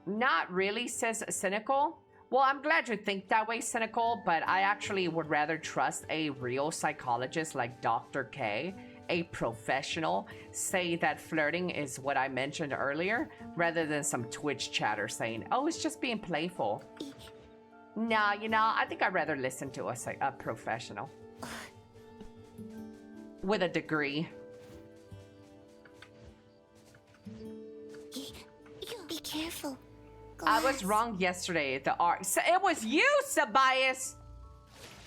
Not really, says Cynical. Well, I'm glad you think that way, Cynical, but I actually would rather trust a real psychologist like Dr. K, a professional, say that flirting is what I mentioned earlier, rather than some Twitch chatter saying, oh, it's just being playful. Nah, you know, I think I'd rather listen to a professional. With a degree. Be careful. I was wrong yesterday. The arc. So it was you, Sabias.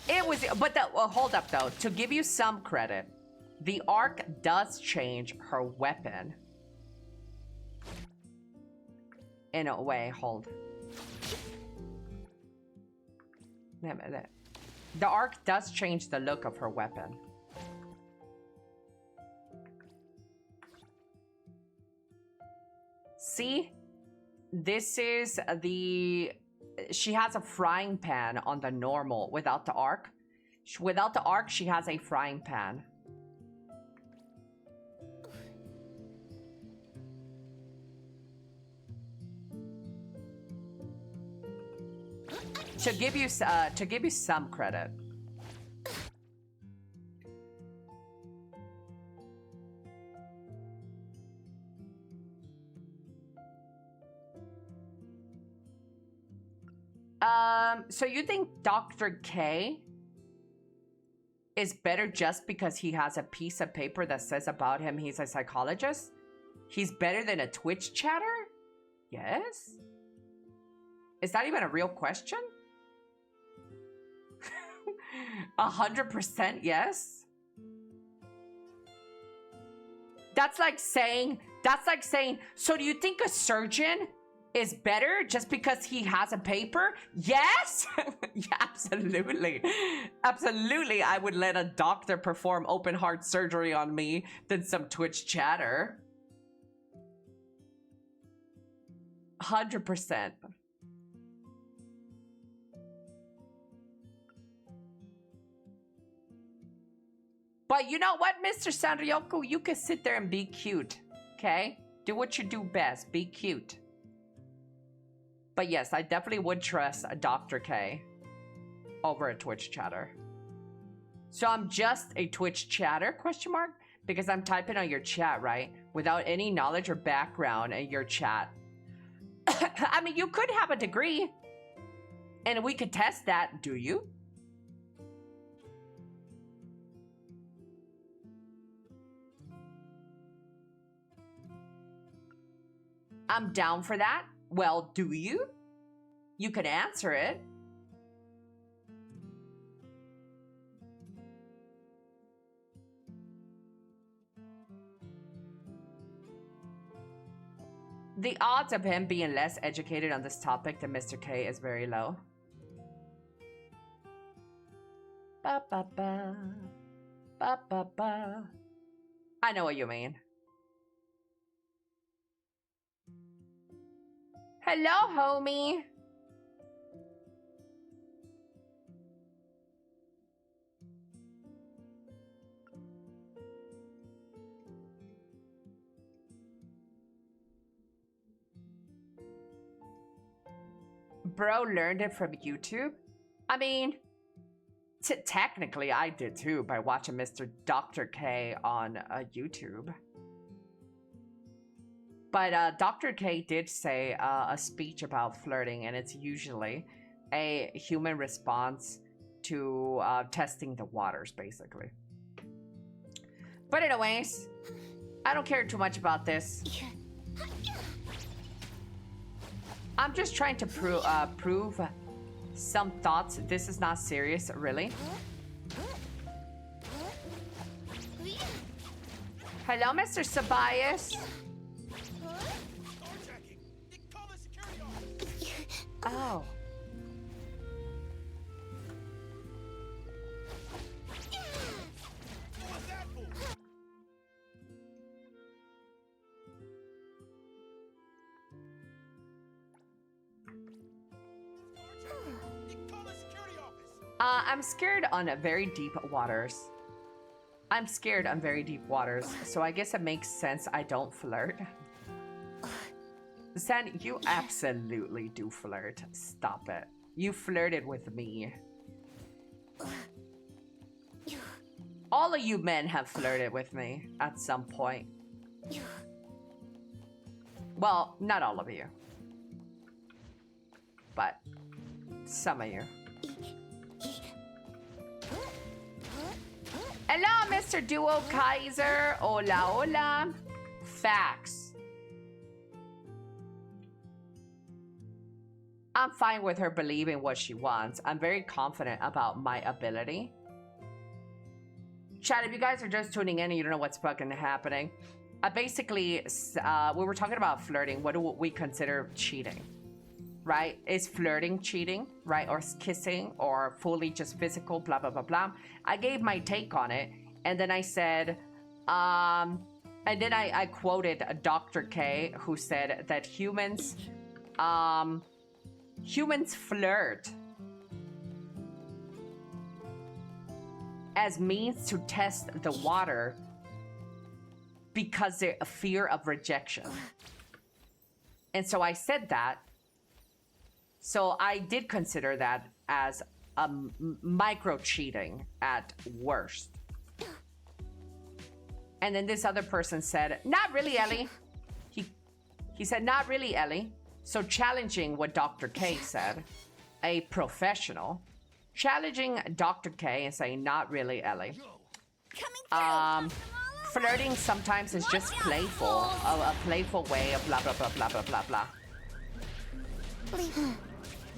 It was. But hold up though. To give you some credit, the arc does change her weapon. In a way, hold. Wait a minute. The arc does change the look of her weapon. See? This is the... She has a frying pan on the normal without the arc. Without the arc, she has a frying pan. To give you some credit. So you think Dr. K is better just because he has a piece of paper that says about him he's a psychologist? He's better than a Twitch chatter? Yes? Is that even a real question? 100% yes? That's like saying, so do you think a surgeon is better just because he has a paper? Yes! Yeah, absolutely. Absolutely, I would let a doctor perform open heart surgery on me than some Twitch chatter. 100%. But you know what, Mr. Sanryoku? You can sit there and be cute, okay? Do what you do best. Be cute. But yes, I definitely would trust a Dr. K over a Twitch chatter. So I'm just a Twitch chatter, question mark? Because I'm typing on your chat, right? Without any knowledge or background in your chat. I mean, you could have a degree. And we could test that. Do you? I'm down for that. Well, do you? You can answer it. The odds of him being less educated on this topic than Mr. K is very low. Ba ba ba. Ba ba ba. I know what you mean. Hello, homie. Bro learned it from YouTube? I mean, technically I did too by watching Mr. Dr. K on YouTube. But Dr. K did say a speech about flirting, and it's usually a human response to testing the waters, basically. But anyways, I don't care too much about this. I'm just trying to prove some thoughts. This is not serious, really. Hello, Mr. Sabias. Oh. I'm scared on very deep waters. I'm scared on very deep waters, so I guess it makes sense I don't flirt. San, you absolutely do flirt. Stop it. You flirted with me. All of you men have flirted with me at some point. Well, not all of you. But some of you. Hello, Mr. Duo Kaiser. Hola, hola. Facts. I'm fine with her believing what she wants. I'm very confident about my ability. Chat, if you guys are just tuning in and you don't know what's fucking happening, basically, we were talking about flirting. What do we consider cheating? Right? Is flirting cheating? Right? Or kissing? Or fully just physical? Blah, blah, blah, blah. I gave my take on it. And then I said, and then I quoted Dr. K, who said that humans flirt as means to test the water because they're a fear of rejection. And so I said that. So I did consider that as micro cheating at worst. And then this other person said, not really, Ellie. He said, not really, Ellie. So challenging what Dr. K said, a professional, challenging Dr. K and saying, not really, Ellie. Flirting sometimes is just playful, a playful way of blah, blah, blah, blah, blah, blah, blah.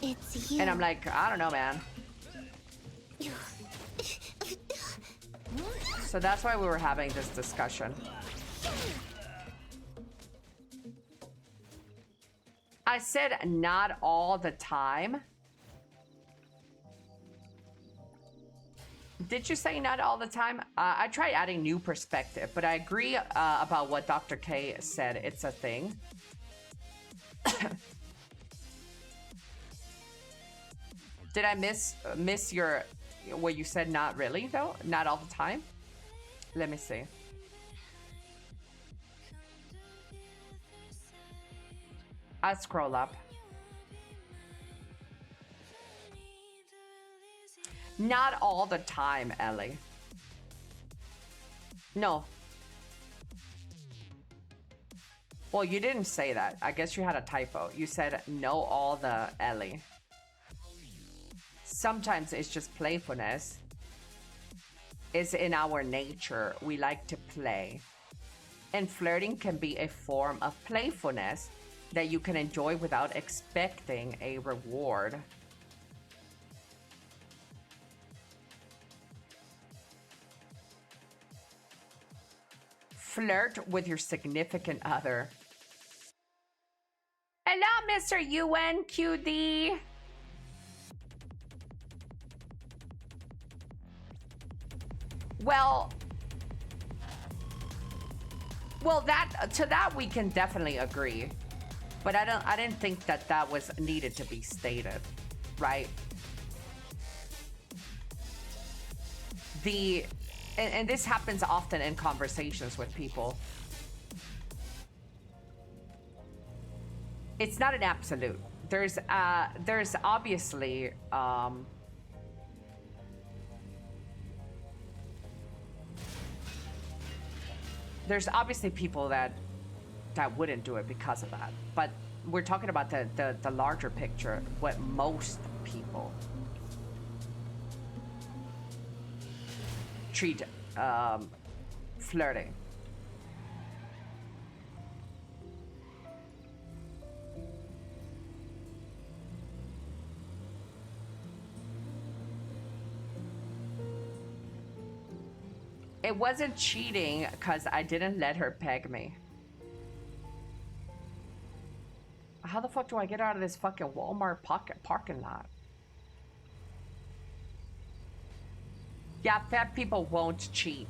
It's you. And I'm like, I don't know, man. So that's why we were having this discussion. I said not all the time. Did you say not all the time? I tried adding new perspective, but I agree about what Dr. K said. It's a thing. Did I miss your what you said? Not really though. Not all the time. Let me see. I'll scroll up. Not all the time, Ellie. No. Well, you didn't say that. I guess you had a typo. You said no all the Ellie. Sometimes it's just playfulness. It's in our nature. We like to play. And flirting can be a form of playfulness that you can enjoy without expecting a reward. Flirt with your significant other. Hello, Mr. UNQD. Well, that we can definitely agree, but I didn't think that was needed to be stated, right? And this happens often in conversations with people. It's not an absolute. There's obviously there's obviously people that wouldn't do it because of that. But we're talking about the larger picture, what most people treat flirting. It wasn't cheating because I didn't let her peg me. How the fuck do I get out of this fucking Walmart parking lot? Yeah, fat people won't cheat.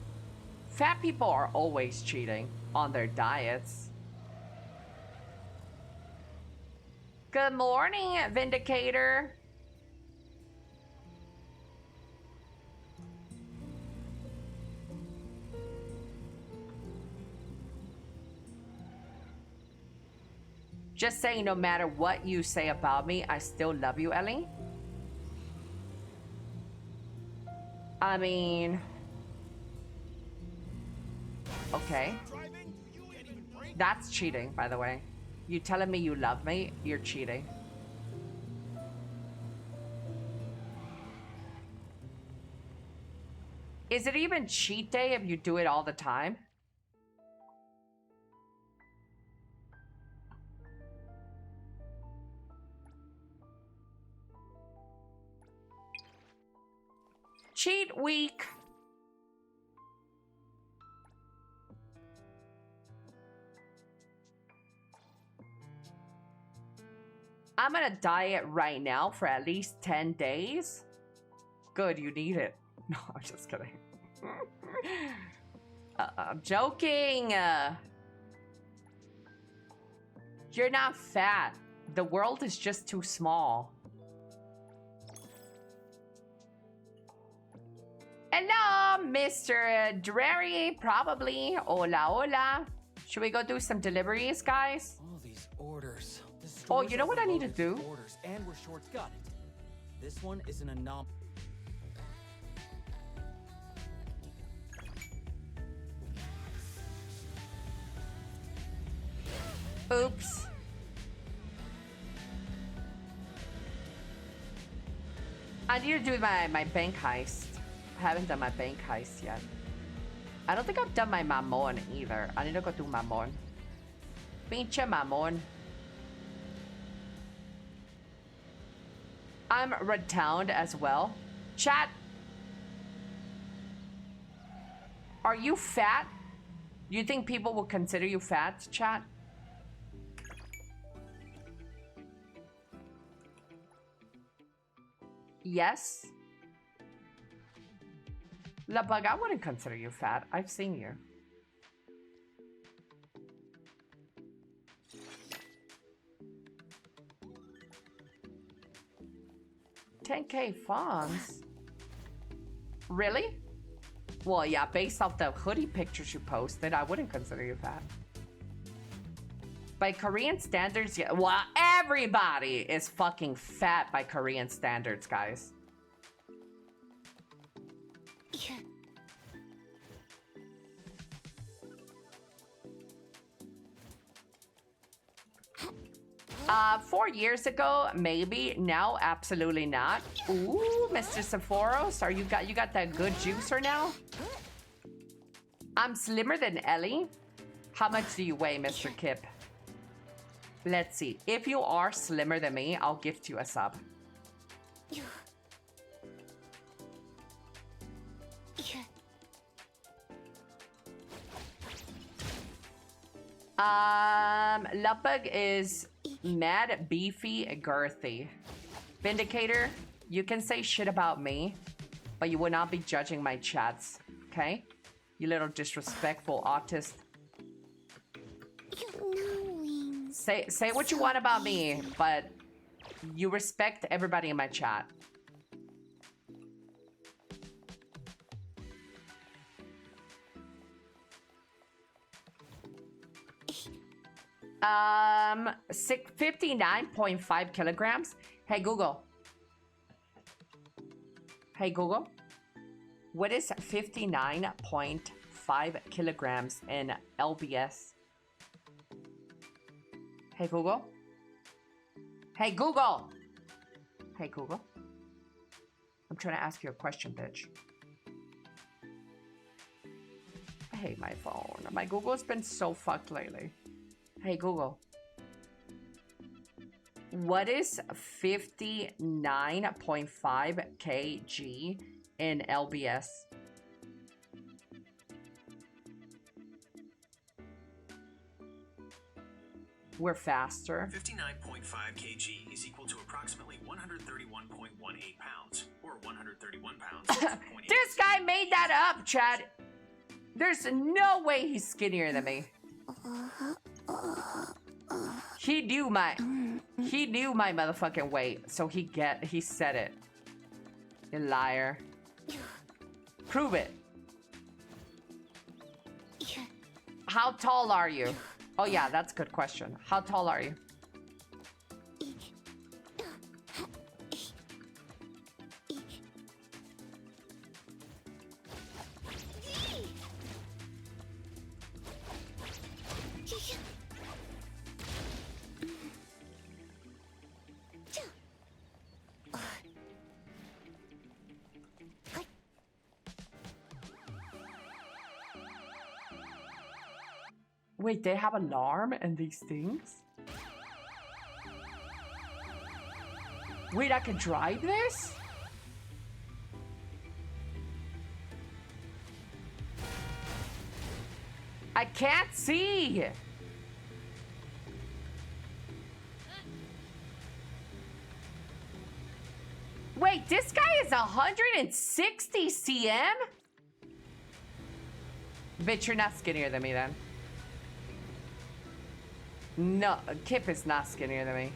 Fat people are always cheating on their diets. Good morning, Vindicator. Just saying, no matter what you say about me, I still love you, Ellie. I mean... Okay. That's cheating, by the way. You telling me you love me, you're cheating. Is it even cheat day if you do it all the time? Cheat week. I'm on a diet right now for at least 10 days. Good, you need it. No, I'm just kidding. I'm joking. You're not fat. The world is just too small. Hello, Mr. Drary, probably. Hola, hola. Should we go do some deliveries, guys? All these orders. Oh, you know what I need to do? Orders, and we're short. Got it. This one is an anomaly. Oops. I need to do my bank heist. I haven't done my bank heist yet. I don't think I've done my mamon either. I need to go do mamon. Pinche mamon. I'm retowned as well. Chat. Are you fat? You think people will consider you fat, chat? Yes. La Bug, I wouldn't consider you fat. I've seen you. 10K funds. Really? Well, yeah, based off the hoodie pictures you posted, I wouldn't consider you fat. By Korean standards, yeah. Well, everybody is fucking fat by Korean standards, guys. Yeah. 4 years ago, maybe. Now, absolutely not. Ooh, Mr. Sephoros, you got that good juicer now? I'm slimmer than Elly. How much do you weigh, Mr. Kip? Let's see. If you are slimmer than me, I'll gift you a sub. Yeah. Lupbug is mad, beefy, girthy. Vindicator, you can say shit about me, but you will not be judging my chats, okay? You little disrespectful autist. Say what you want about me, but you respect everybody in my chat. Um, 59.5 kilograms. Hey Google. Hey Google. What is 59.5 kilograms in LBS? Hey Google. Hey Google. Hey Google. I'm trying to ask you a question, bitch. I hate my phone. My Google's been so fucked lately. Hey Google. What is 59.5 kg in LBS? We're faster. 59.5 kg is equal to approximately 131.18 pounds, or 131 pounds. This guy made that up, Chad. There's no way he's skinnier than me. He knew my motherfucking weight, so he said it. You liar. Prove it. How tall are you? Oh yeah, that's a good question. How tall are you? Wait, they have alarm and these things? Wait, I can drive this? I can't see! Wait, this guy is 160 cm? Bitch, you're not skinnier than me then. No, Kip is not skinnier than me.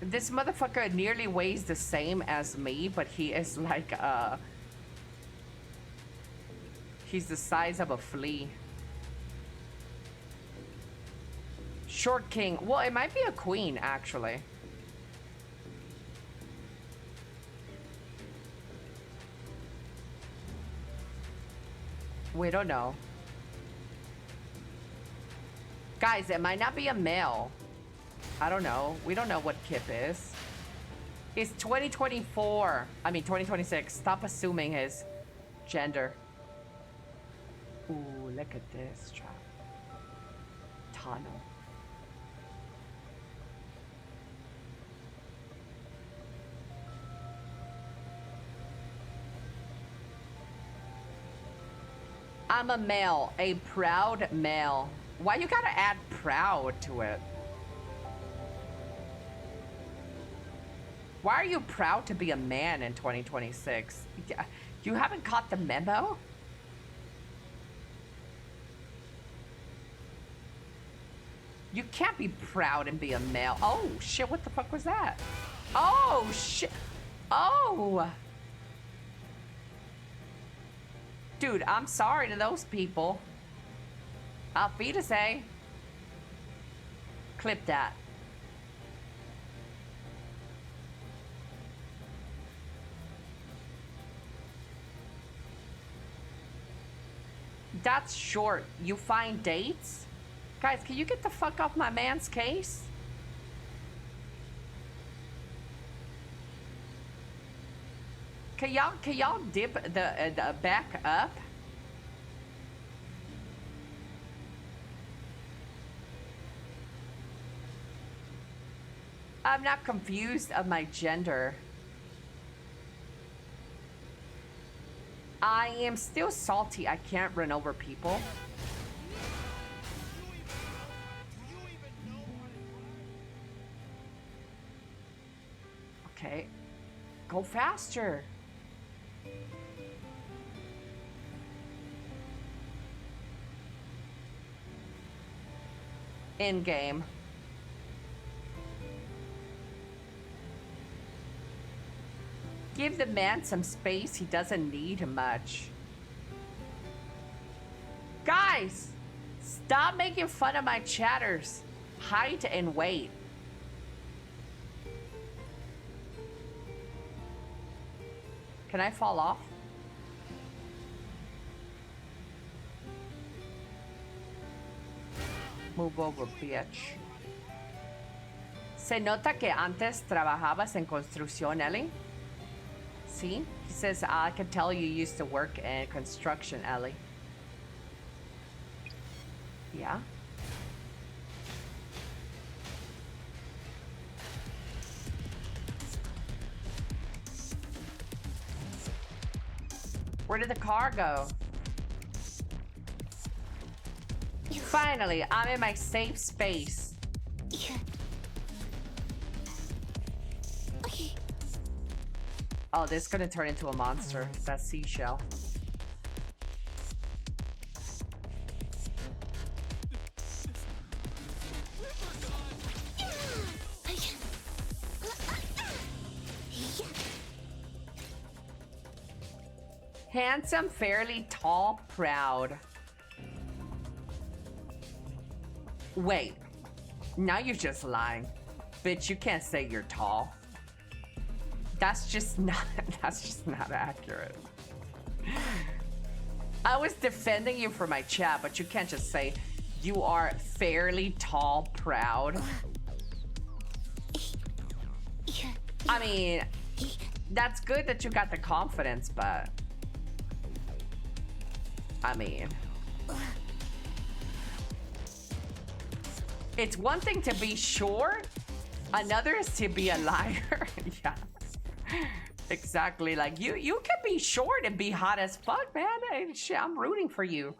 This motherfucker nearly weighs the same as me, but he is like, he's the size of a flea. Short king. Well, it might be a queen, actually. We don't know. Guys, it might not be a male. I don't know. We don't know what Kip is. It's 2024. I mean, 2026. Stop assuming his gender. Ooh, look at this trap. Tunnel. I'm a male, a proud male. Why you gotta add proud to it? Why are you proud to be a man in 2026? You haven't caught the memo? You can't be proud and be a male. Oh, shit, what the fuck was that? Oh, shit. Oh. Dude, I'm sorry to those people. Auf Wiedersehen. Clip that. That's short. You find dates? Guys, can you get the fuck off my man's case? Can y'all dip the back up? I'm not confused of my gender. I am still salty. I can't run over people. Okay. Go faster. In game. Give the man some space. He doesn't need much. Guys, stop making fun of my chatters. Hide and wait. Can I fall off? Move over, bitch. Se nota que antes trabajabas en construcción, Elly. See? He says, I can tell you used to work in construction, Elly. Yeah? Where did the car go? Finally, I'm in my safe space. Oh, this is gonna turn into a monster. That seashell. Handsome, fairly tall, proud. Wait. Now you're just lying. Bitch, you can't say you're tall. That's just not accurate. I was defending you for my chat, but you can't just say you are fairly tall, proud. I mean, that's good that you got the confidence, but I mean, it's one thing to be short, another is to be a liar. Yeah. Exactly. Like you can be short and be hot as fuck, man. And shit, I'm rooting for you.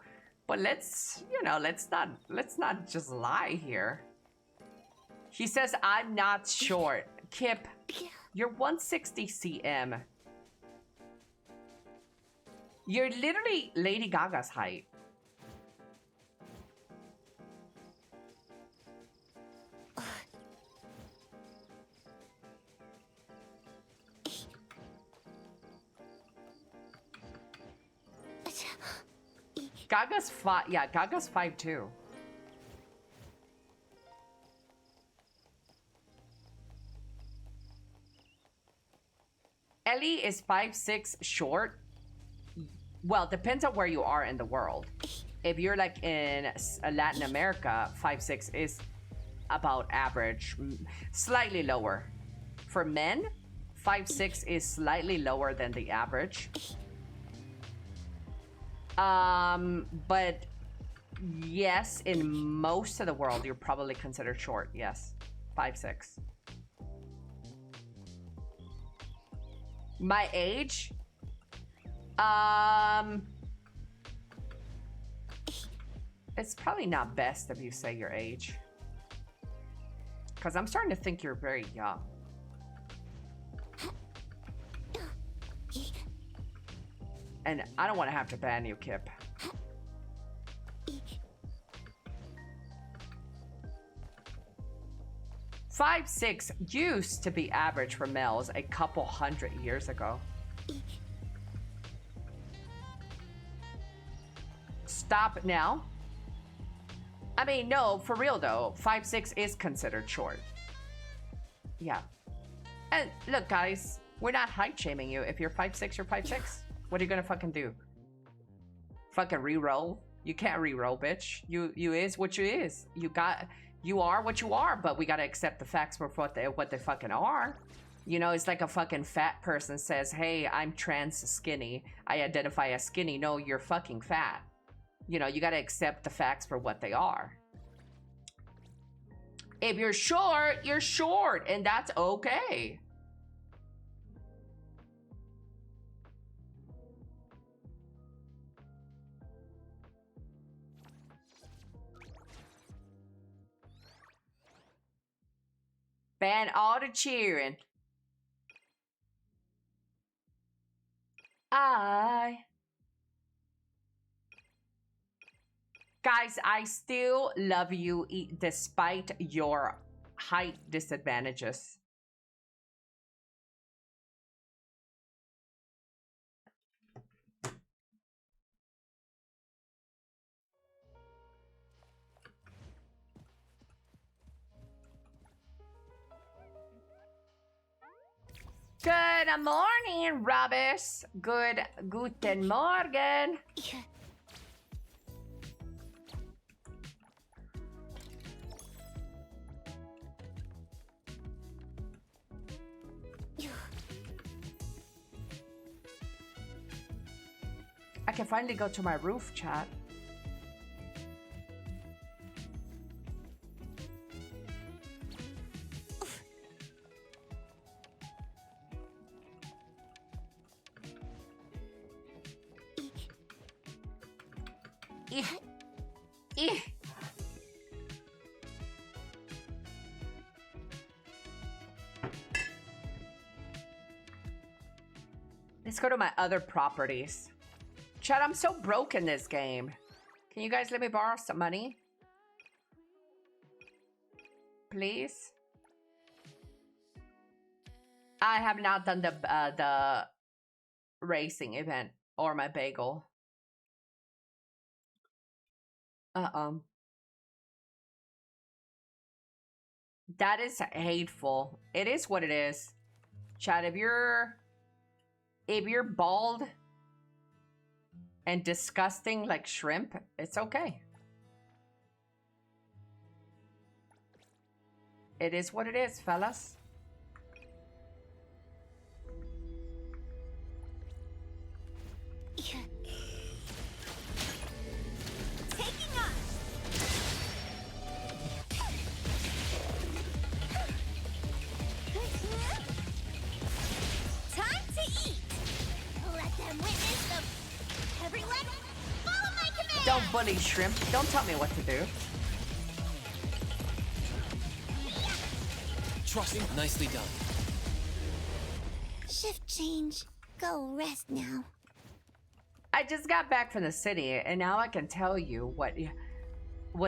But let's not just lie here. He says I'm not short. Kip, you're 160 cm. You're literally Lady Gaga's height. Gaga's 5. Yeah, Gaga's 5'2". Elly is 5'6" short. Well, depends on where you are in the world. If you're like in Latin America, 5'6" is about average, slightly lower. For men, 5'6" is slightly lower than the average. But yes, in most of the world, you're probably considered short. Yes, 5'6". My age? It's probably not best if you say your age. Because I'm starting to think you're very young. And I don't want to have to ban you, Kip. 5'6" used to be average for males a couple 100 years ago. Stop now. I mean, no, for real though, 5'6" is considered short. Yeah. And look, guys, we're not height shaming you. If you're 5'6", you're 5'6". What are you gonna fucking do? Fucking re-roll? You can't re-roll, bitch. You is what you is. You are what you are, but we gotta accept the facts for what they fucking are. You know, it's like a fucking fat person says, hey, I'm trans skinny. I identify as skinny. No, you're fucking fat. You know, you gotta accept the facts for what they are. If you're short, and that's okay. Ban all the cheering. Guys, I still love you despite your height disadvantages. Good morning, Robis. Guten Morgen. I can finally go to my roof, chat. Let's go to my other properties. Chat, I'm so broke in this game. Can you guys let me borrow some money? Please? I have not done the racing event or my bagel. That is hateful. It is what it is. Chat, if you're bald and disgusting like shrimp, it's okay. It is what it is, fellas. Taking off. Time to eat. Let them witness the. Everyone, follow my command. Don't bully shrimp. Don't tell me what to do. Trust me. Nicely done. Shift change. Go rest now. I just got back from the city, and now I can tell you what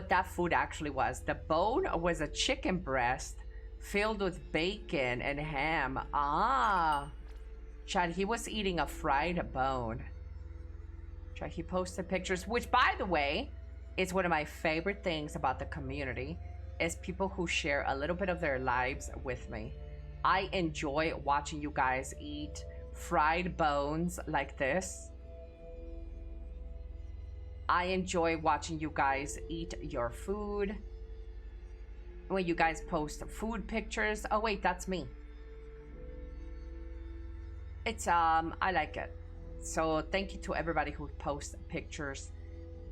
that food actually was. The bone was a chicken breast filled with bacon and ham. Ah. Chad, he was eating a fried bone. Chad, he posted pictures, which, by the way, is one of my favorite things about the community, is people who share a little bit of their lives with me. I enjoy watching you guys eat fried bones like this. I enjoy watching you guys eat your food. When you guys post food pictures. Oh wait, that's me. It's I like it. So thank you to everybody who posts pictures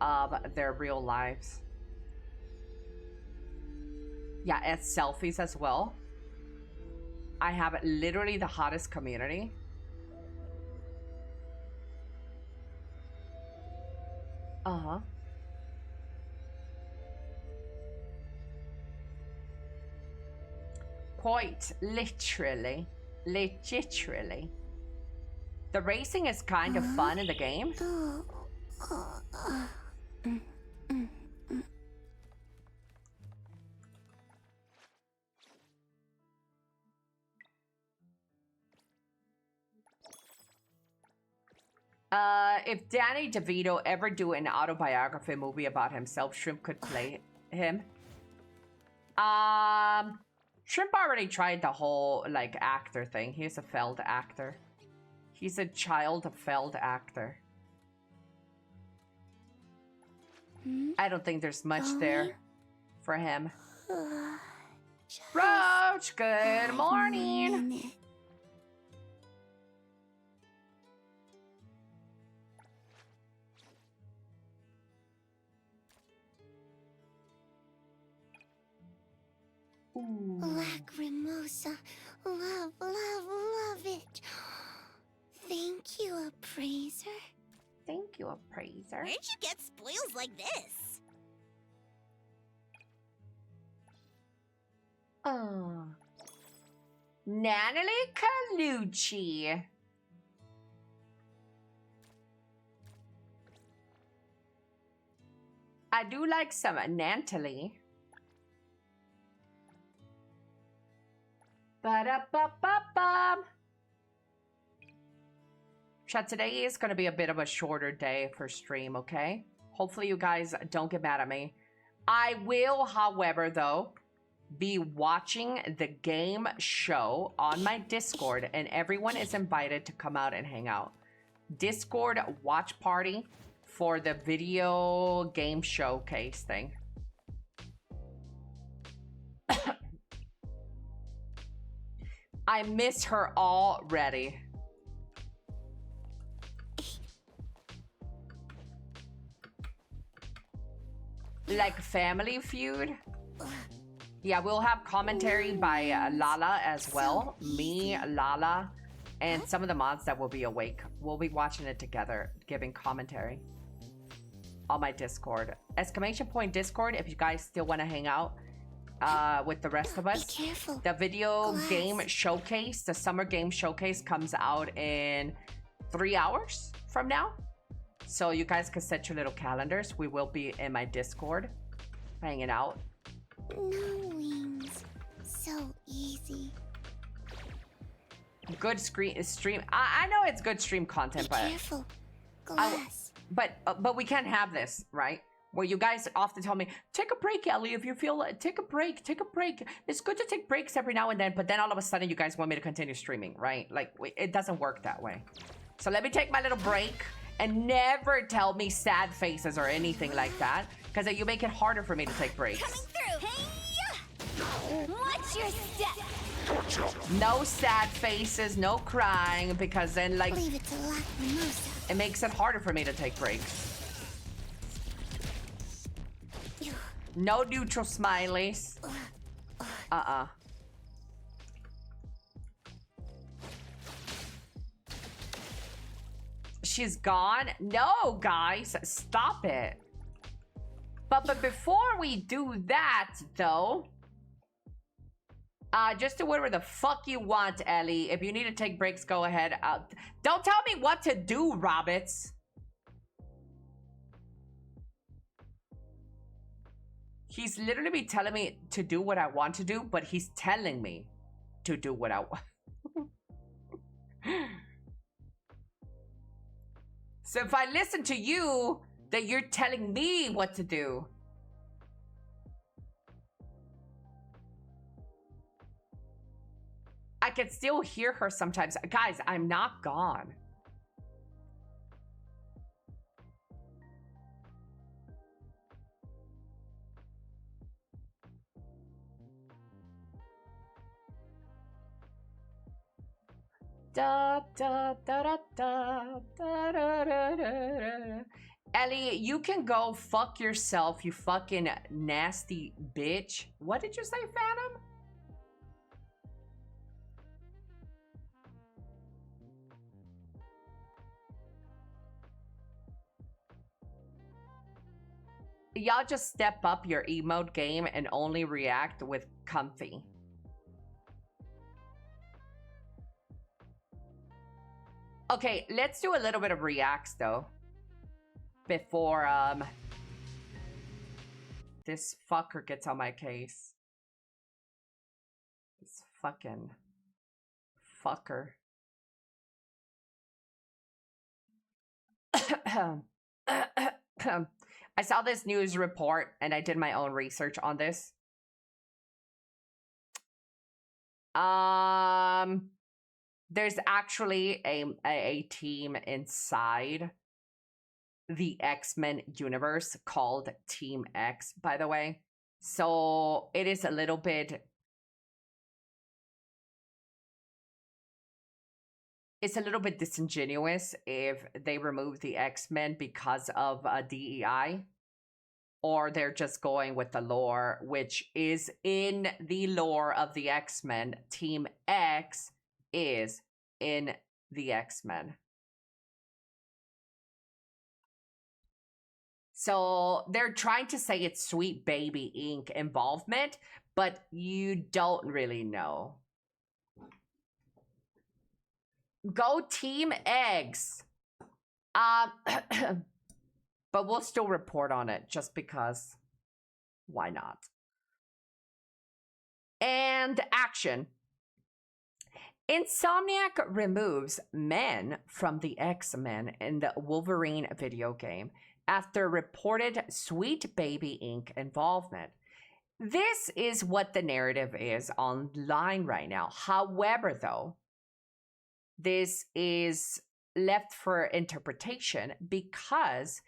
of their real lives. Yeah, and selfies as well. I have literally the hottest community. Uh-huh. Quite literally. Literally. The racing is kind of fun in the game. If Danny DeVito ever do an autobiography movie about himself, Shrimp could play him. Shrimp already tried the whole, like, actor thing. He's a failed actor. He's a child failed actor. I don't think there's much there for him. Roach, good morning. Ooh. Lacrimosa. Love, love, love it. Thank you, appraiser. Thank you, appraiser. Where'd you get spoils like this? Oh. Natalie Calucci. I do like some Natalie. Ba-da-ba-ba-ba. Chat, today is going to be a bit of a shorter day for stream, okay? Hopefully you guys don't get mad at me. I will, however, though, be watching the game show on my Discord, and everyone is invited to come out and hang out. Discord watch party for the video game showcase thing. I miss her already. Like Family Feud? Yeah, we'll have commentary by Lala as well. Me, Lala, and some of the mods that will be awake. We'll be watching it together, giving commentary on my Discord. Exclamation point Discord if you guys still want to hang out with the rest of us. Be careful. The video game showcase, the summer game showcase, comes out in 3 hours from now. So you guys can set your little calendars. We will be in my Discord hanging out. No wings. So easy. Good stream. I know it's good stream content, Be careful. Glass. But we can't have this, right? Where you guys often tell me, take a break, Ellie, if you feel like, take a break. It's good to take breaks every now and then, but then all of a sudden you guys want me to continue streaming, right? Like, it doesn't work that way. So let me take my little break, and never tell me sad faces or anything like that, because you make it harder for me to take breaks. Coming through. Hey, watch your step. No sad faces, no crying, because then, like, Leave it to Lacrimosa. it makes it harder for me to take breaks. No neutral smileys. She's gone? No, guys, stop it. But before we do that, though, just do whatever the fuck you want, Ellie. If you need to take breaks, go ahead. Don't tell me what to do, Robbits. He's literally be telling me to do what I want to do, but he's telling me to do what I want. So if I listen to you, then you're telling me what to do. I can still hear her sometimes. Guys, I'm not gone. Da, da, da, da, da, da, da, da, da. Ellie, you can go fuck yourself, you fucking nasty bitch. What did you say, Phantom? Y'all just step up your emote game and only react with comfy. Okay, let's do a little bit of reacts though. Before this fucker gets on my case. This fucking fucker. I saw this news report and I did my own research on this. There's actually a team inside the X-Men universe called Team X, by the way. So it is a little bit... It's a little bit disingenuous if they remove the X-Men because of DEI. Or they're just going with the lore, which is in the lore of the X-Men. Team X is in the X-Men. So they're trying to say it's Sweet Baby Inc. involvement, but you don't really know. Go Team Eggs. But we'll still report on it just because. Why not? And action. Insomniac removes men from the X-Men in the Wolverine video game after reported Sweet Baby Inc. involvement. This is what the narrative is online right now. However, though, this is left for interpretation because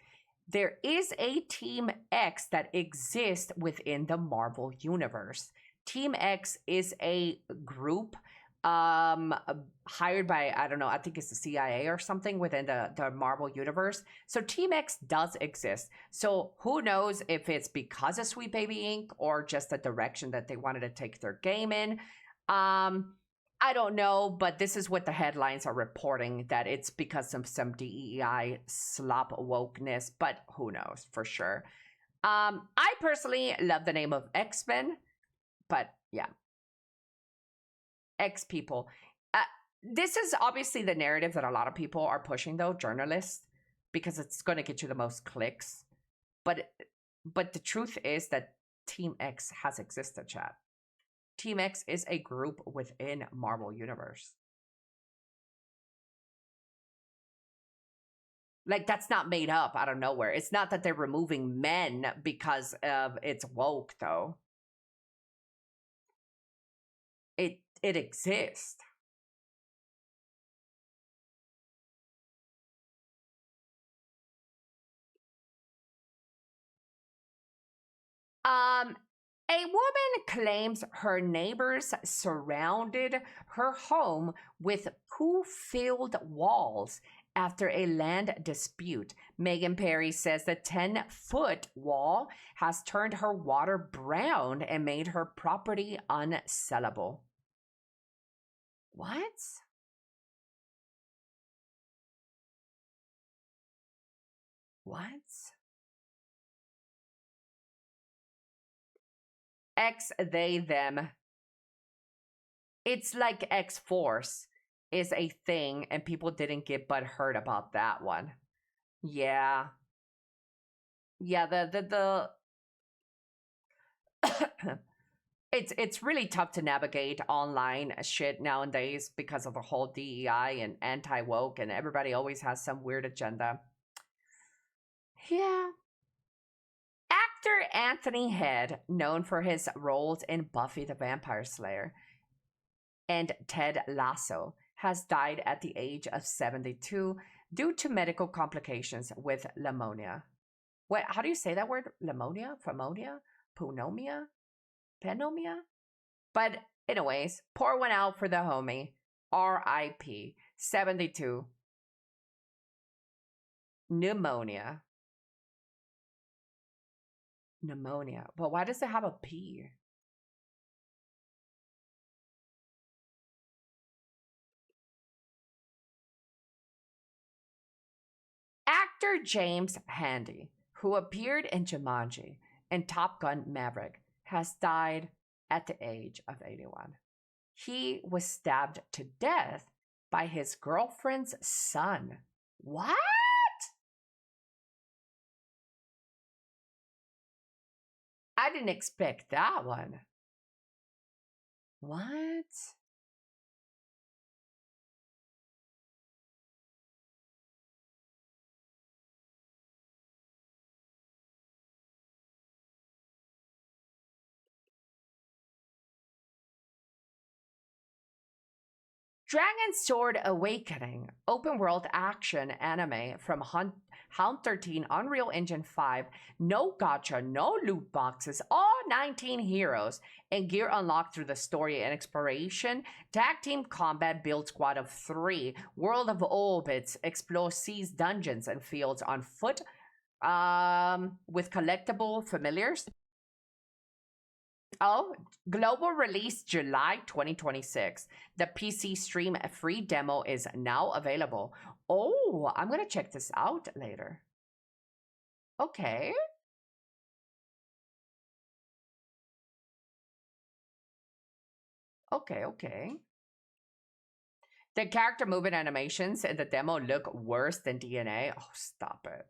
there is a Team X that exists within the Marvel Universe. Team X is a group hired by, I don't know, I think it's the CIA or something within the Marvel Universe. So Team X does exist. So who knows if it's because of Sweet Baby Inc. or just the direction that they wanted to take their game in. I don't know, but this is what the headlines are reporting, that it's because of some DEI slop wokeness, but who knows for sure. I personally love the name of X-Men, but yeah. X people. This is obviously the narrative that a lot of people are pushing, though, journalists, because it's going to get you the most clicks. But the truth is that Team X has existed, chat. Team X is a group within Marvel Universe. Like, that's not made up out of nowhere. It's not that they're removing men because of it's woke, though. It exists. A woman claims her neighbors surrounded her home with poo-filled walls after a land dispute. Megan Perry says the 10-foot wall has turned her water brown and made her property unsellable. What? What? X, they, them. It's like X-Force is a thing and people didn't get butthurt about that one. Yeah. Yeah, it's really tough to navigate online shit nowadays because of the whole DEI and anti-woke, and everybody always has some weird agenda. Yeah. Actor Anthony Head, known for his roles in Buffy the Vampire Slayer and Ted Lasso, has died at the age of 72 due to medical complications with pneumonia. What? How do you say that word? Pneumonia? Pneumonia? Pneumonia? Pneumonia? But anyways, pour one out for the homie. R.I.P. 72. Pneumonia. Pneumonia. But why does it have a P? Actor James Handy, who appeared in Jumanji and Top Gun Maverick, has died at the age of 81. He was stabbed to death by his girlfriend's son. What? I didn't expect that one. What? Dragon Sword Awakening, open world action anime from Hound 13, Unreal Engine 5, no gacha, no loot boxes, all 19 heroes, and gear unlocked through the story and exploration, tag team combat, build squad of 3, world of orbits, explore seas, dungeons, and fields on foot, with collectible familiars. Oh, global release July 2026. The PC stream free demo is now available. Oh, I'm gonna check this out later. Okay. Okay. The character movement animations in the demo look worse than DNA. Oh, stop it.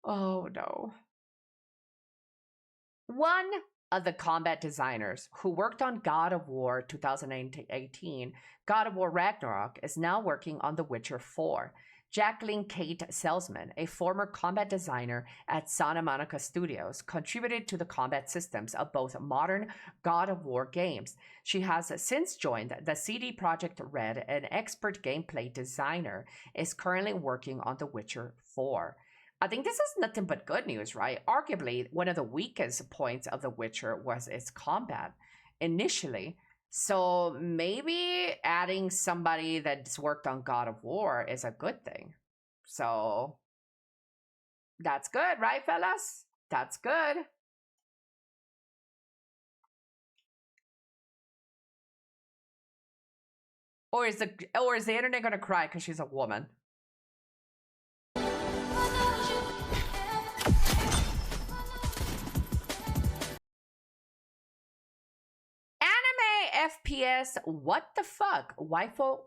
Oh, no. One of the combat designers who worked on God of War 2018, God of War Ragnarok, is now working on The Witcher 4. Jacqueline Kate Salzman, a former combat designer at Santa Monica Studios, contributed to the combat systems of both modern God of War games. She has since joined the CD Projekt Red. An expert gameplay designer is currently working on The Witcher 4. I think this is nothing but good news, right? Arguably, one of the weakest points of The Witcher was its combat initially. So maybe adding somebody that's worked on God of War is a good thing. So that's good, right, fellas? That's good. Or is the internet gonna cry because she's a woman? FPS, what the fuck? Waifu,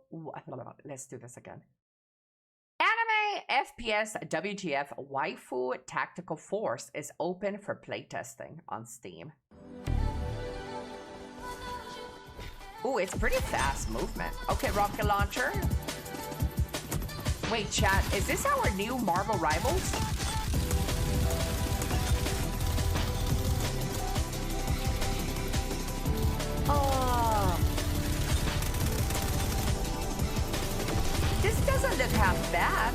let's do this again. Anime FPS WTF Waifu Tactical Force is open for playtesting on Steam. Ooh, it's pretty fast movement. Okay, rocket launcher. Wait, chat, is this our new Marvel Rivals? Oh. This doesn't look half bad.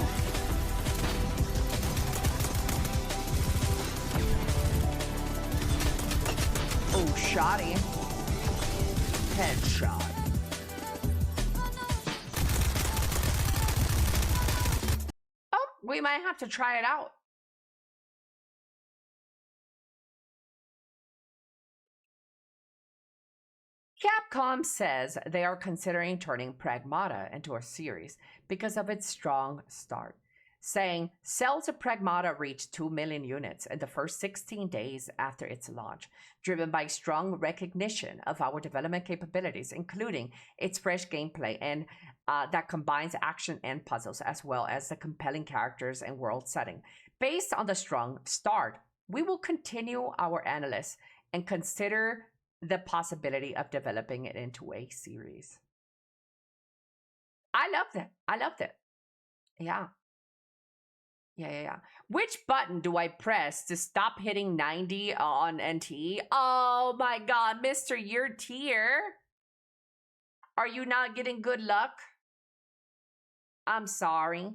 Oh, shoddy. Headshot. Oh, we might have to try it out. Capcom says they are considering turning Pragmata into a series because of its strong start, saying sales of Pragmata reached 2 million units in the first 16 days after its launch, driven by strong recognition of our development capabilities, including its fresh gameplay and that combines action and puzzles, as well as the compelling characters and world setting. Based on the strong start, we will continue our analysis and consider the possibility of developing it into a series. I loved it. Yeah. Which button do I press to stop hitting 90 on NTE? Oh my god, Mr. Your tier. Are you not getting good luck? I'm sorry.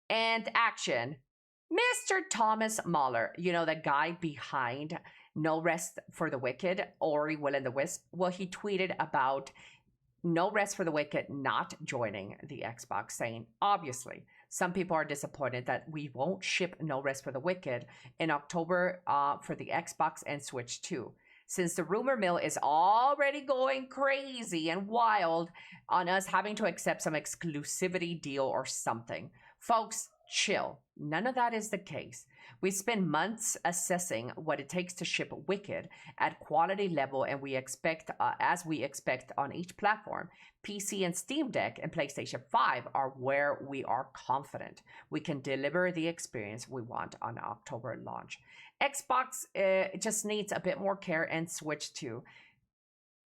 And action. Mr. Thomas Mahler, you know, the guy behind No Rest for the Wicked, Ori, Will and the Wisp. Well, he tweeted about No Rest for the Wicked not joining the Xbox, saying, obviously, some people are disappointed that we won't ship No Rest for the Wicked in October for the Xbox and Switch 2. Since the rumor mill is already going crazy and wild on us having to accept some exclusivity deal or something. Folks, chill. None of that is the case. We spend months assessing what it takes to ship Wicked at quality level, and we expect, as we expect on each platform, PC and Steam Deck and PlayStation 5 are where we are confident we can deliver the experience we want on October launch. Xbox just needs a bit more care, and Switch 2.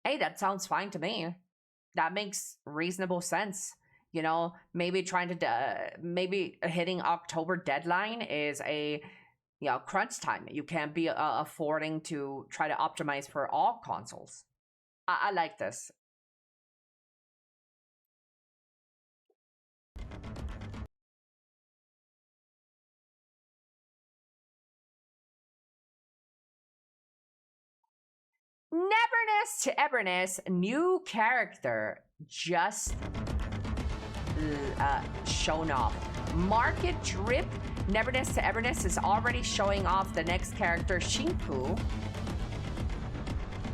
Hey, that sounds fine to me. That makes reasonable sense. You know, maybe trying to, maybe hitting October deadline is a, you know, crunch time. You can't be affording to try to optimize for all consoles. I like this. Neverness to Everness, new character just shown off. Market Drip, Neverness to Everness is already showing off the next character, Shinku.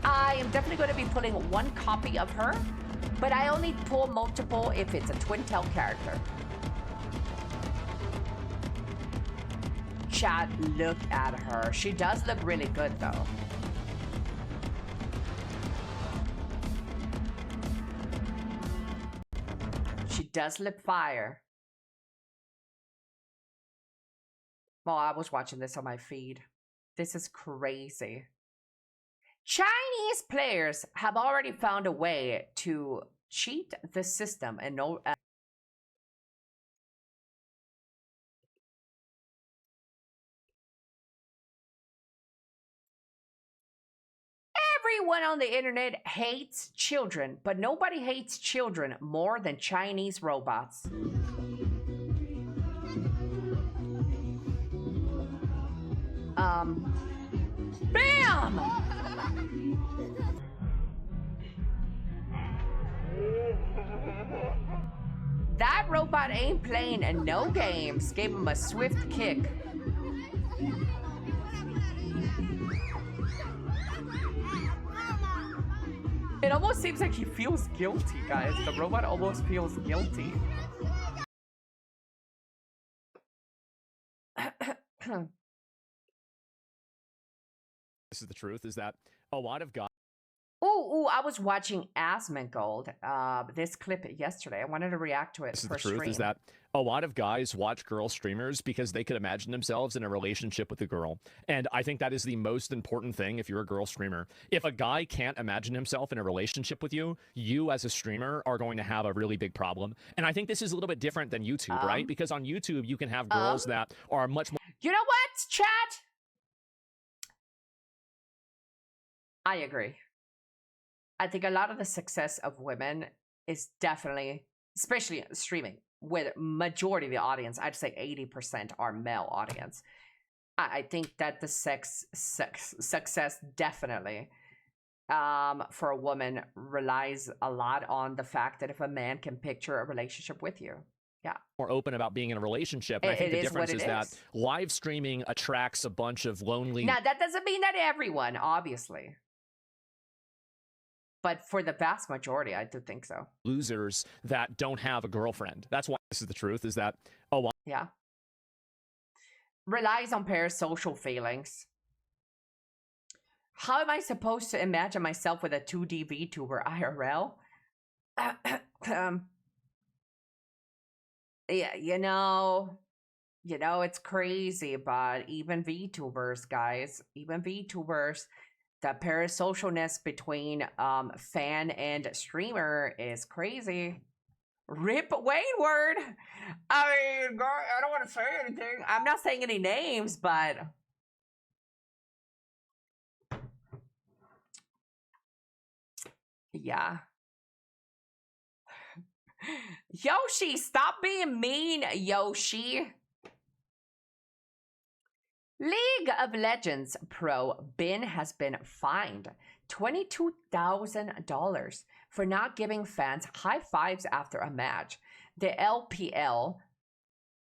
I am definitely going to be pulling one copy of her, but I only pull multiple if it's a twin tail character. Chat, look at her. She does look really good though. She does look fire. Well, I was watching this on my feed. This is crazy. Chinese players have already found a way to cheat the system and no. Everyone on the internet hates children, but nobody hates children more than Chinese robots. Bam! That robot ain't playing no games. Gave him a swift kick. It almost seems like he feels guilty, guys. The robot almost feels guilty. This is the truth, is that a lot of guys... Ooh, I was watching Asmongold, this clip yesterday. I wanted to react to it This is for the truth, stream. is that a lot of guys watch girl streamers because they could imagine themselves in a relationship with a girl. And I think that is the most important thing if you're a girl streamer. If a guy can't imagine himself in a relationship with you, you as a streamer are going to have a really big problem. And I think this is a little bit different than YouTube, right? Because on YouTube, you can have girls that are much more... You know what, chat? I agree. I think a lot of the success of women is definitely, especially streaming, with majority of the audience, I'd say 80% are male audience. I think that the success definitely for a woman relies a lot on the fact that if a man can picture a relationship with you. Yeah. More open about being in a relationship. And I think the difference is that live streaming attracts a bunch of lonely... Now, that doesn't mean that everyone, obviously. But for the vast majority, I do think so. Losers that don't have a girlfriend. That's why this is the truth, is that a lot... Yeah. Relies on parasocial feelings. How am I supposed to imagine myself with a 2D VTuber IRL? Yeah, you know, it's crazy, but even VTubers, guys, even VTubers, the parasocialness between fan and streamer is crazy. Rip Wayward. I mean, girl, I don't want to say anything. I'm not saying any names, but yeah. Yoshi, stop being mean, Yoshi. League of Legends Pro Bin has been fined $22,000 for not giving fans high fives after a match. The LPL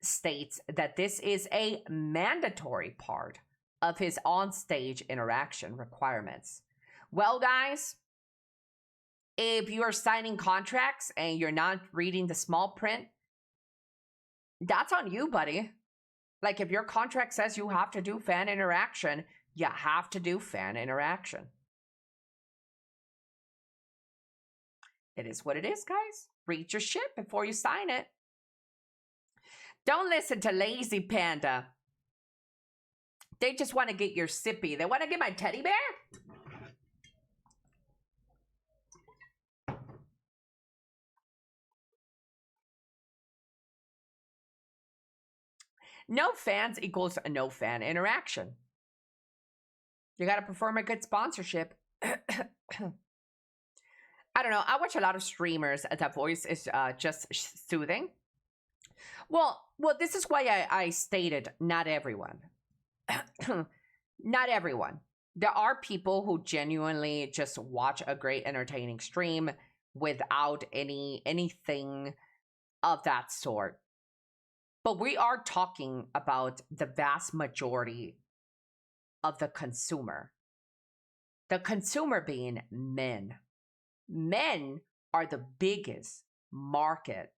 states that this is a mandatory part of his on-stage interaction requirements. Well, guys, if you're signing contracts and you're not reading the small print, that's on you, buddy. Like, if your contract says you have to do fan interaction, you have to do fan interaction. It is what it is, guys. Read your shit before you sign it. Don't listen to Lazy Panda. They just want to get your sippy. They want to get my teddy bear? No fans equals no fan interaction. You got to perform a good sponsorship. I don't know. I watch a lot of streamers that voice is just soothing. Well, this is why I stated not everyone. Not everyone. There are people who genuinely just watch a great entertaining stream without anything of that sort. But we are talking about the vast majority of the consumer. The consumer being men. Men are the biggest market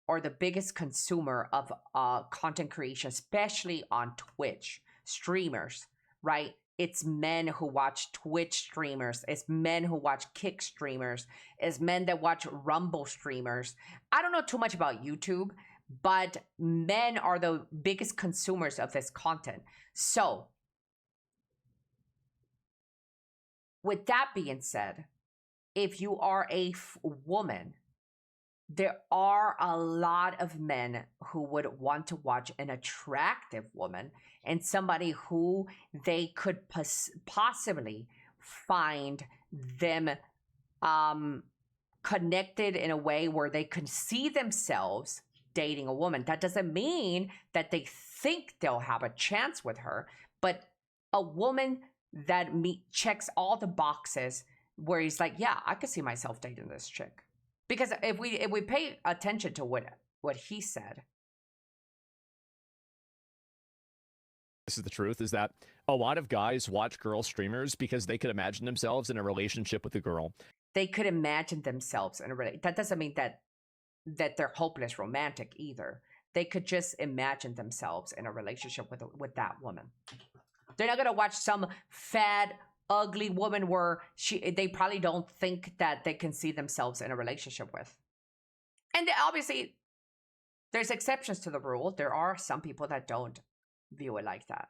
or the biggest consumer of content creation, especially on Twitch streamers, right? It's men who watch Twitch streamers. It's men who watch Kick streamers. It's men that watch Rumble streamers. I don't know too much about YouTube, but men are the biggest consumers of this content. So, with that being said, if you are a woman, there are a lot of men who would want to watch an attractive woman and somebody who they could possibly find them connected in a way where they can see themselves dating a woman. That doesn't mean that they think they'll have a chance with her, but a woman that checks all the boxes where he's like, yeah, I could see myself dating this chick. Because if we pay attention to what he said, this is the truth, is that a lot of guys watch girl streamers because they could imagine themselves in a relationship with a girl. They could imagine themselves in a relationship. That doesn't mean that they're hopeless romantic either. They could just imagine themselves in a relationship with that woman. They're not gonna watch some fat, ugly woman where they probably don't think that they can see themselves in a relationship with. And obviously, there's exceptions to the rule. There are some people that don't view it like that.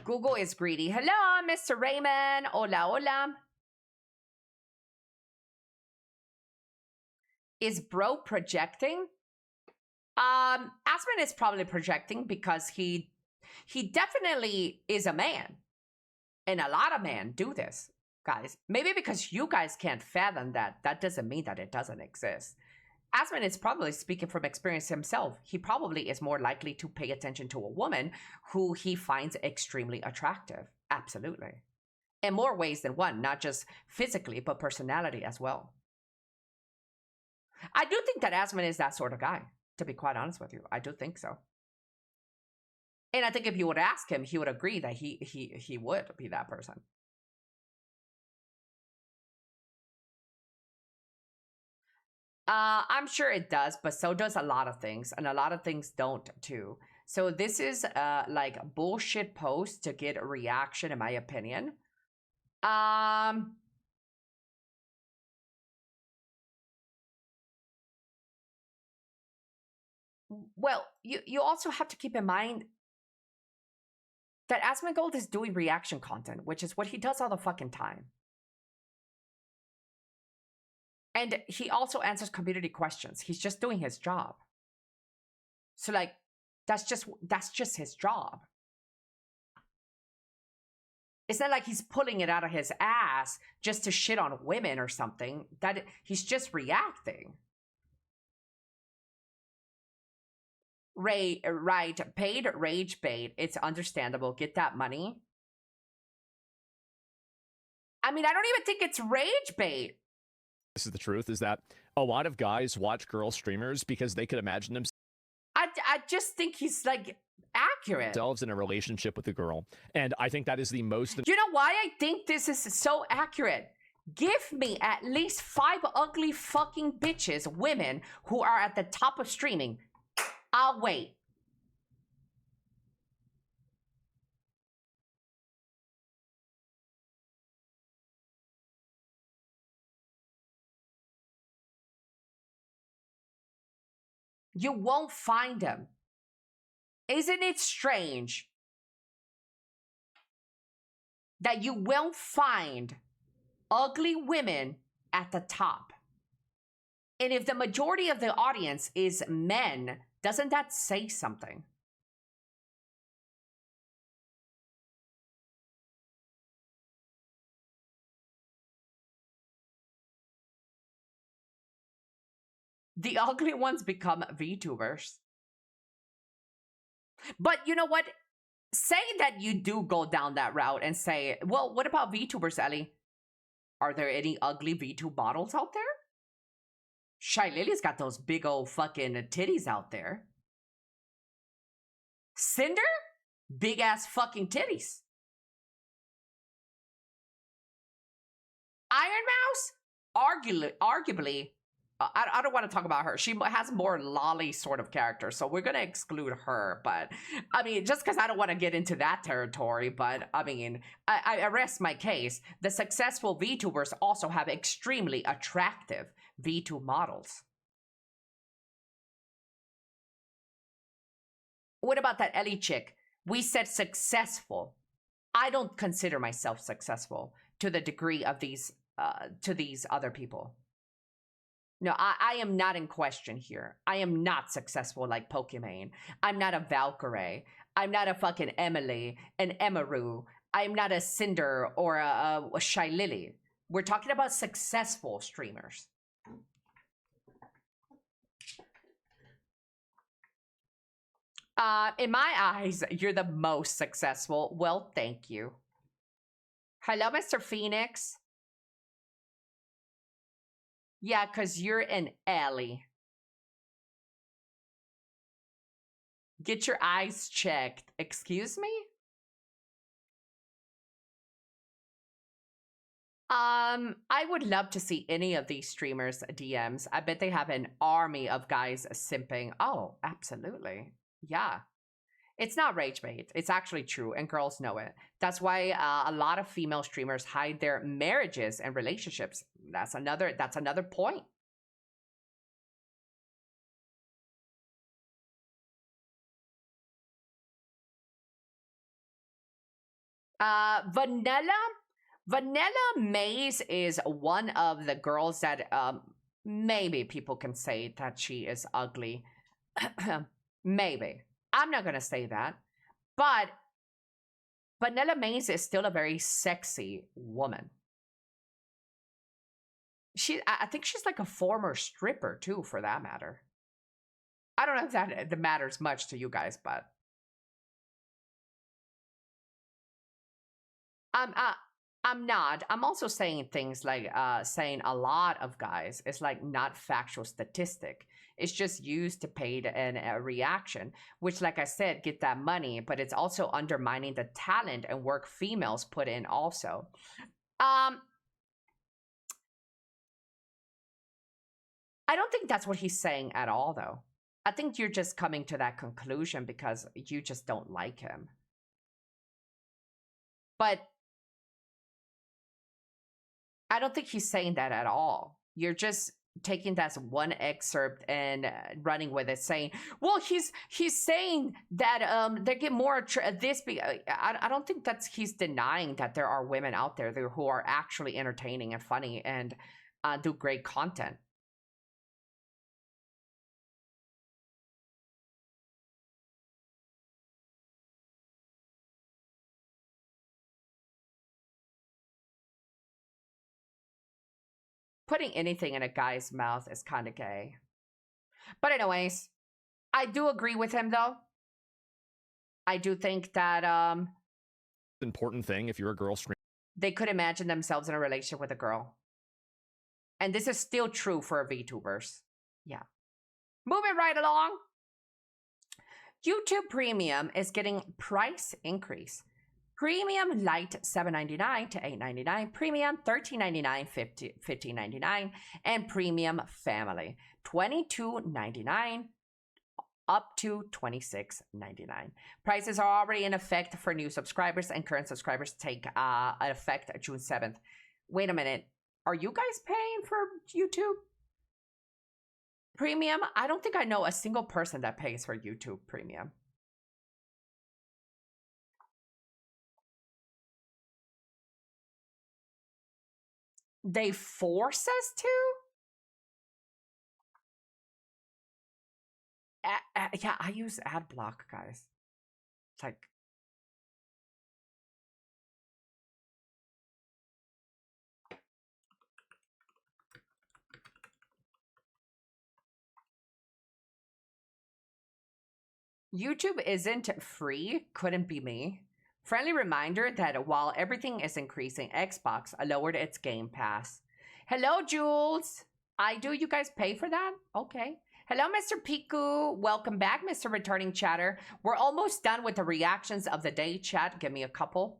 Google is greedy. Hello, Mr. Raymond. Hola, hola. Is bro projecting? Aspen is probably projecting because he definitely is a man. And a lot of men do this, guys. Maybe because you guys can't fathom that, that doesn't mean that it doesn't exist. Aspen is probably speaking from experience himself. He probably is more likely to pay attention to a woman who he finds extremely attractive. Absolutely. In more ways than one, not just physically, but personality as well. I do think that Aspen is that sort of guy, to be quite honest with you. I do think so. And I think if you would ask him, he would agree that he would be that person. I'm sure it does, but so does a lot of things, and a lot of things don't too. So this is like a bullshit post to get a reaction, in my opinion. Well, you also have to keep in mind that Asmongold is doing reaction content, which is what he does all the fucking time. And he also answers community questions. He's just doing his job. So like, that's just his job. It's not like he's pulling it out of his ass just to shit on women or something. That he's just reacting. Right, paid rage bait. It's understandable. Get that money. I mean, I don't even think it's rage bait. This is the truth, is that a lot of guys watch girl streamers because they could imagine themselves. I just think he's like accurate. In a relationship with a girl. And I think that is the most... You know why I think this is so accurate? Give me at least 5 ugly fucking bitches, women, who are at the top of streaming. I'll wait. You won't find them. Isn't it strange that you won't find ugly women at the top? And if the majority of the audience is men, doesn't that say something? The ugly ones become VTubers. But you know what? say that you do go down that route and say, well, what about VTubers, Ellie? Are there any ugly VTube models out there? Shy Lily's got those big old fucking titties out there. Cinder? Big ass fucking titties. Iron Mouse? Arguably, I don't want to talk about her. She has more lolly sort of character, so we're going to exclude her. But, I mean, just because I don't want to get into that territory, but, I mean, I rest my case. The successful VTubers also have extremely attractive VTube models. What about that Ellie chick? We said successful. I don't consider myself successful to the degree of these other people. No, I am not in question here. I am not successful like Pokimane. I'm not a Valkyrie. I'm not a fucking Emily, an Emaru. I'm not a Cinder or a Shy Lily. We're talking about successful streamers. In my eyes, you're the most successful. Well, thank you. Hello, Mr. Phoenix. Yeah, because you're an Ellie. Get your eyes checked. Excuse me? I would love to see any of these streamers' DMs. I bet they have an army of guys simping. Oh, absolutely. Yeah. It's not rage bait. It's actually true, and girls know it. That's why a lot of female streamers hide their marriages and relationships. That's another point. Vanilla Maze is one of the girls that maybe people can say that she is ugly. Maybe. I'm not gonna say that. But Vanilla Maze is still a very sexy woman. I think she's like a former stripper too, for that matter. I don't know if that matters much to you guys, but I'm not. I'm also saying things like saying a lot of guys is like not factual statistic. It's just used to pay a reaction, which, like I said, get that money, but it's also undermining the talent and work females put in also. I don't think that's what he's saying at all, though. I think you're just coming to that conclusion because you just don't like him. But I don't think he's saying that at all. You're just taking that one excerpt and running with it, saying, well, he's saying that they get more this. I don't think he's denying that there are women out there who are actually entertaining and funny and do great content. Putting anything in a guy's mouth is kind of gay. But anyways, I do agree with him, though. I do think that important thing if you're a girl streamer. They could imagine themselves in a relationship with a girl. And this is still true for VTubers. Yeah. Moving right along. YouTube Premium is getting price increase. Premium Lite $7.99 to $8.99, Premium $13.99, $15.99, and Premium Family $22.99 up to $26.99. Prices are already in effect for new subscribers, and current subscribers take effect June 7th. Wait a minute, are you guys paying for YouTube Premium? I don't think I know a single person that pays for YouTube Premium. They force us to? Yeah, I use ad block, guys. It's like, YouTube isn't free. Couldn't be me. Friendly reminder that while everything is increasing, Xbox lowered its Game Pass. Hello, Jules. I do. You guys pay for that? Okay. Hello, Mr. Piku. Welcome back, Mr. Returning Chatter. We're almost done with the reactions of the day, chat. Give me a couple.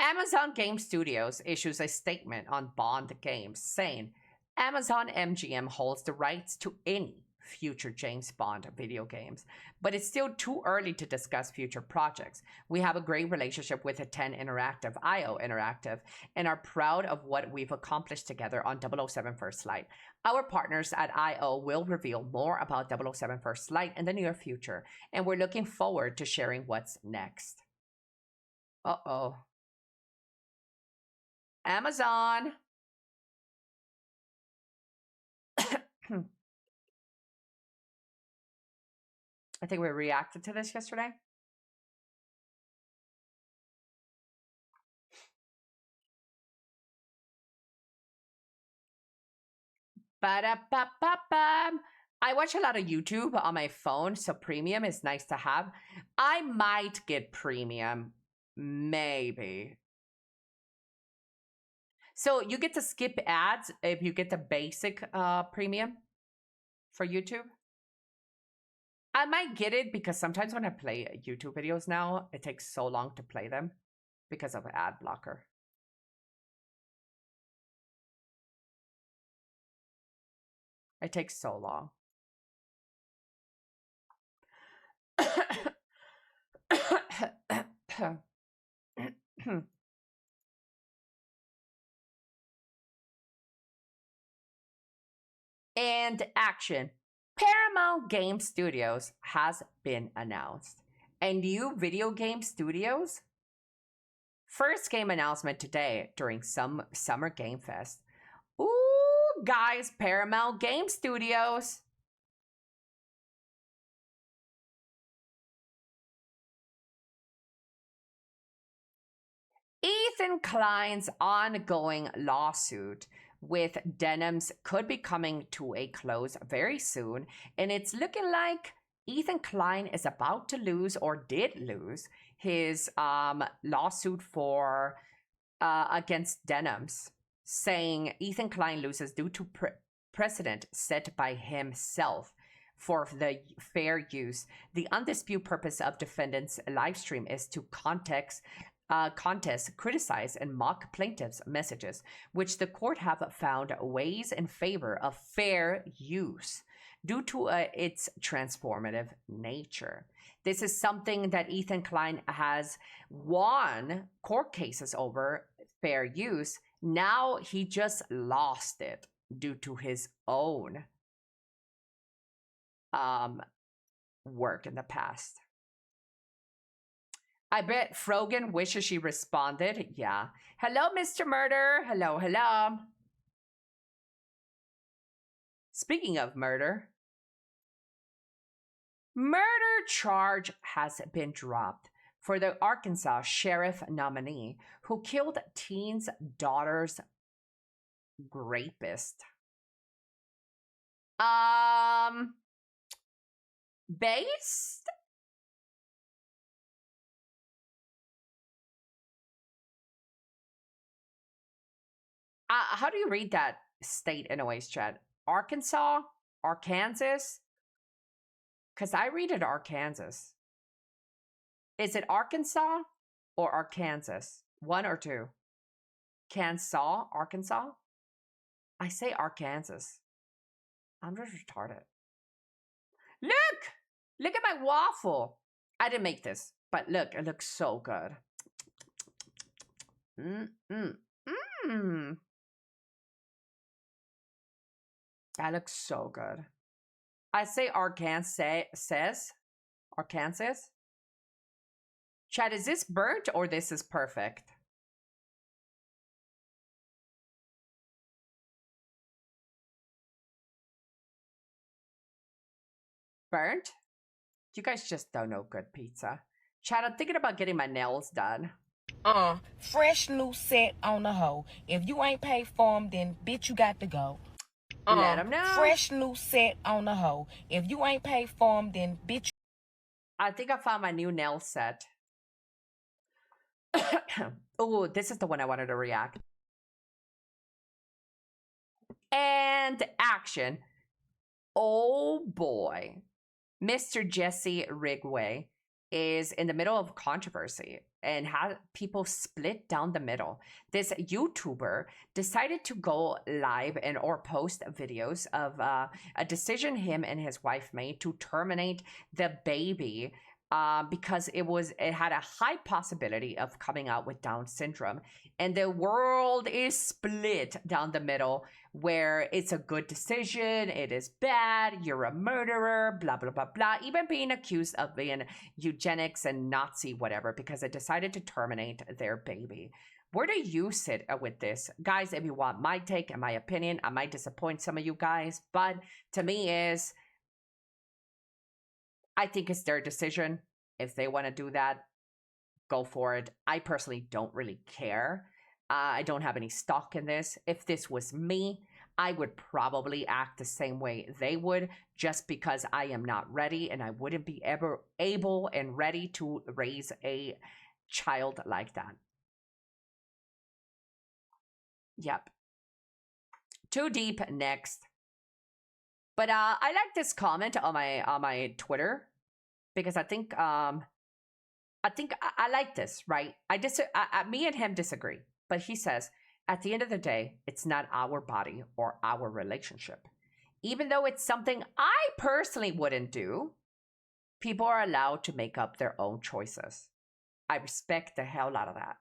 Amazon Game Studios issues a statement on Bond Games saying Amazon MGM holds the rights to any future James Bond video games, but it's still too early to discuss future projects. We have a great relationship with 10 Interactive, IO Interactive, and are proud of what we've accomplished together on 007 First Light. Our partners at IO will reveal more about 007 First Light in the near future, and we're looking forward to sharing what's next. Uh-oh. Amazon. I think we reacted to this yesterday. Ba-da-ba-ba-ba. I watch a lot of YouTube on my phone, so premium is nice to have. I might get premium. Maybe. So you get to skip ads if you get the basic premium for YouTube. I might get it because sometimes when I play YouTube videos now, it takes so long to play them because of ad blocker. It takes so long. And action. Paramount Game Studios has been announced. A new video game studios? First game announcement today during some Summer Game Fest. Ooh, guys, Paramount Game Studios. Ethan Klein's ongoing lawsuit with Denims could be coming to a close very soon, and it's looking like Ethan Klein is about to lose, or did lose, his lawsuit for against Denims, saying Ethan Klein loses due to precedent set by himself for the fair use. The undisputed purpose of defendant's live stream is to contest, criticize, and mock plaintiffs' messages, which the court have found weighs in favor of fair use due to its transformative nature. This is something that Ethan Klein has won court cases over fair use. Now he just lost it due to his own work in the past. I bet Frogan wishes she responded. Yeah. Hello, Mr. Murder. Hello, hello. Speaking of murder, murder charge has been dropped for the Arkansas sheriff nominee who killed teen's daughter's rapist. Based? How do you read that state anyways, Chad? Arkansas? Arkansas? Because I read it Arkansas. Is it Arkansas or Arkansas? One or two? Kansas? Arkansas? I say Arkansas. I'm just retarded. Look! Look at my waffle. I didn't make this, but look, it looks so good. That looks so good. I say Arkansas. Arkansas. Chad, is this burnt or this is perfect? Burnt? You guys just don't know good pizza. Chad, I'm thinking about getting my nails done. Fresh new set on the hoe. If you ain't paid for them, then bitch, you got to go. Let them know. Fresh new set on the hoe. If you ain't paid for them, then bitch. I think I found my new nail set. Oh, this is the one I wanted to react. And action. Oh boy. Mr. Jesse Rigway is in the middle of controversy and had people split down the middle. This YouTuber decided to go live and or post videos of a decision him and his wife made to terminate the baby because it had a high possibility of coming out with Down syndrome. And the world is split down the middle, where it's a good decision, it is bad, you're a murderer, blah, blah, blah, blah. Even being accused of being eugenics and Nazi whatever because they decided to terminate their baby. Where do you sit with this? Guys, if you want my take and my opinion, I might disappoint some of you guys, but to me is, I think it's their decision. If they want to do that, go for it. I personally don't really care. I don't have any stock in this. If this was me, I would probably act the same way they would, just because I am not ready and I wouldn't be ever able and ready to raise a child like that. Yep. Too deep. Next. But I like this comment on my Twitter because I think I like this, right? Me and him disagree, but he says, at the end of the day, it's not our body or our relationship. Even though it's something I personally wouldn't do, people are allowed to make up their own choices. I respect the hell out of that.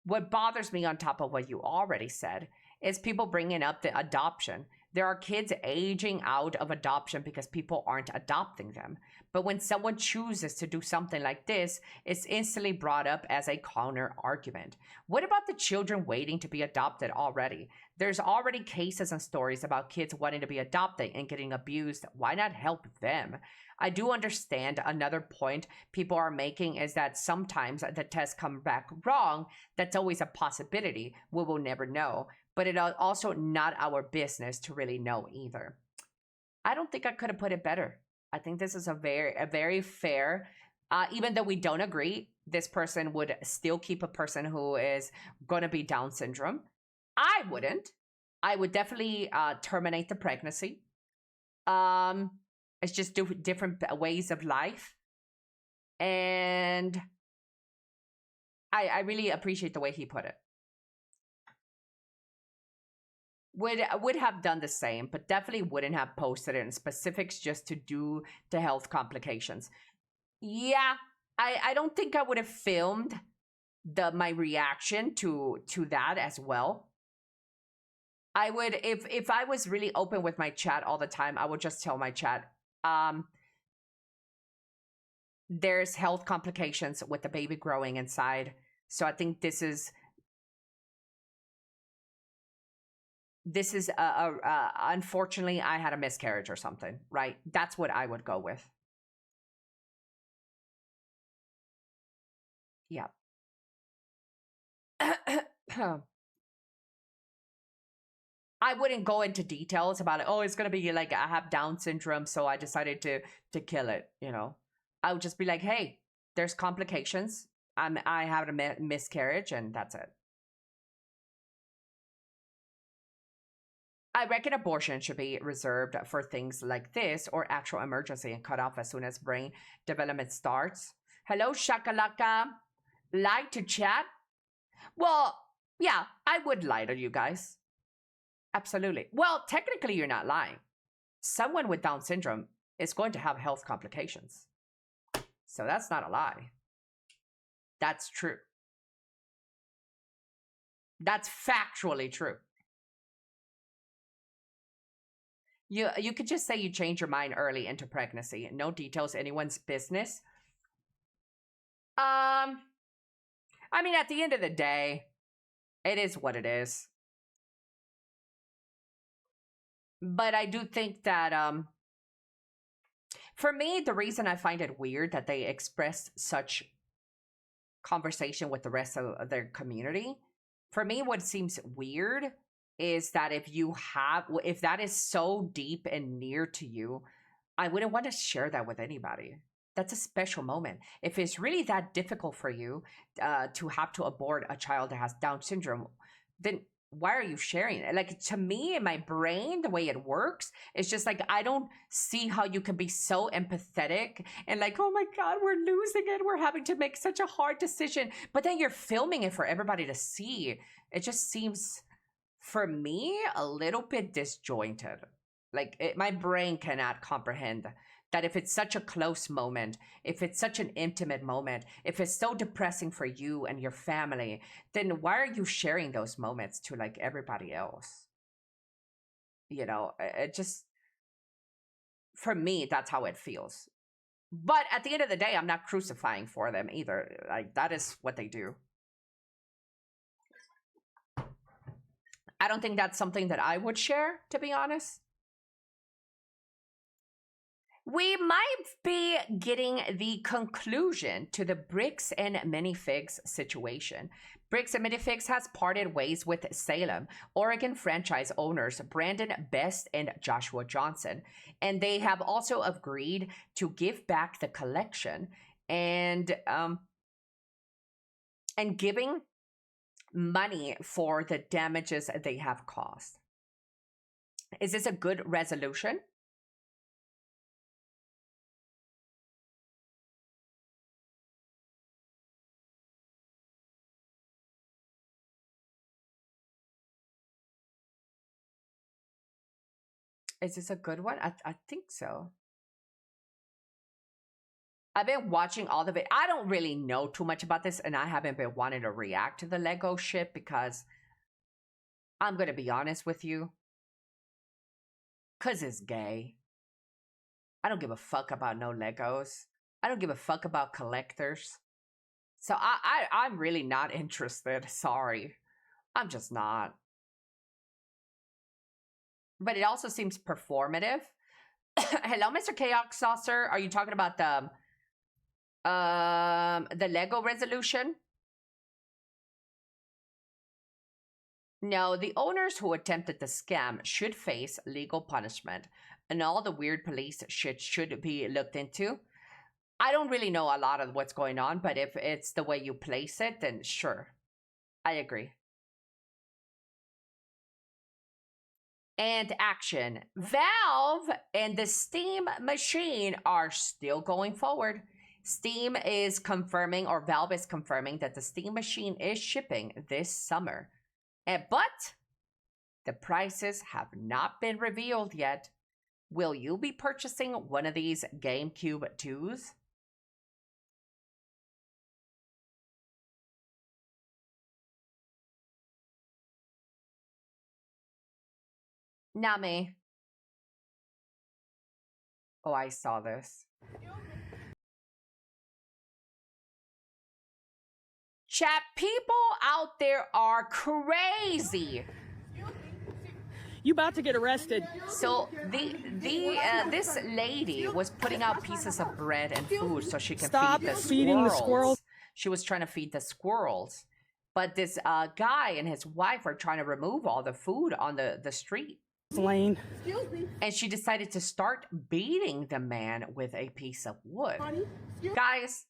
What bothers me on top of what you already said is people bringing up the adoption. There are kids aging out of adoption because people aren't adopting them. But when someone chooses to do something like this, it's instantly brought up as a counter argument. What about the children waiting to be adopted already? There's already cases and stories about kids wanting to be adopted and getting abused. Why not help them? I do understand another point people are making is that sometimes the tests come back wrong. That's always a possibility. We will never know. But it's also not our business to really know either. I don't think I could have put it better. I think this is a very fair, even though we don't agree, this person would still keep a person who is going to be Down syndrome. I wouldn't. I would definitely terminate the pregnancy. It's just different ways of life. And I really appreciate the way he put it. Would have done the same, but definitely wouldn't have posted it in specifics just to do the health complications. Yeah, I don't think I would have filmed my reaction to that as well. I would, if I was really open with my chat all the time, I would just tell my chat, there's health complications with the baby growing inside. So I think this is unfortunately, I had a miscarriage or something, right? That's what I would go with. Yeah. I wouldn't go into details about it. Oh, it's going to be like, I have Down syndrome, so I decided to kill it, you know. I would just be like, hey, there's complications. I had a miscarriage, and that's it. I reckon abortion should be reserved for things like this or actual emergency and cut off as soon as brain development starts. Hello, shakalaka. Lie to chat? Well, yeah, I would lie to you guys. Absolutely. Well, technically, you're not lying. Someone with Down syndrome is going to have health complications. So that's not a lie. That's true. That's factually true. You could just say you change your mind early into pregnancy. No details, anyone's business. I mean, at the end of the day, it is what it is. But I do think that, for me, the reason I find it weird that they expressed such conversation with the rest of their community, for me, what seems weird is that if that is so deep and near to you, I wouldn't want to share that with anybody. That's a special moment. If it's really that difficult for you to have to abort a child that has Down syndrome, then why are you sharing it? Like, to me, in my brain, the way it works, it's just like, I don't see how you can be so empathetic and like, oh my God, we're losing it. We're having to make such a hard decision. But then you're filming it for everybody to see. It just seems, for me, a little bit disjointed. Like, my brain cannot comprehend that if it's such a close moment, if it's such an intimate moment, if it's so depressing for you and your family, then why are you sharing those moments to like everybody else? You know, it just, for me, that's how it feels. But at the end of the day, I'm not crucifying for them either. Like, that is what they do. I don't think that's something that I would share, to be honest. We might be getting the conclusion to the Bricks and Minifigs situation. Bricks and Minifigs has parted ways with Salem, Oregon franchise owners Brandon Best and Joshua Johnson. And they have also agreed to give back the collection and giving money for the damages they have caused. Is this a good resolution? Is this a good one? I think so. I've been watching all of it. I don't really know too much about this, and I haven't been wanting to react to the Lego shit because I'm going to be honest with you. Because it's gay. I don't give a fuck about no Legos. I don't give a fuck about collectors. So I'm really not interested. Sorry. I'm just not. But it also seems performative. Hello, Mr. Chaos Saucer. Are you talking about the Lego resolution? No, the owners who attempted the scam should face legal punishment, and all the weird police shit should be looked into. I don't really know a lot of what's going on, but if it's the way you place it, then sure. I agree. And action. Valve and the Steam machine are still going forward. Steam is confirming, or Valve is confirming, that the Steam machine is shipping this summer. But the prices have not been revealed yet. Will you be purchasing one of these GameCube 2s? Not me. Oh, I saw this. Chat, people out there are crazy. You about to get arrested. So this lady was putting out pieces of bread and food so she can feed the squirrels. She was trying to feed the squirrels. But this guy and his wife are trying to remove all the food on the street. Lane. And she decided to start beating the man with a piece of wood. Guys,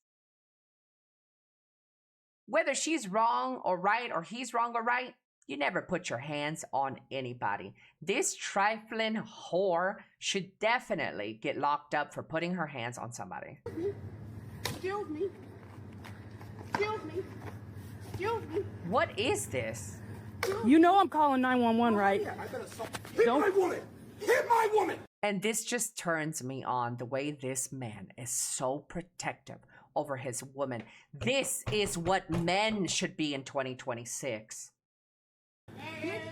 whether she's wrong or right, or he's wrong or right, you never put your hands on anybody. This trifling whore should definitely get locked up for putting her hands on somebody. Excuse me. Excuse me. Excuse me. What is this? You know I'm calling 911, right? Hit my woman! Hit my woman! And this just turns me on, the way this man is so protective over his woman. This is what men should be in 2026. Hit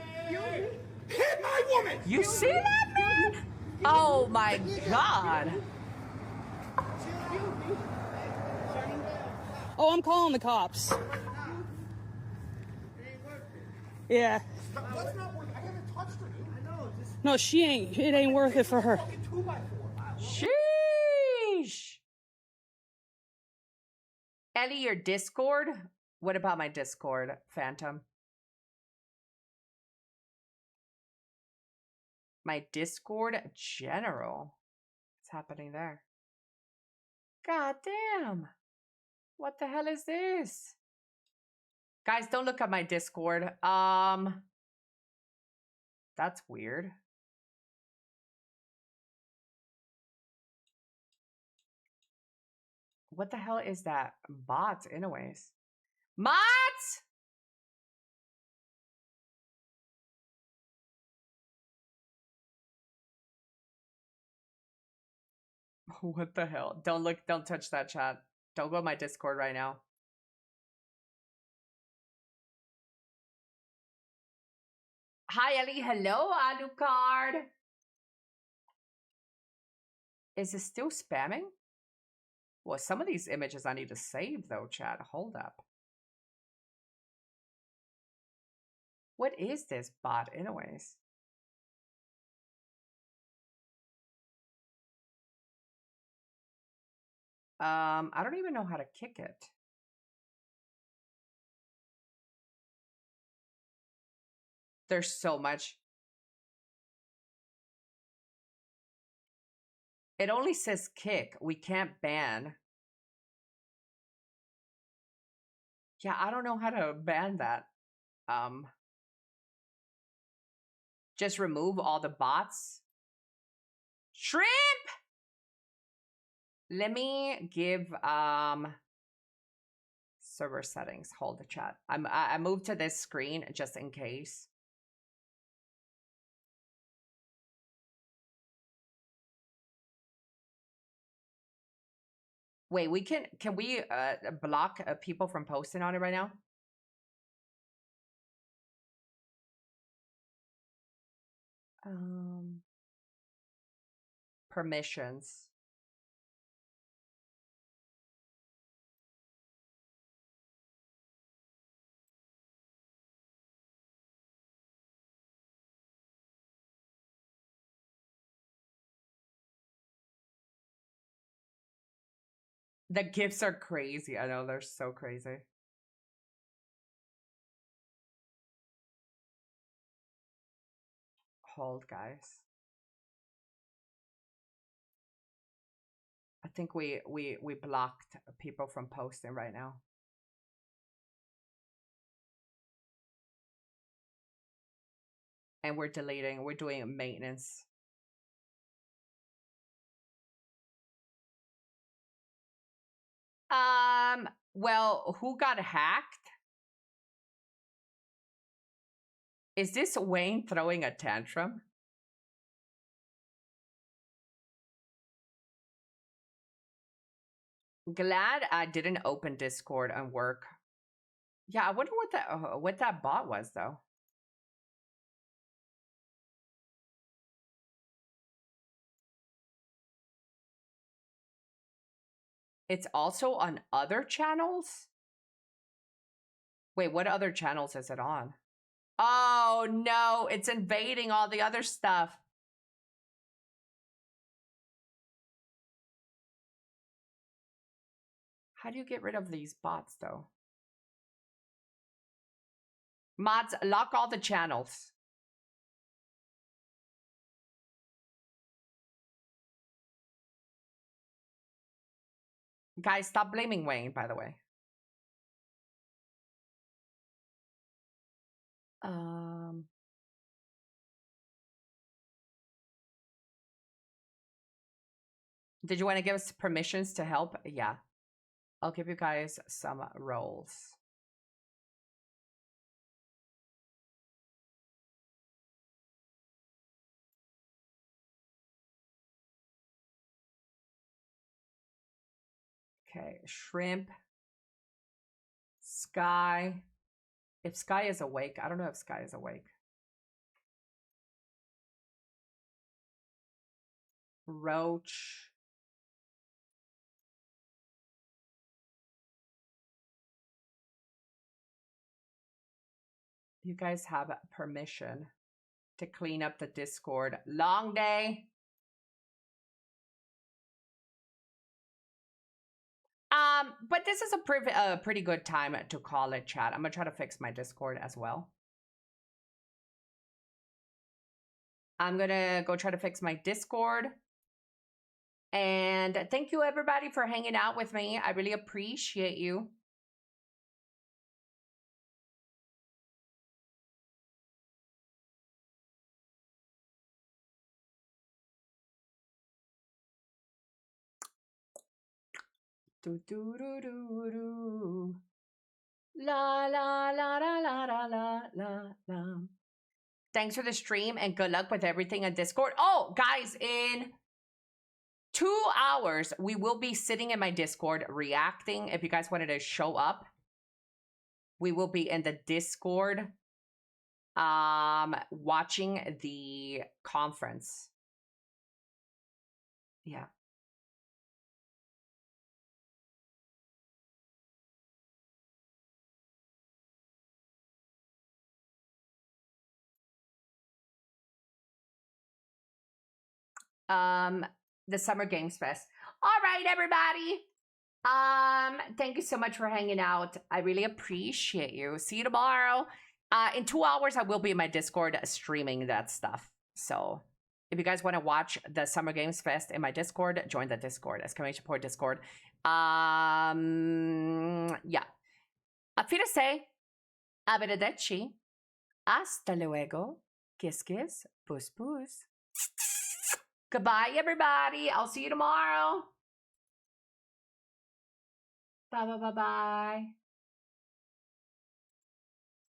my woman! You see that, man? Oh my God. Oh, I'm calling the cops. Yeah. What's not working? I haven't touched her, dude. I know. No, she ain't. It ain't worth it for her. Sheesh. Elly, your Discord? What about my Discord, Phantom? My Discord general. What's happening there? God damn. What the hell is this? Guys, don't look at my Discord. That's weird. What the hell is that? Bots, anyways. Mods! What the hell? Don't look, don't touch that chat. Don't go to my Discord right now. Hi, Ellie. Hello, Alucard. Is it still spamming? Well, some of these images I need to save, though, chat. Hold up. What is this bot, anyways? I don't even know how to kick it. There's so much. It only says kick. We can't ban. Yeah, I don't know how to ban that. Just remove all the bots. Shrimp! Let me give server settings. Hold the chat. I moved to this screen just in case. Wait, we can we block people from posting on it right now? Permissions. The gifts are crazy. I know, they're so crazy. Hold, guys. I think we blocked people from posting right now. And we're deleting, we're doing maintenance. Well, who got hacked? Is this Wayne throwing a tantrum? Glad I didn't open Discord and work. Yeah, I wonder what that bot was, though. It's also on other channels? Wait, what other channels is it on? Oh, no, it's invading all the other stuff. How do you get rid of these bots, though? Mods, lock all the channels. Guys, stop blaming Wayne, by the way. Did you want to give us permissions to help? Yeah. I'll give you guys some roles. Okay, Shrimp. Sky. If Sky is awake, I don't know if Sky is awake. Roach. You guys have permission to clean up the Discord. Long day. But this is a pretty good time to call it, chat. I'm gonna try to fix my Discord as well. I'm gonna go try to fix my Discord. And thank you, everybody, for hanging out with me. I really appreciate you. Do, do, do, do, do. La, la, la, la, la, la, la, la, la. Thanks for the stream and good luck with everything on Discord. Oh, guys, in 2 hours, we will be sitting in my Discord reacting. If you guys wanted to show up, we will be in the Discord watching the conference. Yeah. The Summer Games Fest. All right, everybody. Thank you so much for hanging out. I really appreciate you. See you tomorrow. In 2 hours, I will be in my Discord streaming that stuff. So if you guys want to watch the Summer Games Fest in my Discord, join the Discord, exclamation point Discord. Yeah. A Firenze, arrivederci, hasta luego, kiss kiss, puss puss. Goodbye, everybody. I'll see you tomorrow. Bye bye bye bye.